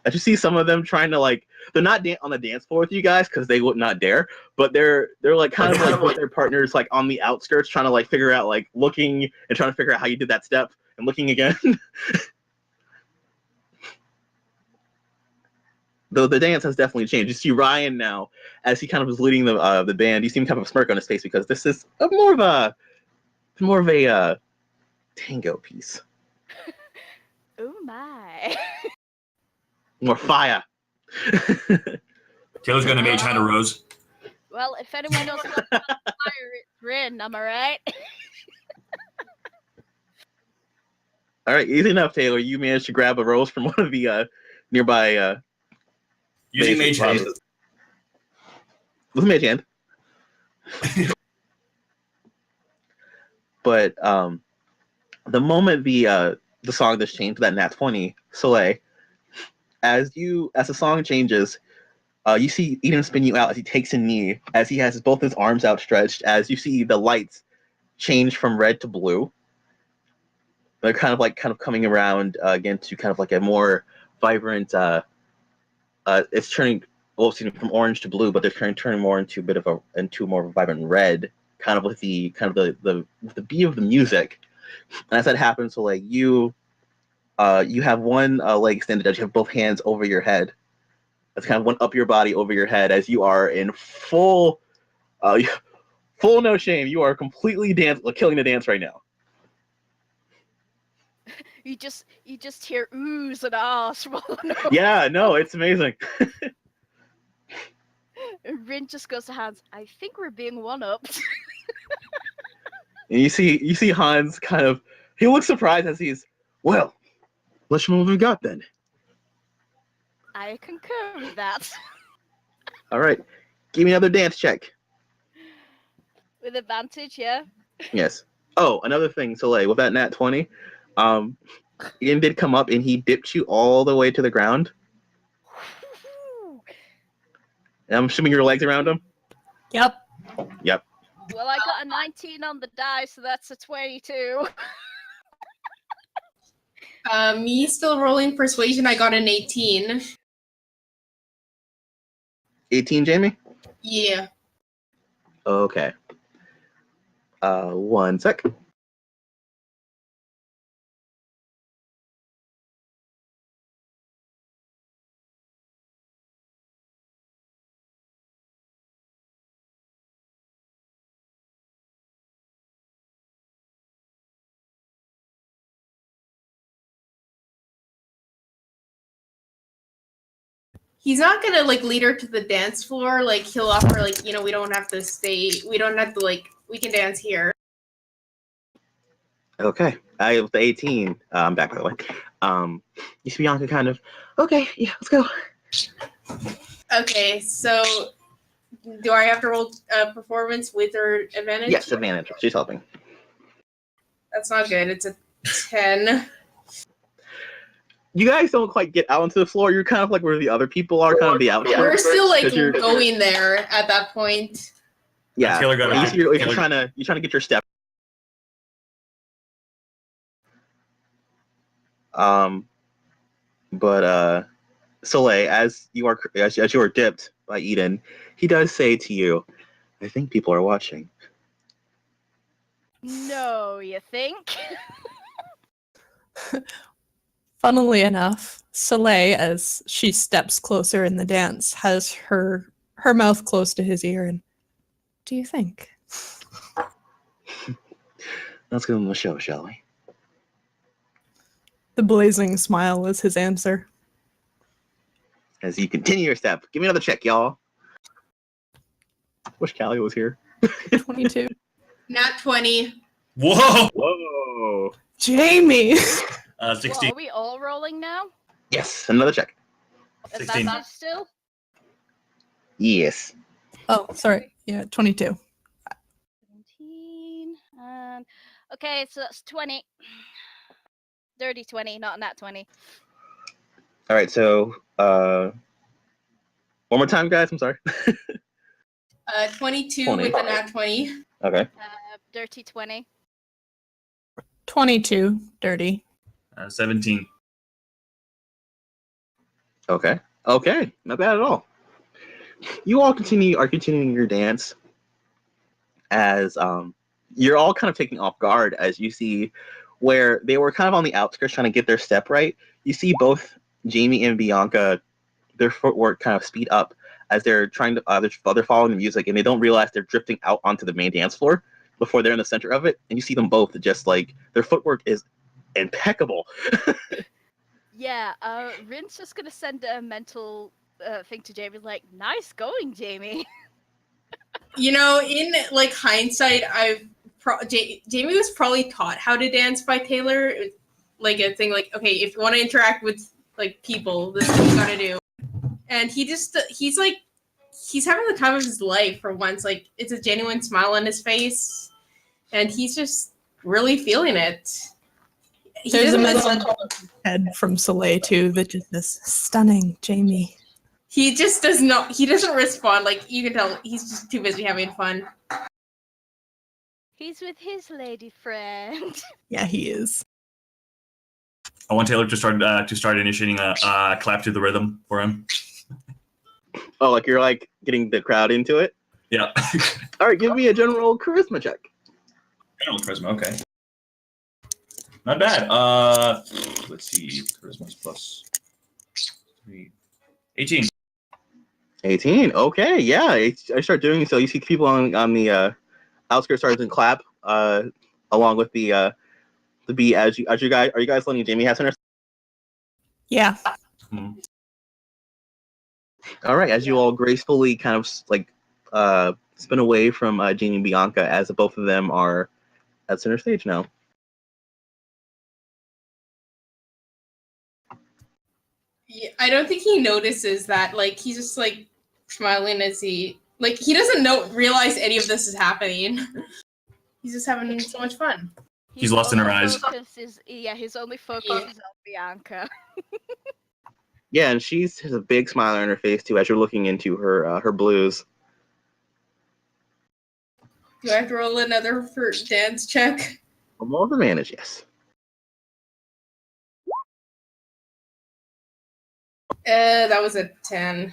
S1: As you see some of them trying to like, they're not on the dance floor with you guys because they would not dare, but they're like kind of like with their partners like on the outskirts, trying to like figure out like looking and trying to figure out how you did that step and looking again. Though the dance has definitely changed. You see Ryan now, as he kind of is leading the band. You see him kind of a smirk on his face because this is more of a tango piece.
S4: Oh my.
S1: More fire.
S5: Taylor's gonna mage hand a rose.
S4: Well, if anyone knows about fire, it's Rin, am I right?
S1: All right, easy enough, Taylor. You managed to grab a rose from one of the nearby.
S5: Using mage hand.
S1: With a mage hand. But the moment the song just changed to that nat 20, Soleil, as the song changes, you see Eden spin you out as he takes a knee, as he has both his arms outstretched, as you see the lights change from red to blue. They're kind of coming around again to kind of like a more vibrant. It's turning, well, excuse me, from orange to blue, but they're turning more into more of a vibrant red, kind of with the beat of the music. And as that happens, so like you have one leg extended as you have both hands over your head. That's kind of one up your body over your head as you are in full no shame. You are completely killing the dance right now.
S4: You just hear oohs and ahs from all over.
S1: Yeah, no, it's amazing.
S4: And Rin just goes to Hans. I think we're being one-upped.
S1: And you see Hans he looks surprised as he's, well, let's show him what we got then.
S4: I concur with that.
S1: All right, give me another dance check.
S4: With advantage, yeah.
S1: Yes. Oh, another thing, Soleil, with that nat 20, Ian did come up and he dipped you all the way to the ground. And I'm assuming your legs around him?
S3: Yep.
S1: Yep.
S4: Well, I got a 19 on the die, so that's a 22.
S6: Me still rolling persuasion. I got an 18.
S1: 18, Jamie?
S6: Yeah.
S1: Okay. One sec.
S6: He's not gonna like lead her to the dance floor. Like he'll offer like, we don't have to stay. We don't have to like. We can dance here.
S1: Okay. With the 18, I'm back by the way. You see Bianca kind of, okay, yeah, let's go.
S6: Okay, so do I have to roll performance with her advantage?
S1: Yes, advantage. She's helping.
S6: That's not good. It's a 10.
S1: You guys don't quite get out onto the floor. You're kind of like where the other people are, kind of the outskirts.
S6: We're still like
S1: 'Cause you're-
S6: going there at that point.
S1: Yeah.
S5: Taylor got it.
S1: You're
S5: Taylor-
S1: trying to get your step. But Soleil, as you are dipped by Eden, he does say to you, "I think people are watching."
S4: No, you think?
S3: Funnily enough, Soleil, as she steps closer in the dance, has her mouth close to his ear and, do you think?
S1: Let's give him a show, shall we?
S3: The blazing smile is his answer.
S1: As you continue your step, give me another check, y'all. Wish Callie was here.
S3: 22.
S6: Nat 20.
S5: Whoa!
S1: Whoa!
S3: Jamie!
S5: 16.
S4: Well, are we all rolling now?
S1: Yes, another check.
S5: 16.
S4: Advantage still?
S1: Yes.
S3: Oh, sorry. Yeah, 22.
S4: 17. Okay, so that's 20. Dirty 20, not nat 20.
S1: All right, so one more time, guys. I'm sorry.
S6: 22
S1: 20.
S6: with a nat 20.
S1: Okay.
S4: Dirty 20.
S3: 22, dirty.
S5: 17.
S1: Okay. Okay. Not bad at all. You all are continuing your dance as you're all kind of taking off guard as you see where they were kind of on the outskirts trying to get their step right. You see both Jamie and Bianca, their footwork kind of speed up as they're trying to they're following the music and they don't realize they're drifting out onto the main dance floor before they're in the center of it. And you see them both just like their footwork is impeccable.
S4: Yeah, Rin's just gonna send a mental thing to Jamie, like, nice going, Jamie.
S6: You know, in like hindsight, Jamie was probably taught how to dance by Taylor. Like a thing, like, okay, if you want to interact with like people, this is what you gotta do. And he's having the time of his life for once. Like, it's a genuine smile on his face, and he's just really feeling it.
S3: There's a message head from Soleil too that just says, "Stunning, Jamie."
S6: He just does not. He doesn't respond. Like, you can tell, he's just too busy having fun.
S4: He's with his lady friend.
S3: Yeah, he is.
S5: I want Taylor to start initiating a clap to the rhythm for him.
S1: Oh, like you're like getting the crowd into it?
S5: Yeah.
S1: All right, give me a general charisma check.
S5: General charisma, okay. Not bad. Let's see. Charisma's plus 3. 18.
S1: 18. Okay, yeah. I start doing so. You see people on the outskirts starting to clap along with the beat as you guys are you guys letting Jamie have center?
S3: Yeah.
S5: Hmm.
S1: All right, as you all gracefully kind of like spin away from Jamie and Bianca as both of them are at center stage now.
S6: Yeah, I don't think he notices that. Like, he's just like smiling as he doesn't realize any of this is happening. He's just having so much fun.
S5: He's lost in her eyes.
S4: His only focus is on Bianca.
S1: Yeah, and she has a big smile on her face too as you're looking into her blues.
S6: Do I have to roll another for dance check?
S1: More advantage, yes.
S6: That was a 10. I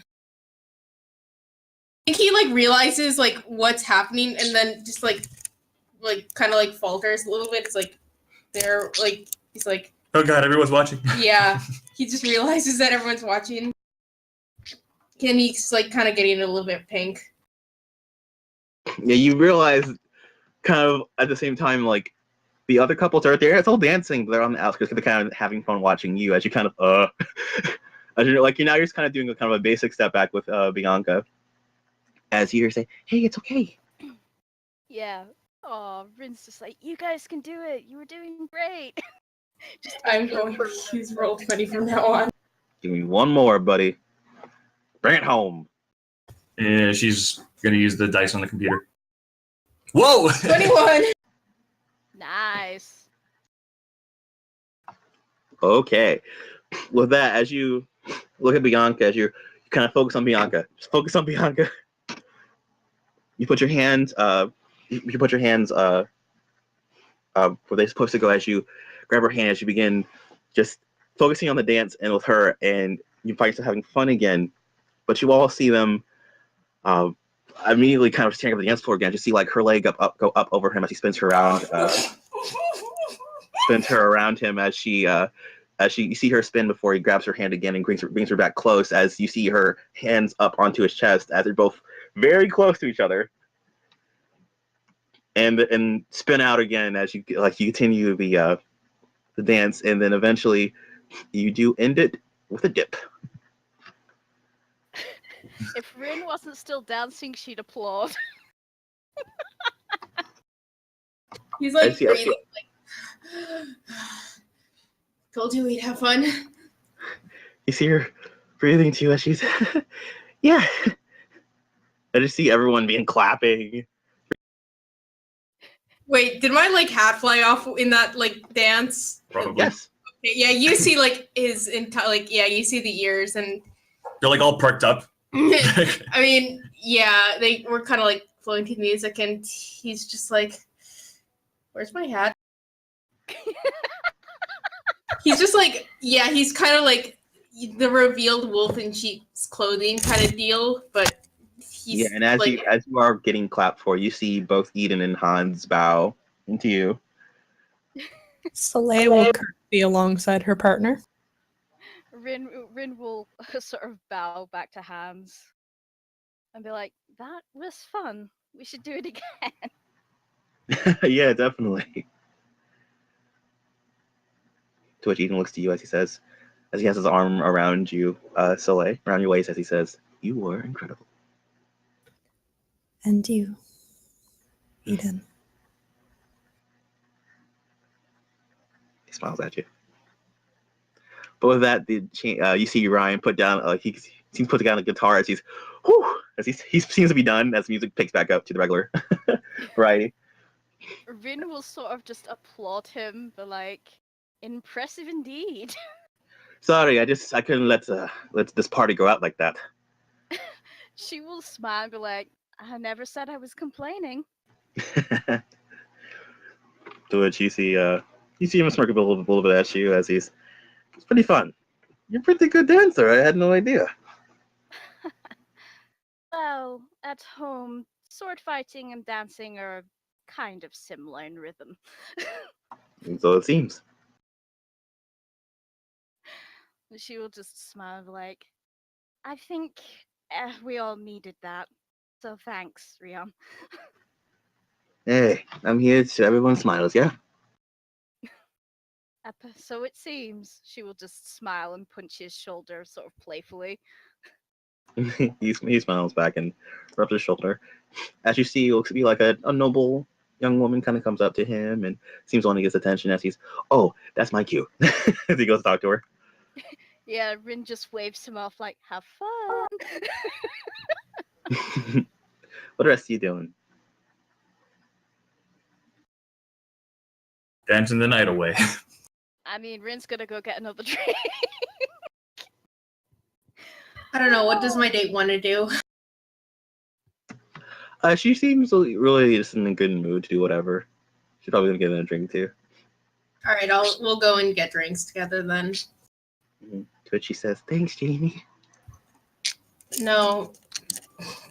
S6: think he like realizes like what's happening and then just like kind of like falters a little bit. It's like they're like he's like,
S5: Oh god, everyone's watching.
S6: yeah. He just realizes that everyone's watching. And he's like kind of getting a little bit pink.
S1: Yeah, you realize kind of at the same time like the other couples are there. It's all dancing, but they're on the outskirts. They're kind of having fun watching you as you kind of as you're like you're just kind of doing a kind of a basic step back with Bianca. As you hear say, "Hey, it's okay."
S4: Yeah. Oh, Rin's just like, you guys can do it. You were doing great.
S6: I'm going to use roll 20 from now on.
S1: Give me one more, buddy. Bring it home.
S5: Yeah, she's gonna use the dice on the computer. Whoa!
S6: 21.
S4: Nice.
S1: Okay. With that, as you look at Bianca, as you kind of focus on Bianca, just focus on Bianca. You put your hands, where they're supposed to go as you grab her hand as you begin just focusing on the dance and with her, and you find yourself having fun again. But you all see them immediately kind of staring at the dance floor again. You see like her leg go up over him as he spins her around, him as you see her spin before he grabs her hand again and brings her back close as you see her hands up onto his chest as they're both very close to each other, and spin out again as you continue the dance, and then eventually you do end it with a dip.
S4: If Rin wasn't still dancing, she'd applaud.
S6: He's like,
S1: I see.
S6: breathing, like, told you we'd have fun.
S1: You see her breathing too as she's, yeah. I just see everyone being clapping.
S6: Wait, did my like hat fly off in that like dance?
S5: Probably.
S1: Yes.
S6: Yeah, you see like his entire like yeah, you see the ears and
S5: They're like all perked up.
S6: I mean, yeah, they were kind of like flowing to the music, and he's just like, "Where's my hat?" He's just like, yeah, he's kind of like the revealed wolf in sheep's clothing kind of deal, but he's
S1: Yeah, and as
S6: like,
S1: you are getting clapped for, you see both Eden and Hans bow into you.
S3: Soleil will curtsy alongside her partner.
S4: Rin will sort of bow back to Hans and be like, "That was fun. We should do it again."
S1: Yeah, definitely. To which Eden looks to you as he says, as he has his arm around you, Soleil, around your waist, as he says, "You were incredible."
S3: And you, Eden.
S1: He smiles at you. But with that, you see Ryan put down, he seems to put down a guitar as he seems to be done as music picks back up to the regular variety.
S4: Rin will sort of just applaud him, but like, impressive indeed.
S1: Sorry, I couldn't let this party go out like that.
S4: She will smile and be like, "I never said I was complaining."
S1: To which you see him smirk a little bit at you as it's pretty fun. You're a pretty good dancer. I had no idea.
S4: Well, at home, sword fighting and dancing are kind of similar in rhythm.
S1: And so it seems.
S4: She will just smile and be like, "I think we all needed that. So thanks, Rion."
S1: Hey, I'm here so everyone smiles, yeah?
S4: So it seems. She will just smile and punch his shoulder sort of playfully.
S1: he smiles back and rubs his shoulder. As you see, it looks to be like a noble young woman kind of comes up to him and seems to want to get his attention as oh, that's my cue. As he goes to talk to her.
S4: Yeah, Rin just waves him off like, "Have fun."
S1: What the rest are you doing?
S5: Dancing the night away.
S4: I mean, Rin's gonna go get another drink.
S6: I don't know, what does my date want to do?
S1: She seems really just in a good mood to do whatever. She's probably gonna get in a drink too.
S6: All right, we'll go and get drinks together then.
S1: To which she says, "Thanks, Jamie."
S6: No,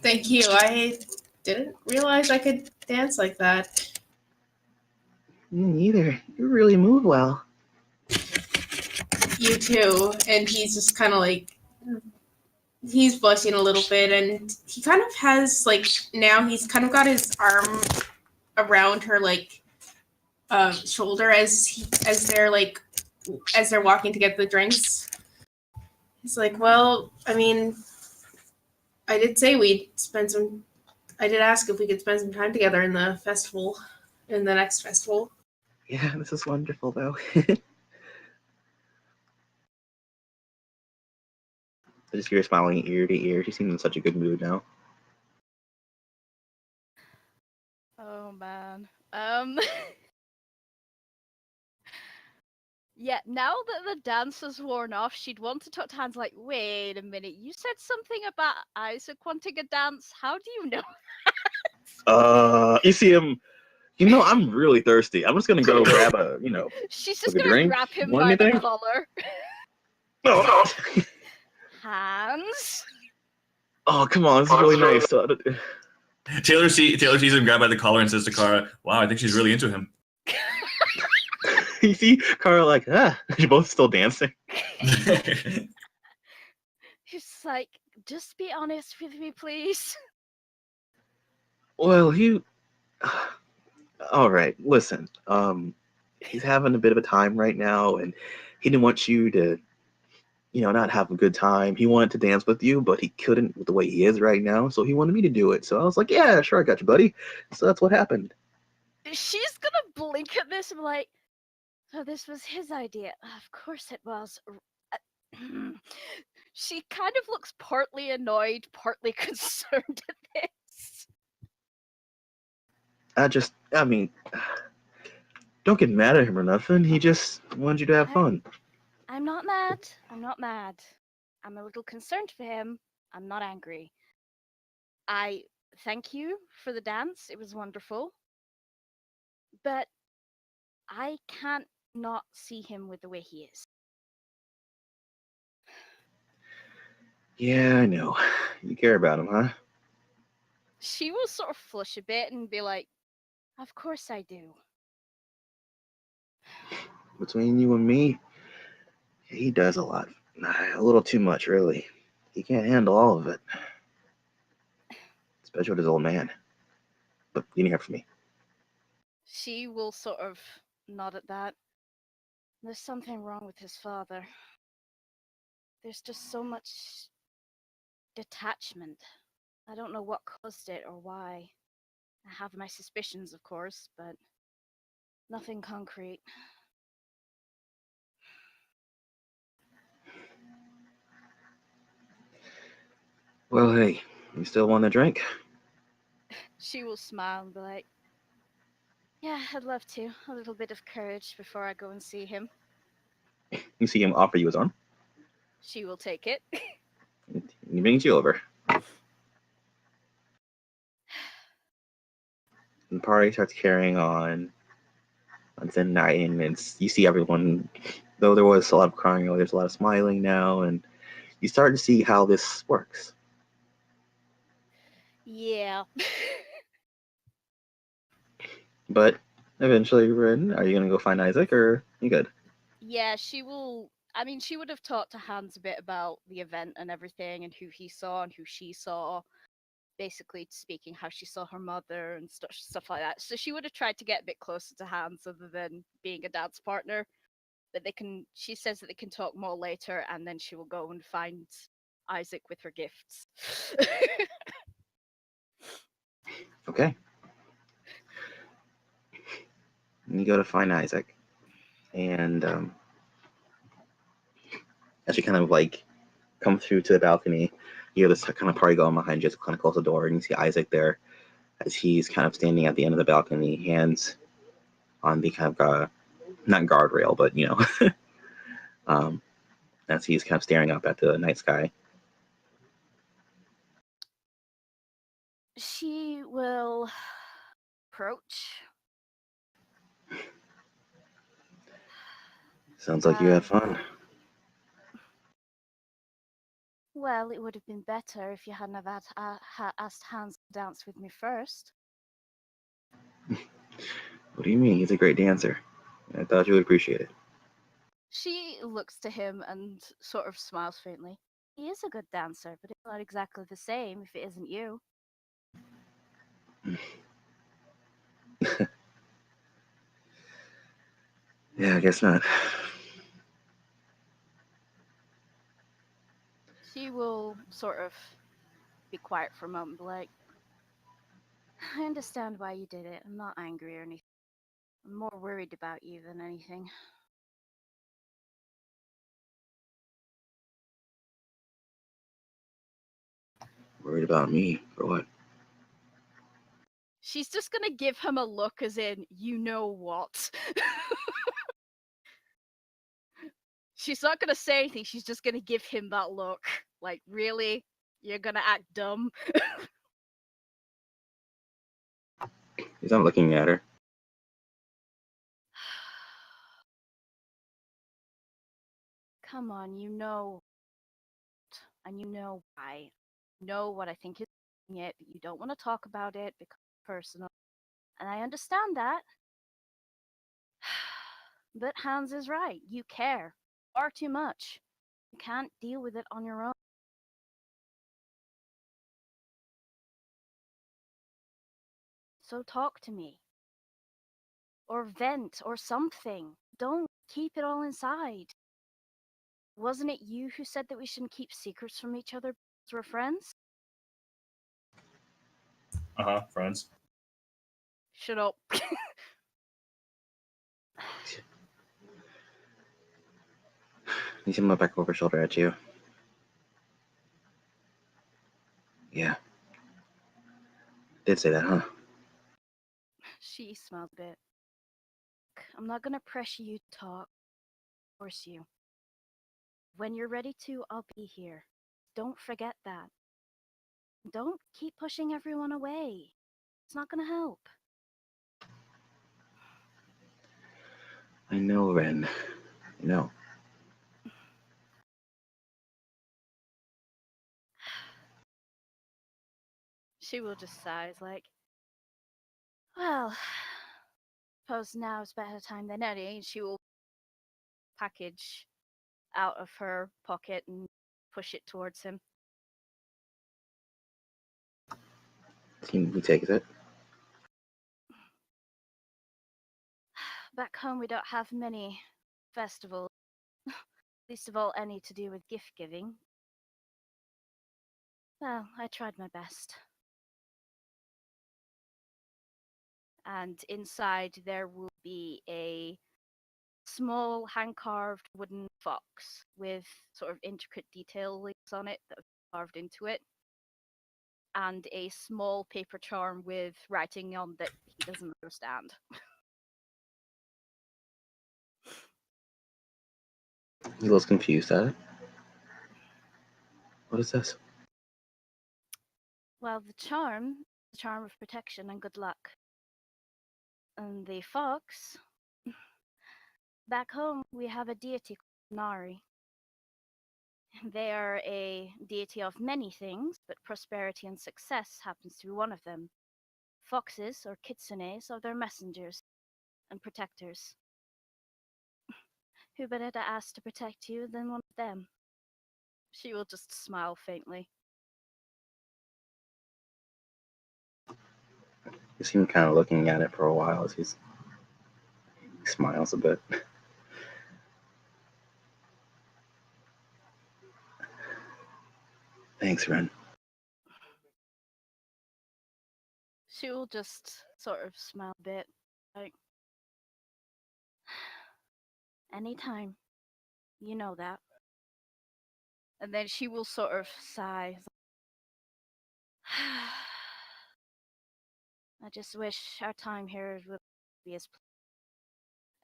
S6: thank you. I didn't realize I could dance like that.
S1: Me neither. You really move well.
S6: You too. And he's just kind of like, he's blushing a little bit, and he kind of has like, now he's kind of got his arm around her like shoulder as they're walking to get the drinks. He's like, "Well, I mean, I did say I did ask if we could spend some time together in the next festival."
S1: Yeah, this is wonderful though. I just hear her smiling ear to ear. She seems in such a good mood now.
S4: Oh man. Yeah, now that the dance has worn off, she'd want to talk to Hans like, "Wait a minute, you said something about Isaac wanting a dance. How do you know?"
S1: You see him. I'm really thirsty. I'm just gonna go grab a,
S4: She's
S1: like
S4: just
S1: a
S4: gonna
S1: drink.
S4: grab him
S1: Want
S4: by the
S1: anything?
S4: collar.
S1: Oh,
S4: Hans?
S1: oh, come on, this is really nice.
S5: Taylor sees him grab by the collar and says to Kara, "Wow, I think she's really into him."
S1: You see Carl like, you're both still dancing.
S4: He's like, "Just be honest with me, please."
S1: Well, all right, listen. He's having a bit of a time right now, and he didn't want you to, not have a good time. He wanted to dance with you, but he couldn't with the way he is right now, so he wanted me to do it. So I was like, yeah, sure, I got you, buddy. So that's what happened.
S4: She's gonna blink at this and be like, "So this was his idea." "Of course it was." She kind of looks partly annoyed, partly concerned at this.
S1: I mean, don't get mad at him or nothing. He just wanted you to have fun.
S4: I'm not mad. I'm not mad. I'm a little concerned for him. I'm not angry. I thank you for the dance. It was wonderful. But I can't not see him with the way he is.
S1: Yeah, I know. You care about him, huh?
S4: She will sort of flush a bit and be like, of course I do.
S1: Between you and me, he does a lot. A little too much, really. He can't handle all of it. Especially with his old man. But you didn't hear from me.
S4: She will sort of nod at that. There's something wrong with his father. There's just so much detachment. I don't know what caused it or why. I have my suspicions, of course, but nothing concrete.
S1: Well, hey, you still want a drink?
S4: She will smile and be like, yeah, I'd love to. A little bit of courage before I go and see him.
S1: You see him offer you his arm.
S4: She will take it.
S1: He brings you over. And the party starts carrying on thin night, and you see everyone, though there was a lot of crying, there's a lot of smiling now, and you start to see how this works.
S4: Yeah.
S1: But eventually, Rin, are you gonna go find Isaac, or you good?
S4: Yeah, she will. I mean, she would have talked to Hans a bit about the event and everything, and who he saw and who she saw. Basically, speaking how she saw her mother and stuff like that. So she would have tried to get a bit closer to Hans, other than being a dance partner. But they can. She says that they can talk more later, and then she will go and find Isaac with her gifts.
S1: Okay. And you go to find Isaac, and as you kind of like come through to the balcony, you hear this kind of party going behind you. Just kind of close the door, and you see Isaac there, as he's kind of standing at the end of the balcony, hands on the kind of not guardrail, but um, as he's kind of staring up at the night sky.
S4: She will approach.
S1: Sounds like you had fun.
S4: Well, it would have been better if you hadn't have asked Hans to dance with me first.
S1: What do you mean? He's a great dancer. I thought you would appreciate it.
S4: She looks to him and sort of smiles faintly. He is a good dancer, but it's not exactly the same if it isn't you.
S1: Yeah, I guess not.
S4: She will sort of be quiet for a moment, be like, I understand why you did it. I'm not angry or anything. I'm more worried about you than anything.
S1: Worried about me? For what?
S4: She's just gonna give him a look as in, you know what? She's not gonna say anything, she's just gonna give him that look. Like, really? You're gonna act dumb?
S1: He's not looking at her.
S4: Come on, you know. And you know why. You know what I think is it, but you don't want to talk about it because it's personal. And I understand that. But Hans is right. You care far too much. You can't deal with it on your own. So talk to me. Or vent or something. Don't keep it all inside. Wasn't it you who said that we shouldn't keep secrets from each other because we're friends?
S5: Friends.
S4: Shut up.
S1: He's gonna look back over his shoulder at you. Yeah. Did say that, huh?
S4: She smiled a bit. I'm not gonna pressure you to talk, force you. When you're ready to, I'll be here. Don't forget that. Don't keep pushing everyone away. It's not gonna help.
S1: I know, Ren. I know.
S4: She will just sigh, it's like, well, suppose now's better time than any. She will package out of her pocket and push it towards him.
S1: He takes it.
S4: Back home, we don't have many festivals, least of all any to do with gift giving. Well, I tried my best. And inside there will be a small hand-carved wooden fox with sort of intricate detailings on it that are carved into it, and a small paper charm with writing on that he doesn't understand.
S1: He looks confused at it. What is this?
S4: Well, the charm of protection and good luck. And the fox, back home we have a deity called Nari. They are a deity of many things, but prosperity and success happens to be one of them. Foxes, or kitsunes, are their messengers and protectors. Who better to ask to protect you than one of them? She will just smile faintly.
S1: You see him kind of looking at it for a while as he smiles a bit. Thanks, Ren.
S4: She will just sort of smile a bit, like, anytime. You know that. And then she will sort of sigh. I just wish our time here would be as.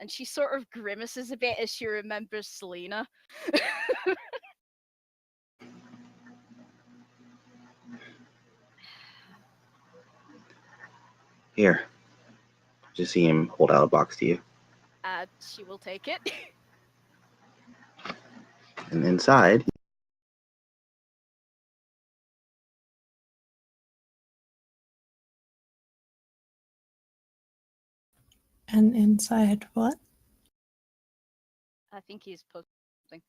S4: And she sort of grimaces a bit as she remembers Selena.
S1: Here. Just see him hold out a box to you.
S4: She will take it.
S1: And inside,
S3: And inside what?
S4: I think he's posting.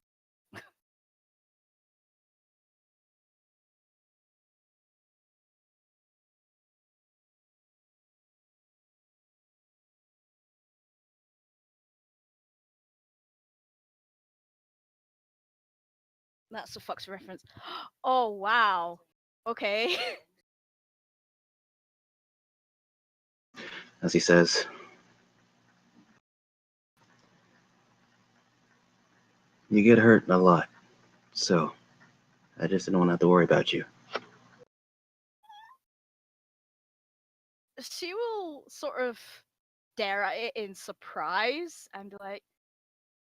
S4: That's a Fox reference. Oh, wow. Okay.
S1: as he says, you get hurt a lot, so I just didn't want to have to worry about you.
S4: She will sort of stare at it in surprise and be like,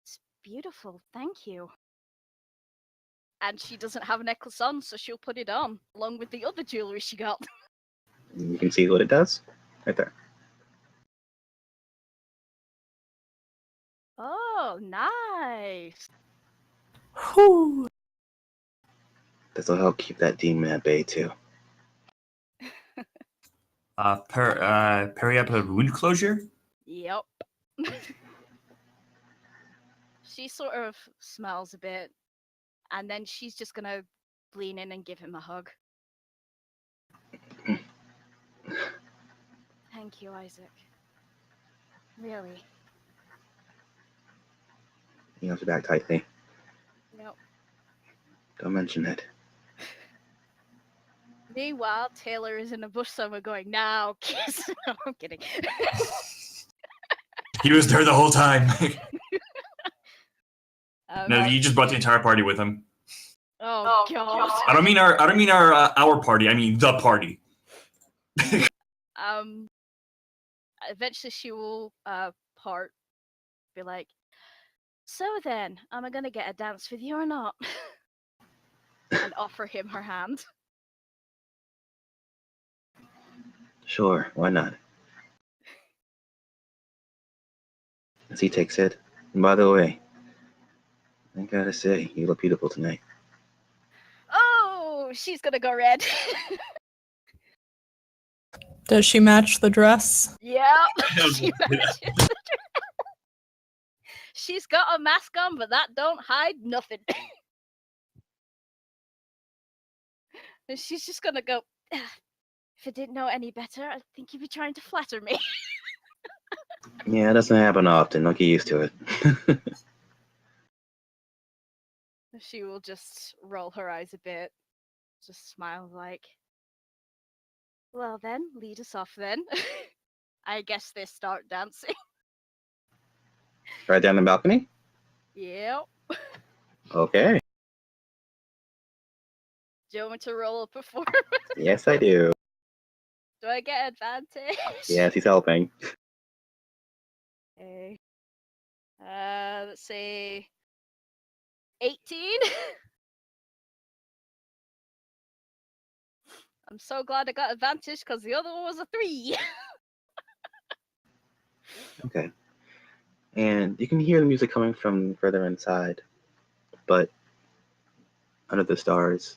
S4: it's beautiful, thank you. And she doesn't have a necklace on, so she'll put it on, along with the other jewelry she got.
S1: You can see what it does right there.
S4: Oh, nice.
S3: Whew.
S1: This will help keep that demon at bay too.
S5: Periapta wound closure?
S4: Yep. She sort of smells a bit, and then she's just gonna lean in and give him a hug. Thank you, Isaac. Really.
S1: He has her back tightly.
S4: Yep.
S1: Don't mention it.
S4: Meanwhile, Taylor is in a bush somewhere going, now kiss. No, I'm kidding.
S5: He was there the whole time.
S4: Um,
S5: No, he just brought the entire party with him.
S4: Oh god.
S5: I don't mean our party. I mean the party.
S4: Eventually she will part, be like, so then, am I gonna get a dance with you or not? And offer him her hand.
S1: Sure, why not? As he takes it. And by the way, I gotta say, you look beautiful tonight.
S4: Oh, she's gonna go red.
S3: Does she match the dress?
S4: Yep.
S5: was
S4: She
S5: gonna say
S4: matches the dress. She's got a mask on, but that don't hide nothing. And she's just gonna go, if I didn't know any better, I think you'd be trying to flatter me.
S1: Yeah, it doesn't happen often. Don't get used to it.
S4: She will just roll her eyes a bit, just smile like, well then, lead us off then. I guess they start dancing.
S1: Right down the balcony?
S4: Yep.
S1: Okay.
S4: Do you want me to roll a performance?
S1: Yes, I do.
S4: Do I get advantage?
S1: Yes, he's helping.
S4: Okay. Let's say 18. I'm so glad I got advantage because the other one was a 3.
S1: Okay. And you can hear the music coming from further inside, but under the stars,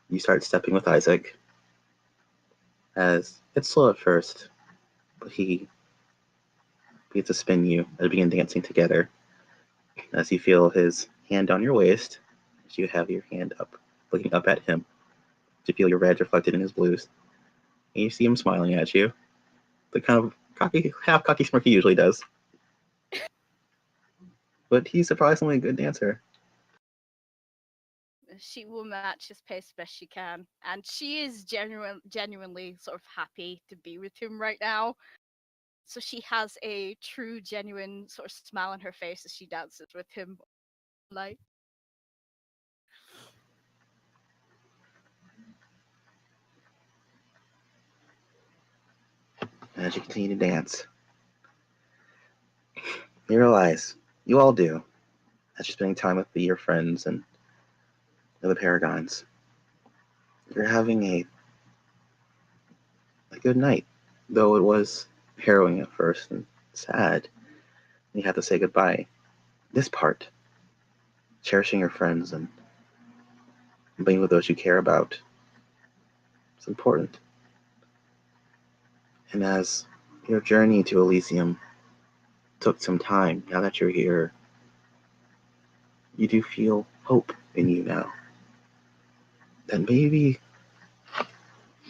S1: you start stepping with Isaac. As it's slow at first, but he begins to spin you and begin dancing together. As you feel his hand on your waist, as you have your hand up, looking up at him, to feel your reds reflected in his blues. And you see him smiling at you, the kind of cocky, half cocky smirk he usually does. But he's surprisingly a good dancer.
S4: She will match his pace best she can, and she is genuinely sort of happy to be with him right now. So she has a true, genuine sort of smile on her face as she dances with him. Like,
S1: As you continue to dance, you realize, you all do, as you're spending time with your friends and the Paragons, you're having a good night, though it was harrowing at first and sad. You have to say goodbye. This part, cherishing your friends and being with those you care about, is important. And as your journey to Elysium took some time, now that you're here, you do feel hope in you now. That maybe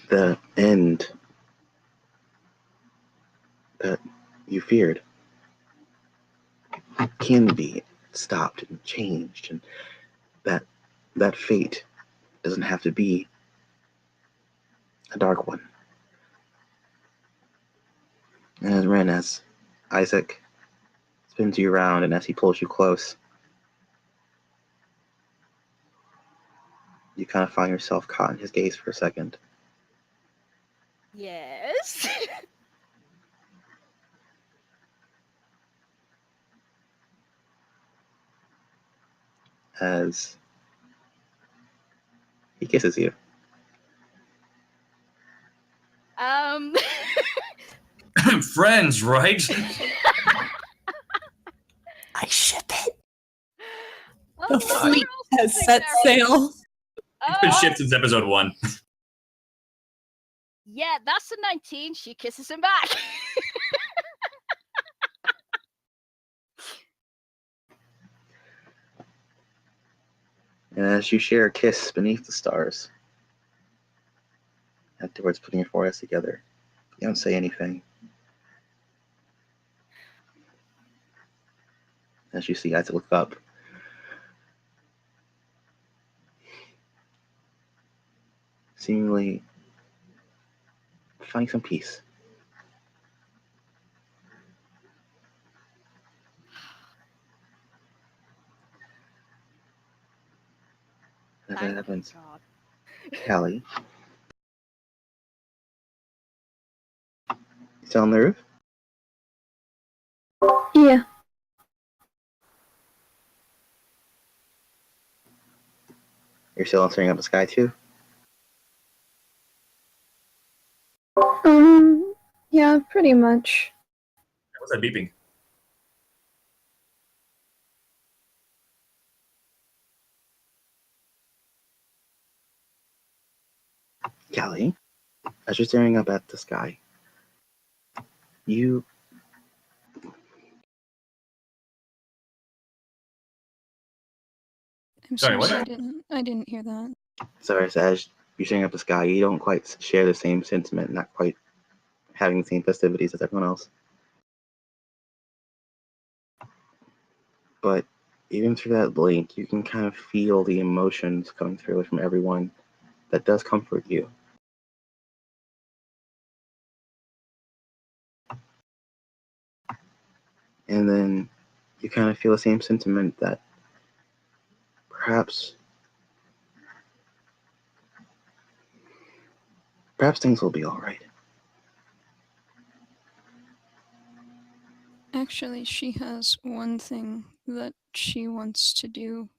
S1: the end that you feared can be stopped and changed, and that fate doesn't have to be a dark one. And as Ren, as Isaac spins you around and as he pulls you close, you kind of find yourself caught in his gaze for a second.
S4: yes.
S1: As he kisses you.
S5: Friends, right?
S3: I ship it.
S4: Oh,
S3: The
S4: we're
S3: fleet
S4: all
S3: has
S4: sitting
S3: set
S4: there.
S3: sail.
S5: It's been
S4: Oh,
S5: shipped since episode 1.
S4: yeah, that's a 19. She kisses him back.
S1: And as you share a kiss beneath the stars, afterwards putting your foreheads together, you don't say anything. As you see Isaac look up, seemingly finding some peace. That
S4: Thank
S1: happens.
S4: God.
S1: Callie, still on the roof?
S7: Yeah.
S1: You're still staring up the sky too?
S7: Yeah, pretty much.
S5: What's that beeping?
S1: Callie, as you're staring up at the sky, you
S2: I'm
S5: Sorry,
S2: sorry,
S5: what?
S2: I didn't hear that.
S1: sorry, so as you're staring up the sky, you don't quite share the same sentiment, not quite having the same festivities as everyone else. But even through that blink, you can kind of feel the emotions coming through from everyone that does comfort you. And then you kind of feel the same sentiment that perhaps things will be all right.
S2: Actually, she has one thing that she wants to do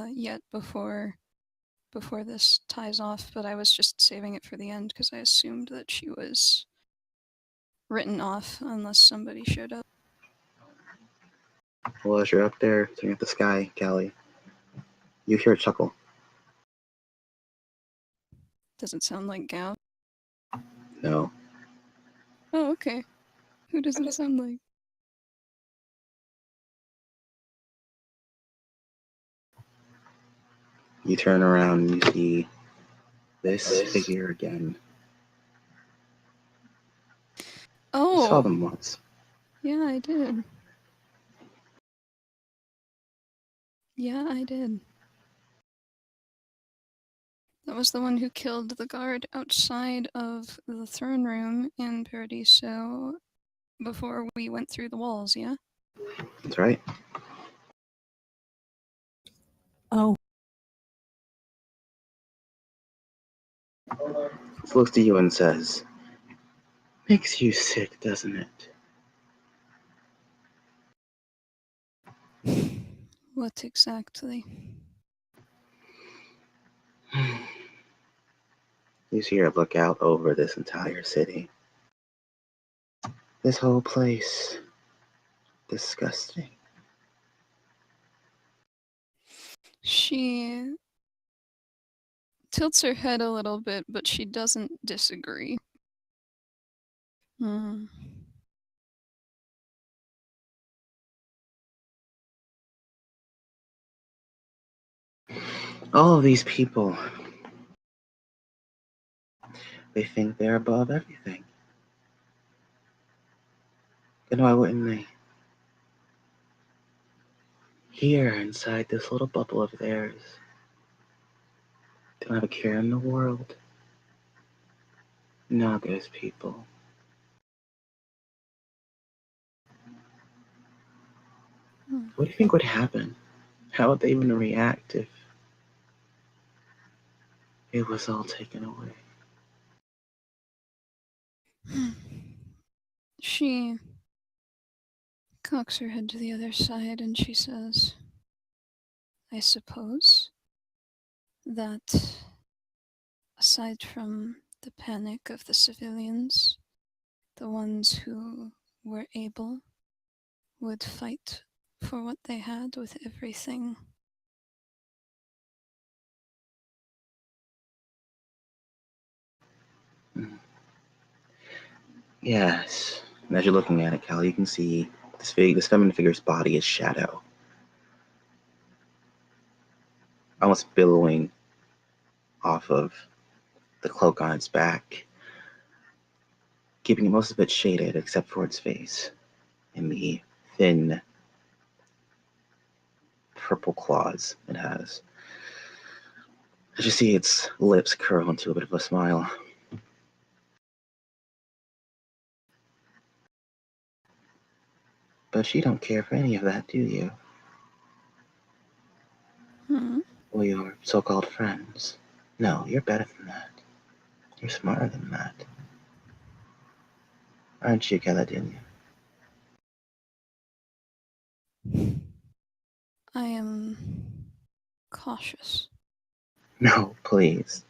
S2: yet before this ties off, but I was just saving it for the end because I assumed that she was written off unless somebody showed up.
S1: Well, as you're up there staring at the sky, Callie, you hear a chuckle.
S2: Does it sound like Gao?
S1: No.
S2: Oh, okay. Who does it sound like?
S1: You turn around and you see this figure again. You saw
S2: Oh,
S1: them once.
S2: yeah, I did. Yeah, I did. That was the one who killed the guard outside of the throne room in Paradiso before we went through the walls, yeah?
S1: That's right.
S3: Oh,
S1: He looks to you and says, "Makes you sick, doesn't it?"
S2: What exactly?
S1: You see her look out over this entire city. This whole place. Disgusting.
S2: She tilts her head a little bit, but she doesn't disagree. Hmm.
S1: All of these people, they think they're above everything. And why wouldn't they? Here, inside this little bubble of theirs, don't have a care in the world. Naga's people.
S2: Hmm.
S1: What do you think would happen? How would they even react if it was all taken away?
S2: She cocks her head to the other side and she says, I suppose that aside from the panic of the civilians, the ones who were able would fight for what they had with everything.
S1: Yes. And as you're looking at it, Cal, you can see this feminine figure's body is shadow. Almost billowing off of the cloak on its back, keeping most of it shaded except for its face and the thin purple claws it has. As you see its lips curl into a bit of a smile. But you don't care for any of that, do you?
S2: Hmm.
S1: your so-called friends. No, you're better than that. You're smarter than that. Aren't you, Caladenia?
S2: I am cautious.
S1: No, please.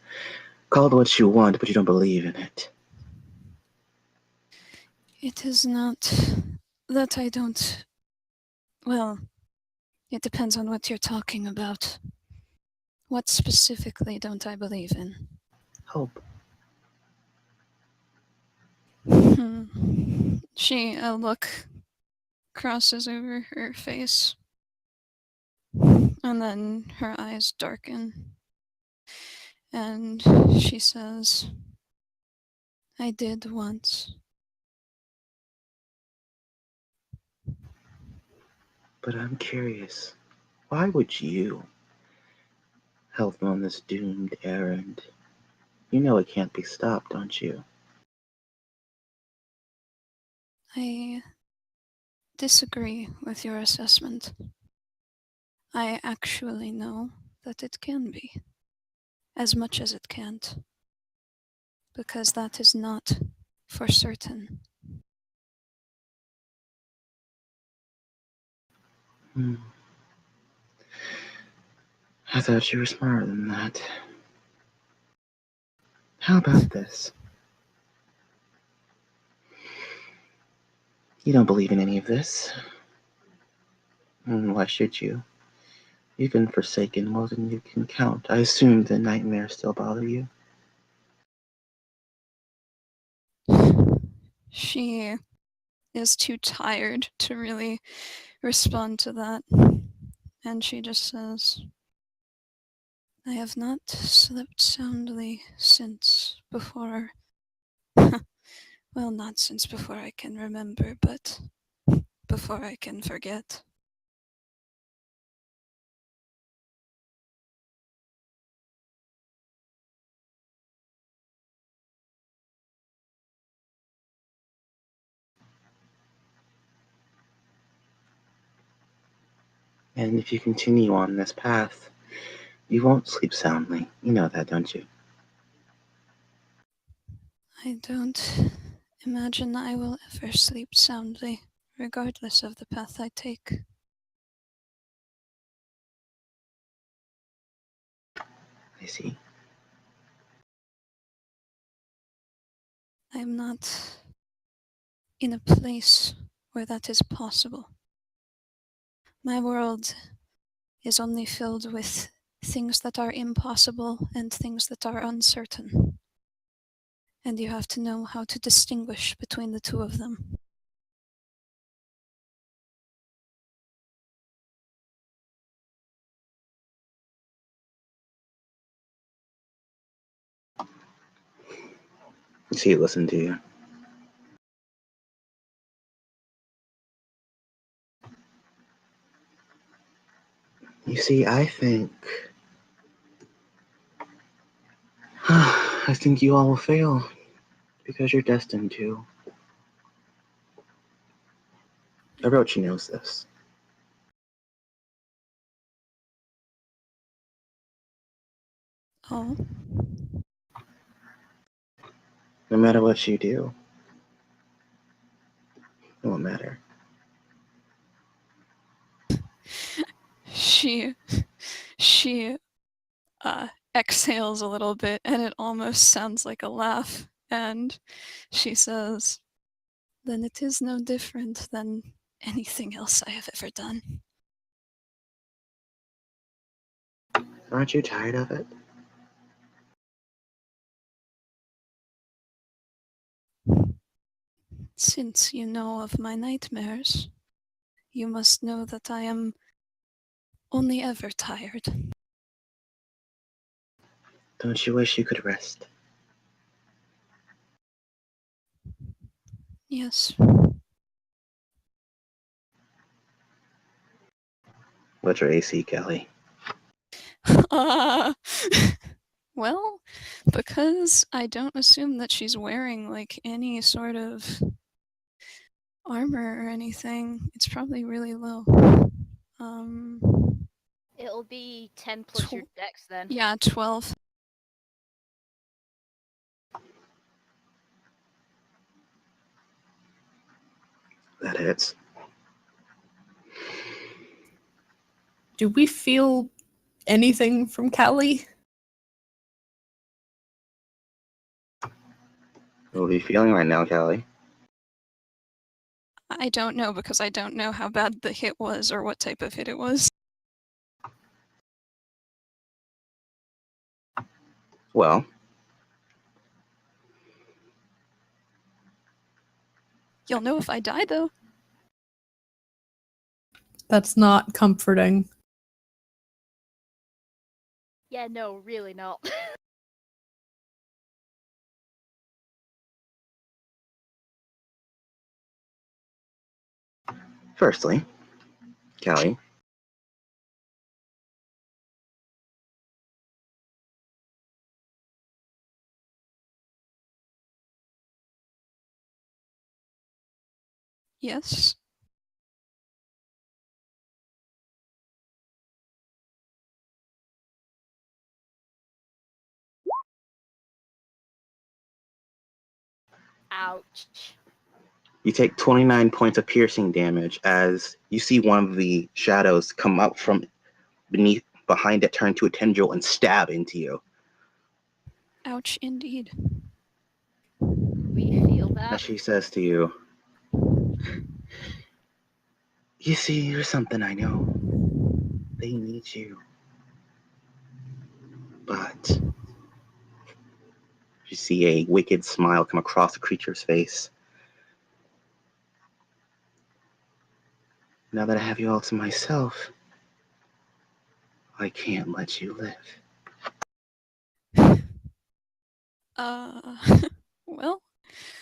S1: Call it what you want, but you don't believe in it.
S2: It is not that I don't. Well, it depends on what you're talking about. What specifically don't I believe in?
S1: Hope.
S2: A look crosses over her face, and then her eyes darken, and she says, I did once.
S1: But I'm curious. Why would you help me on this doomed errand? You know it can't be stopped, don't you?
S2: I disagree with your assessment. I actually know that it can be, as much as it can't, because that is not for certain.
S1: I thought you were smarter than that. How about this? You don't believe in any of this. Why should you? You've been forsaken more than you can count. I assume the nightmares still bother you.
S2: She is too tired to really respond to that, and she just says, I have not slept soundly since before. Well, not since before I can remember, but before I can forget.
S1: And if you continue on this path, you won't sleep soundly. You know that, don't you?
S2: I don't imagine I will ever sleep soundly, regardless of the path I take.
S1: I see.
S2: I'm not in a place where that is possible. My world is only filled with things that are impossible and things that are uncertain. And you have to know how to distinguish between the two of them.
S1: You see, listen to you. You see, I think you all will fail because you're destined to. Orochi knows this.
S2: Oh,
S1: No matter what you do, it won't matter.
S2: she exhales a little bit, and it almost sounds like a laugh. And she says, then it is no different than anything else I have ever done.
S1: Aren't you tired of it?
S2: Since you know of my nightmares, you must know that I am only ever tired.
S1: Don't you wish you could rest?
S2: Yes.
S1: What's your AC, Kelly?
S2: Well, because I don't assume that she's wearing like any sort of armor or anything, it's probably really low.
S4: It'll be 10 plus your dex then.
S2: Yeah, 12.
S1: That hits.
S3: Do we feel anything from Callie?
S1: What are you feeling right now, Callie?
S2: I don't know because I don't know how bad the hit was or what type of hit it was.
S1: Well,
S2: You'll know if I die, though.
S3: That's not comforting.
S4: Yeah, no, really not.
S1: firstly, Callie,
S2: Yes.
S4: Ouch.
S1: you take 29 points of piercing damage as you see one of the shadows come up from behind it, turn to a tendril, and stab into you.
S2: Ouch, indeed.
S4: We feel
S1: As
S4: that.
S1: she says to you, "You see, there's something I know. They need you. But..." You see a wicked smile come across the creature's face. "Now that I have you all to myself, I can't let you live."
S2: Well,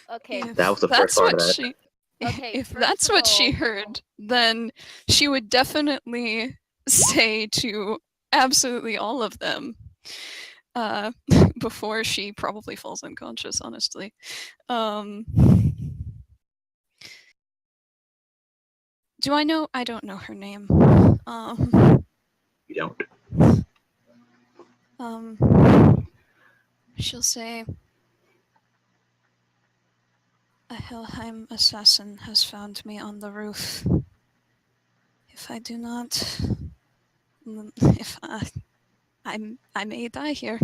S4: Okay.
S2: if
S1: That was the first
S2: that's
S1: part of
S2: what
S1: that.
S2: she...
S4: Okay,
S2: If
S4: first
S2: that's
S4: of
S2: what she
S4: all-
S2: heard, then she would definitely say to absolutely all of them, before she probably falls unconscious, honestly. Do I know? I don't know her name.
S1: You don't.
S2: She'll say, "A Helheim assassin has found me on the roof. If I do not, if I may die here."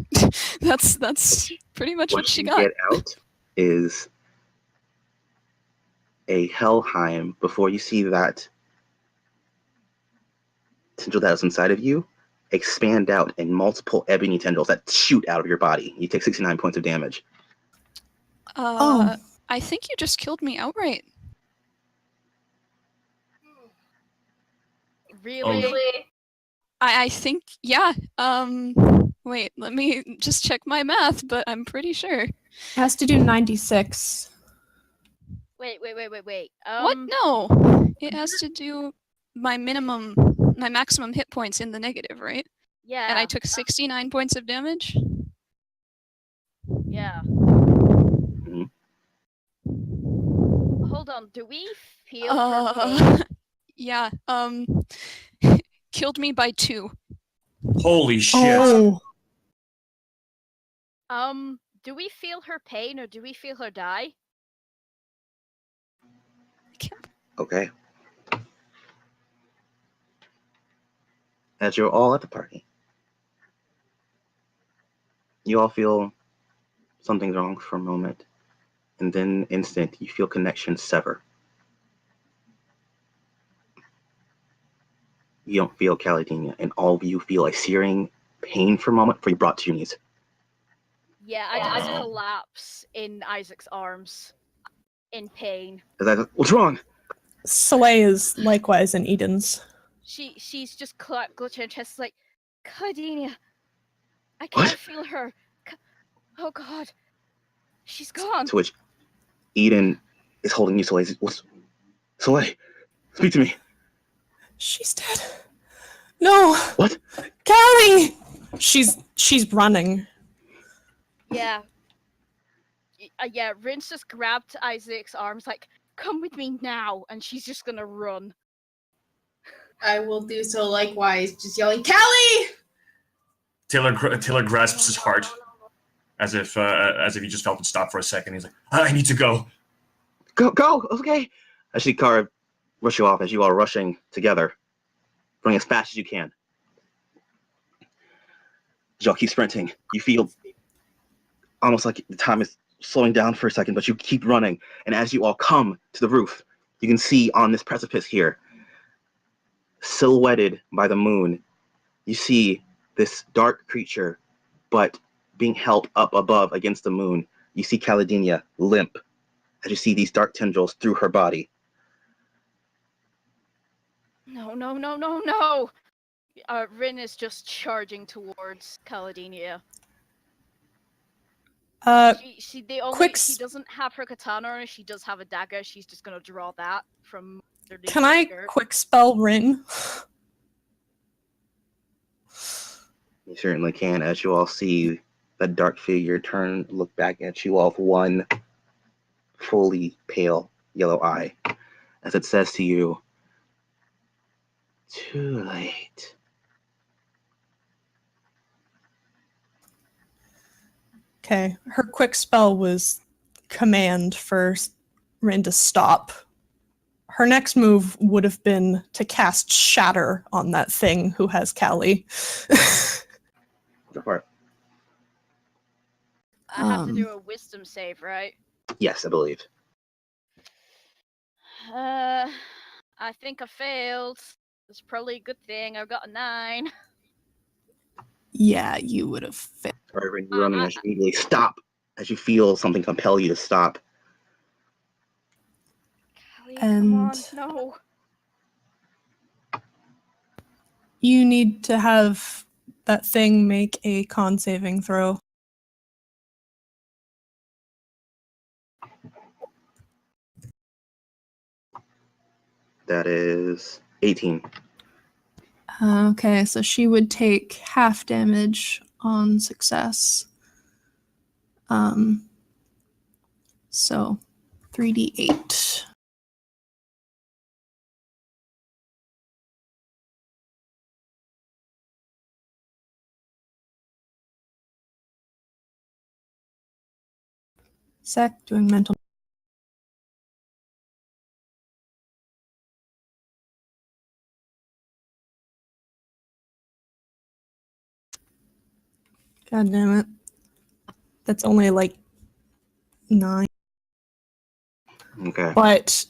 S2: That's pretty much what she
S1: you
S2: got.
S1: get out is a Helheim. Before you see that tendril that is inside of you expand out in multiple ebony tendrils that shoot out of your body. You take 69 points of damage.
S3: Oh.
S2: I think you just killed me outright.
S4: Really?
S2: I think, yeah. Wait, let me just check my math, but I'm pretty sure.
S3: It has to do 96.
S4: Wait.
S2: What? No. It has to do my maximum hit points in the negative, right?
S4: Yeah.
S2: And I took 69 points of damage?
S4: Yeah.
S1: Mhm.
S4: Hold on. Do we feel her pain?
S2: Yeah, killed me by 2.
S5: Holy shit.
S3: Oh.
S4: Do we feel her pain or do we feel her die?
S1: Okay. As you're all at the party, you all feel something's wrong for a moment, and then instant you feel connection sever. You don't feel Caladenia, and all of you feel a searing pain for a moment before you brought to your knees.
S4: Yeah, I just collapse in Isaac's arms in pain.
S1: What's wrong?
S3: Soleil is likewise in Eden's.
S4: She's just clutching her chest like, Caladenia, I can't feel her. Oh God, she's gone.
S1: To which Eden is holding you. Soleil, Soleil, speak to me.
S3: She's dead. No.
S1: What?
S3: Callie! She's running.
S4: Yeah. Yeah, Rin's just grabbed Isaac's arms like, come with me now, and she's just gonna run.
S6: I will do so likewise, just yelling, Callie!
S5: Taylor grasps his heart as if he just felt it stop for a second. He's like, I need to go.
S1: Go, okay. As she rush you off as you are rushing together, running as fast as you can. As y'all keep sprinting, you feel almost like the time is slowing down for a second, but you keep running. And as you all come to the roof, you can see on this precipice here, silhouetted by the moon, you see this dark creature, but being held up above against the moon. You see Caladenia limp as you see these dark tendrils through her body.
S4: No. Rin is just charging towards Caladenia. She doesn't have her katana on her, she does have a dagger. She's just gonna draw that from underneath
S3: Can
S4: her
S3: I
S4: skirt.
S3: quick spell Rin?
S1: You certainly can, as you all see the dark figure look back at you all with one fully pale yellow eye, as it says to you, "Too late."
S3: Okay, her quick spell was command for Rin to stop. Her next move would have been to cast Shatter on that thing who has Callie.
S1: Go for it.
S4: I have to do a wisdom save, right?
S1: Yes, I believe.
S4: I think I failed. It's probably a good thing. I've got a 9.
S3: Yeah, you would have failed.
S1: However, you running as you immediately stop, as you feel something compel you to stop.
S4: Callie, come on, no.
S3: You need to have that thing make a con saving throw.
S1: That is 18.
S3: Okay, so she would take half damage on success. So 3d8. Sec, doing mental. God damn it. That's only like 9.
S1: Okay.
S3: But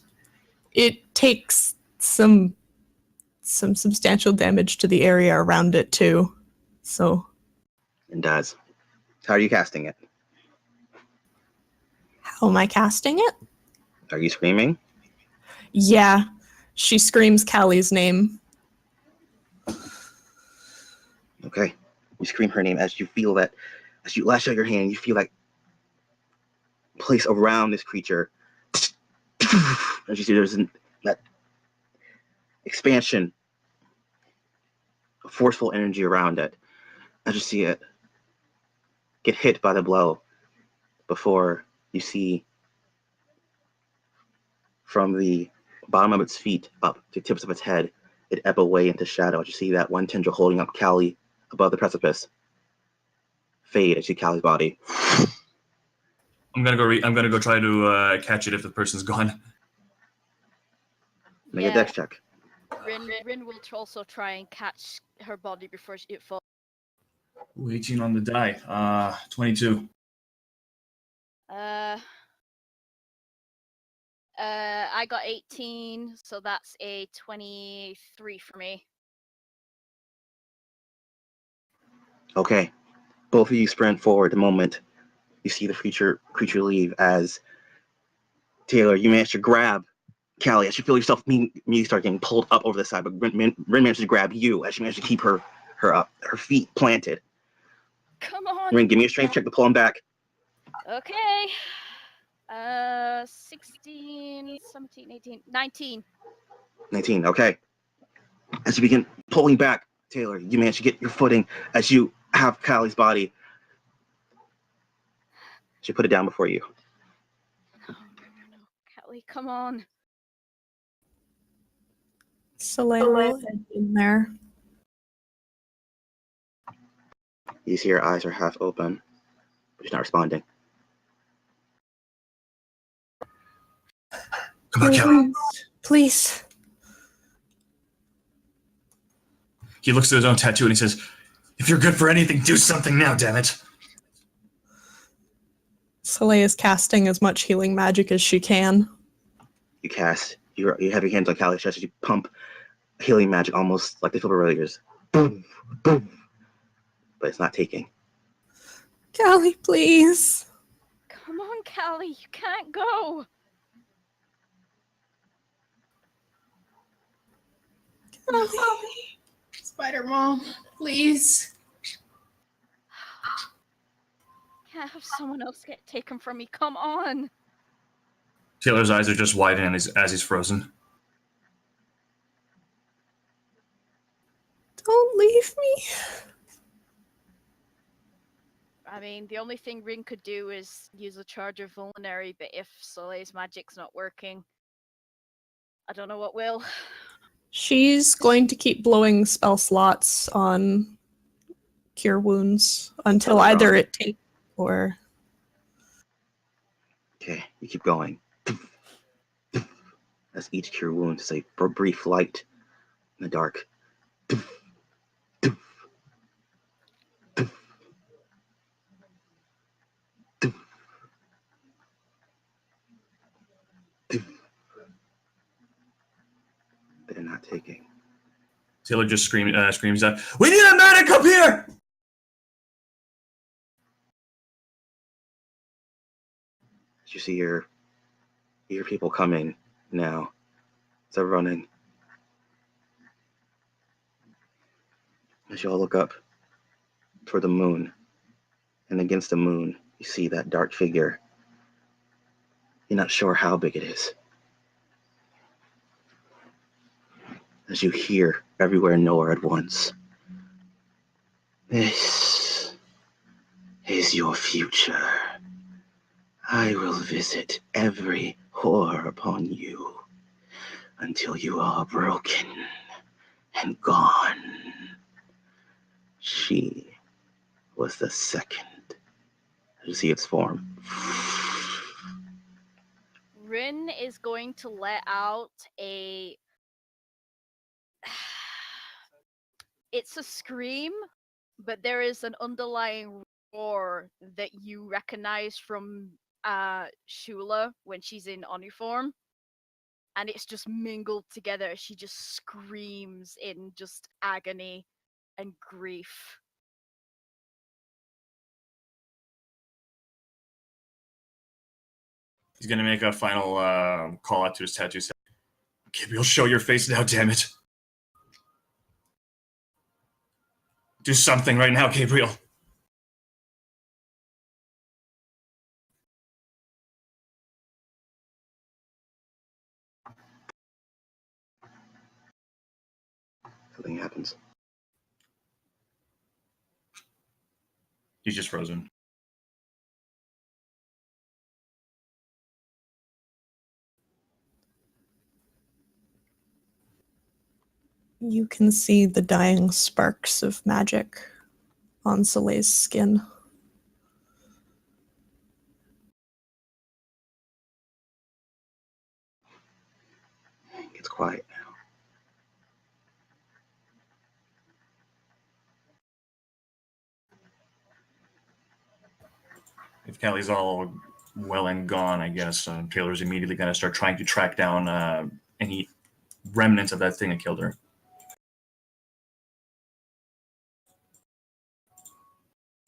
S3: it takes some substantial damage to the area around it too. So
S1: It does. How are you casting it?
S3: how am I casting it?
S1: Are you screaming?
S3: Yeah. She screams Callie's name.
S1: Okay. You scream her name as you feel that, as you lash out your hand, you feel that place around this creature. As you see, there's that expansion of forceful energy around it. As you see it get hit by the blow before you see from the bottom of its feet up to the tips of its head, it ebb away into shadow. As you see that one tendril holding up Callie above the precipice fade as you see Callie's body.
S5: I'm gonna go try to catch it if the person's gone.
S1: Make a dex check.
S4: Rin will also try and catch her body before it falls.
S5: 18 on the die. 22.
S4: I got 18, so that's a 23 for me.
S1: Okay. Both of you sprint forward the moment you see the creature leave, as Taylor, you manage to grab Callie as you feel yourself immediately start getting pulled up over the side, but Rin manages to grab you as she manages to keep her feet planted.
S4: Come on.
S1: Rin, give me a strength check to pull him back.
S4: Okay. 16, 17, 18, 19.
S1: 19, okay. As you begin pulling back, Taylor, you manage to get your footing as you have Callie's body. She put it down before you.
S4: No. Callie, come on.
S3: Soleil will head in there.
S1: You see her eyes are half open, but she's not responding.
S5: Come on, Callie.
S3: Please.
S5: He looks at his own tattoo and he says, "If you're good for anything, do something now, damn it."
S3: Soleil is casting as much healing magic as she can.
S1: You cast. You have your hands on Callie's chest as you pump healing magic, almost like the defibrillators. Boom, boom. But it's not taking.
S3: Callie, please.
S4: Come on, Callie, you can't go.
S3: Callie.
S6: Spider Mom, please.
S4: Can't have someone else get taken from me. Come on.
S5: Taylor's eyes are just widening as he's frozen.
S3: Don't leave me.
S4: I mean, the only thing Rin could do is use a charge of vulnerary, but if Soleil's magic's not working, I don't know what will.
S3: She's going to keep blowing spell slots on cure wounds until either it takes or...
S1: Okay, you keep going. As each cure wound is a brief light in the dark. They're not taking.
S5: Taylor just screams out, "We need a medic up here!"
S1: You see your people coming now. They're running. As you all look up toward the moon, and against the moon, you see that dark figure. You're not sure how big it is. As you hear everywhere and nowhere at once. This is your future. I will visit every whore upon you until you are broken and gone. She was the second. You see its form.
S4: Rin is going to let out a... It's a scream, but there is an underlying roar that you recognize from Shula when she's in uniform. And it's just mingled together. She just screams in just agony and grief.
S5: He's gonna make a final call out to his tattoo. "Gabriel, show your face now, damn it! Do something right now, Gabriel."
S1: Something happens.
S5: He's just frozen.
S3: You can see the dying sparks of magic on Soleil's skin.
S1: It gets quiet now.
S5: If Callie's all well and gone, I guess Taylor's immediately going to start trying to track down any remnants of that thing that killed her.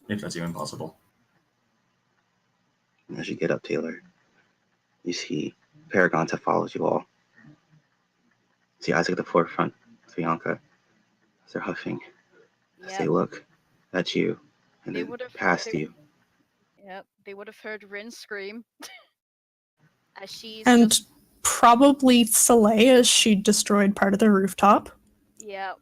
S5: If that's even possible.
S1: As you get up, Taylor, you see paragons have followed you all. See Isaac at the forefront, Bianca, as they're huffing. As they look at you and then past you.
S4: Yep, they would have heard Rin scream. As she's
S3: And
S4: just...
S3: probably Soleil as she destroyed part of the rooftop.
S4: Yeah,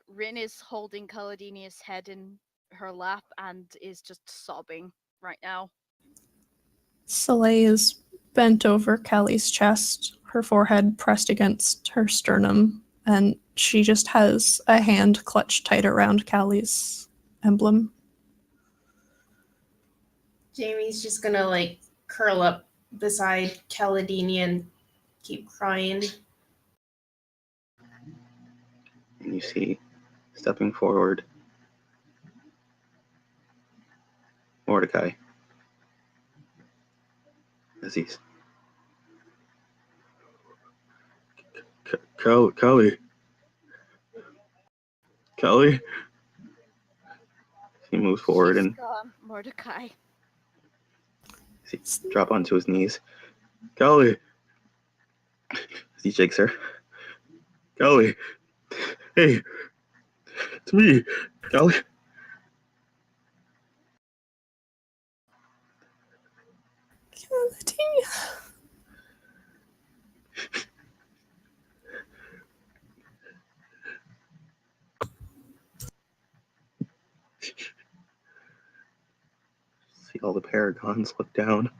S4: Rin is holding Caladenia's head in her lap and is just sobbing right now.
S3: Soleil is bent over Callie's chest, her forehead pressed against her sternum, and she just has a hand clutched tight around Callie's emblem.
S6: Jamie's just gonna like curl up beside Caladenia and keep crying.
S1: And you see, stepping forward, Mordecai, as he's Kelly. He moves forward
S4: She's
S1: and
S4: gone, Mordecai.
S1: he drop onto his knees. Kelly, as he shakes her. Kelly, hey, it's me, Kelly.
S3: Caladenia.
S1: See all the paragons look down.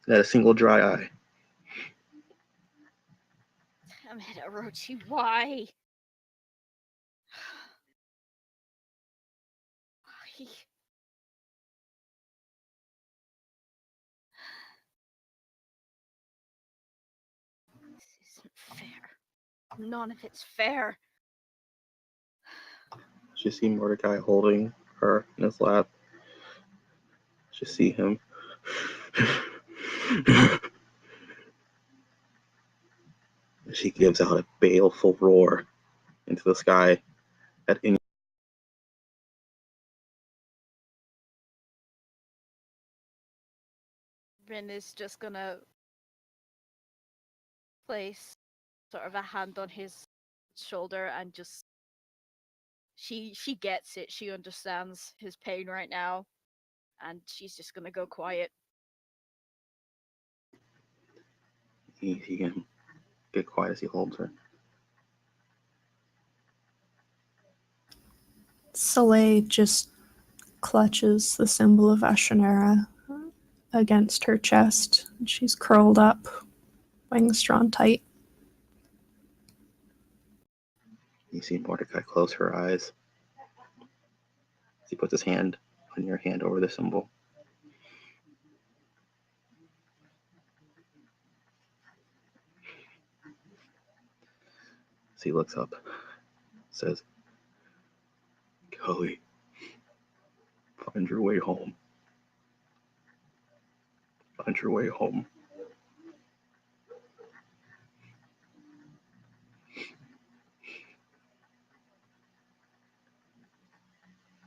S1: Not a single dry eye.
S4: Damn it, Orochi, why? Why? This isn't fair. None of it's fair.
S1: You see Mordecai holding her in his lap. You see him. She gives out a baleful roar into the sky at any.
S4: Rin is just gonna place sort of a hand on his shoulder and just she gets it. She understands his pain right now, and she's just gonna go quiet.
S1: He can get quiet as he holds her.
S3: Soleil just clutches the symbol of Ashanera against her chest. She's curled up, wings drawn tight.
S1: You see Mordecai close her eyes. He puts his hand on your hand over the symbol. As he looks up, says, Kelly, find your way home. Find your way home.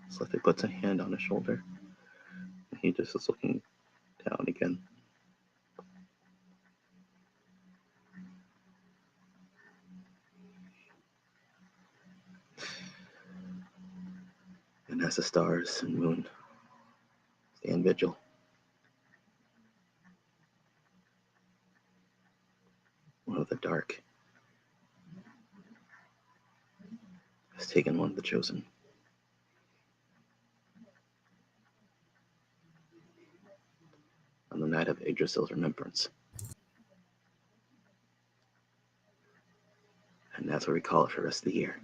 S1: So he puts a hand on his shoulder. And he just is looking down again. And as the stars and moon stand vigil, one of the dark has taken one of the chosen. On the night of Yggdrasil's remembrance. And that's what we call it for the rest of the year.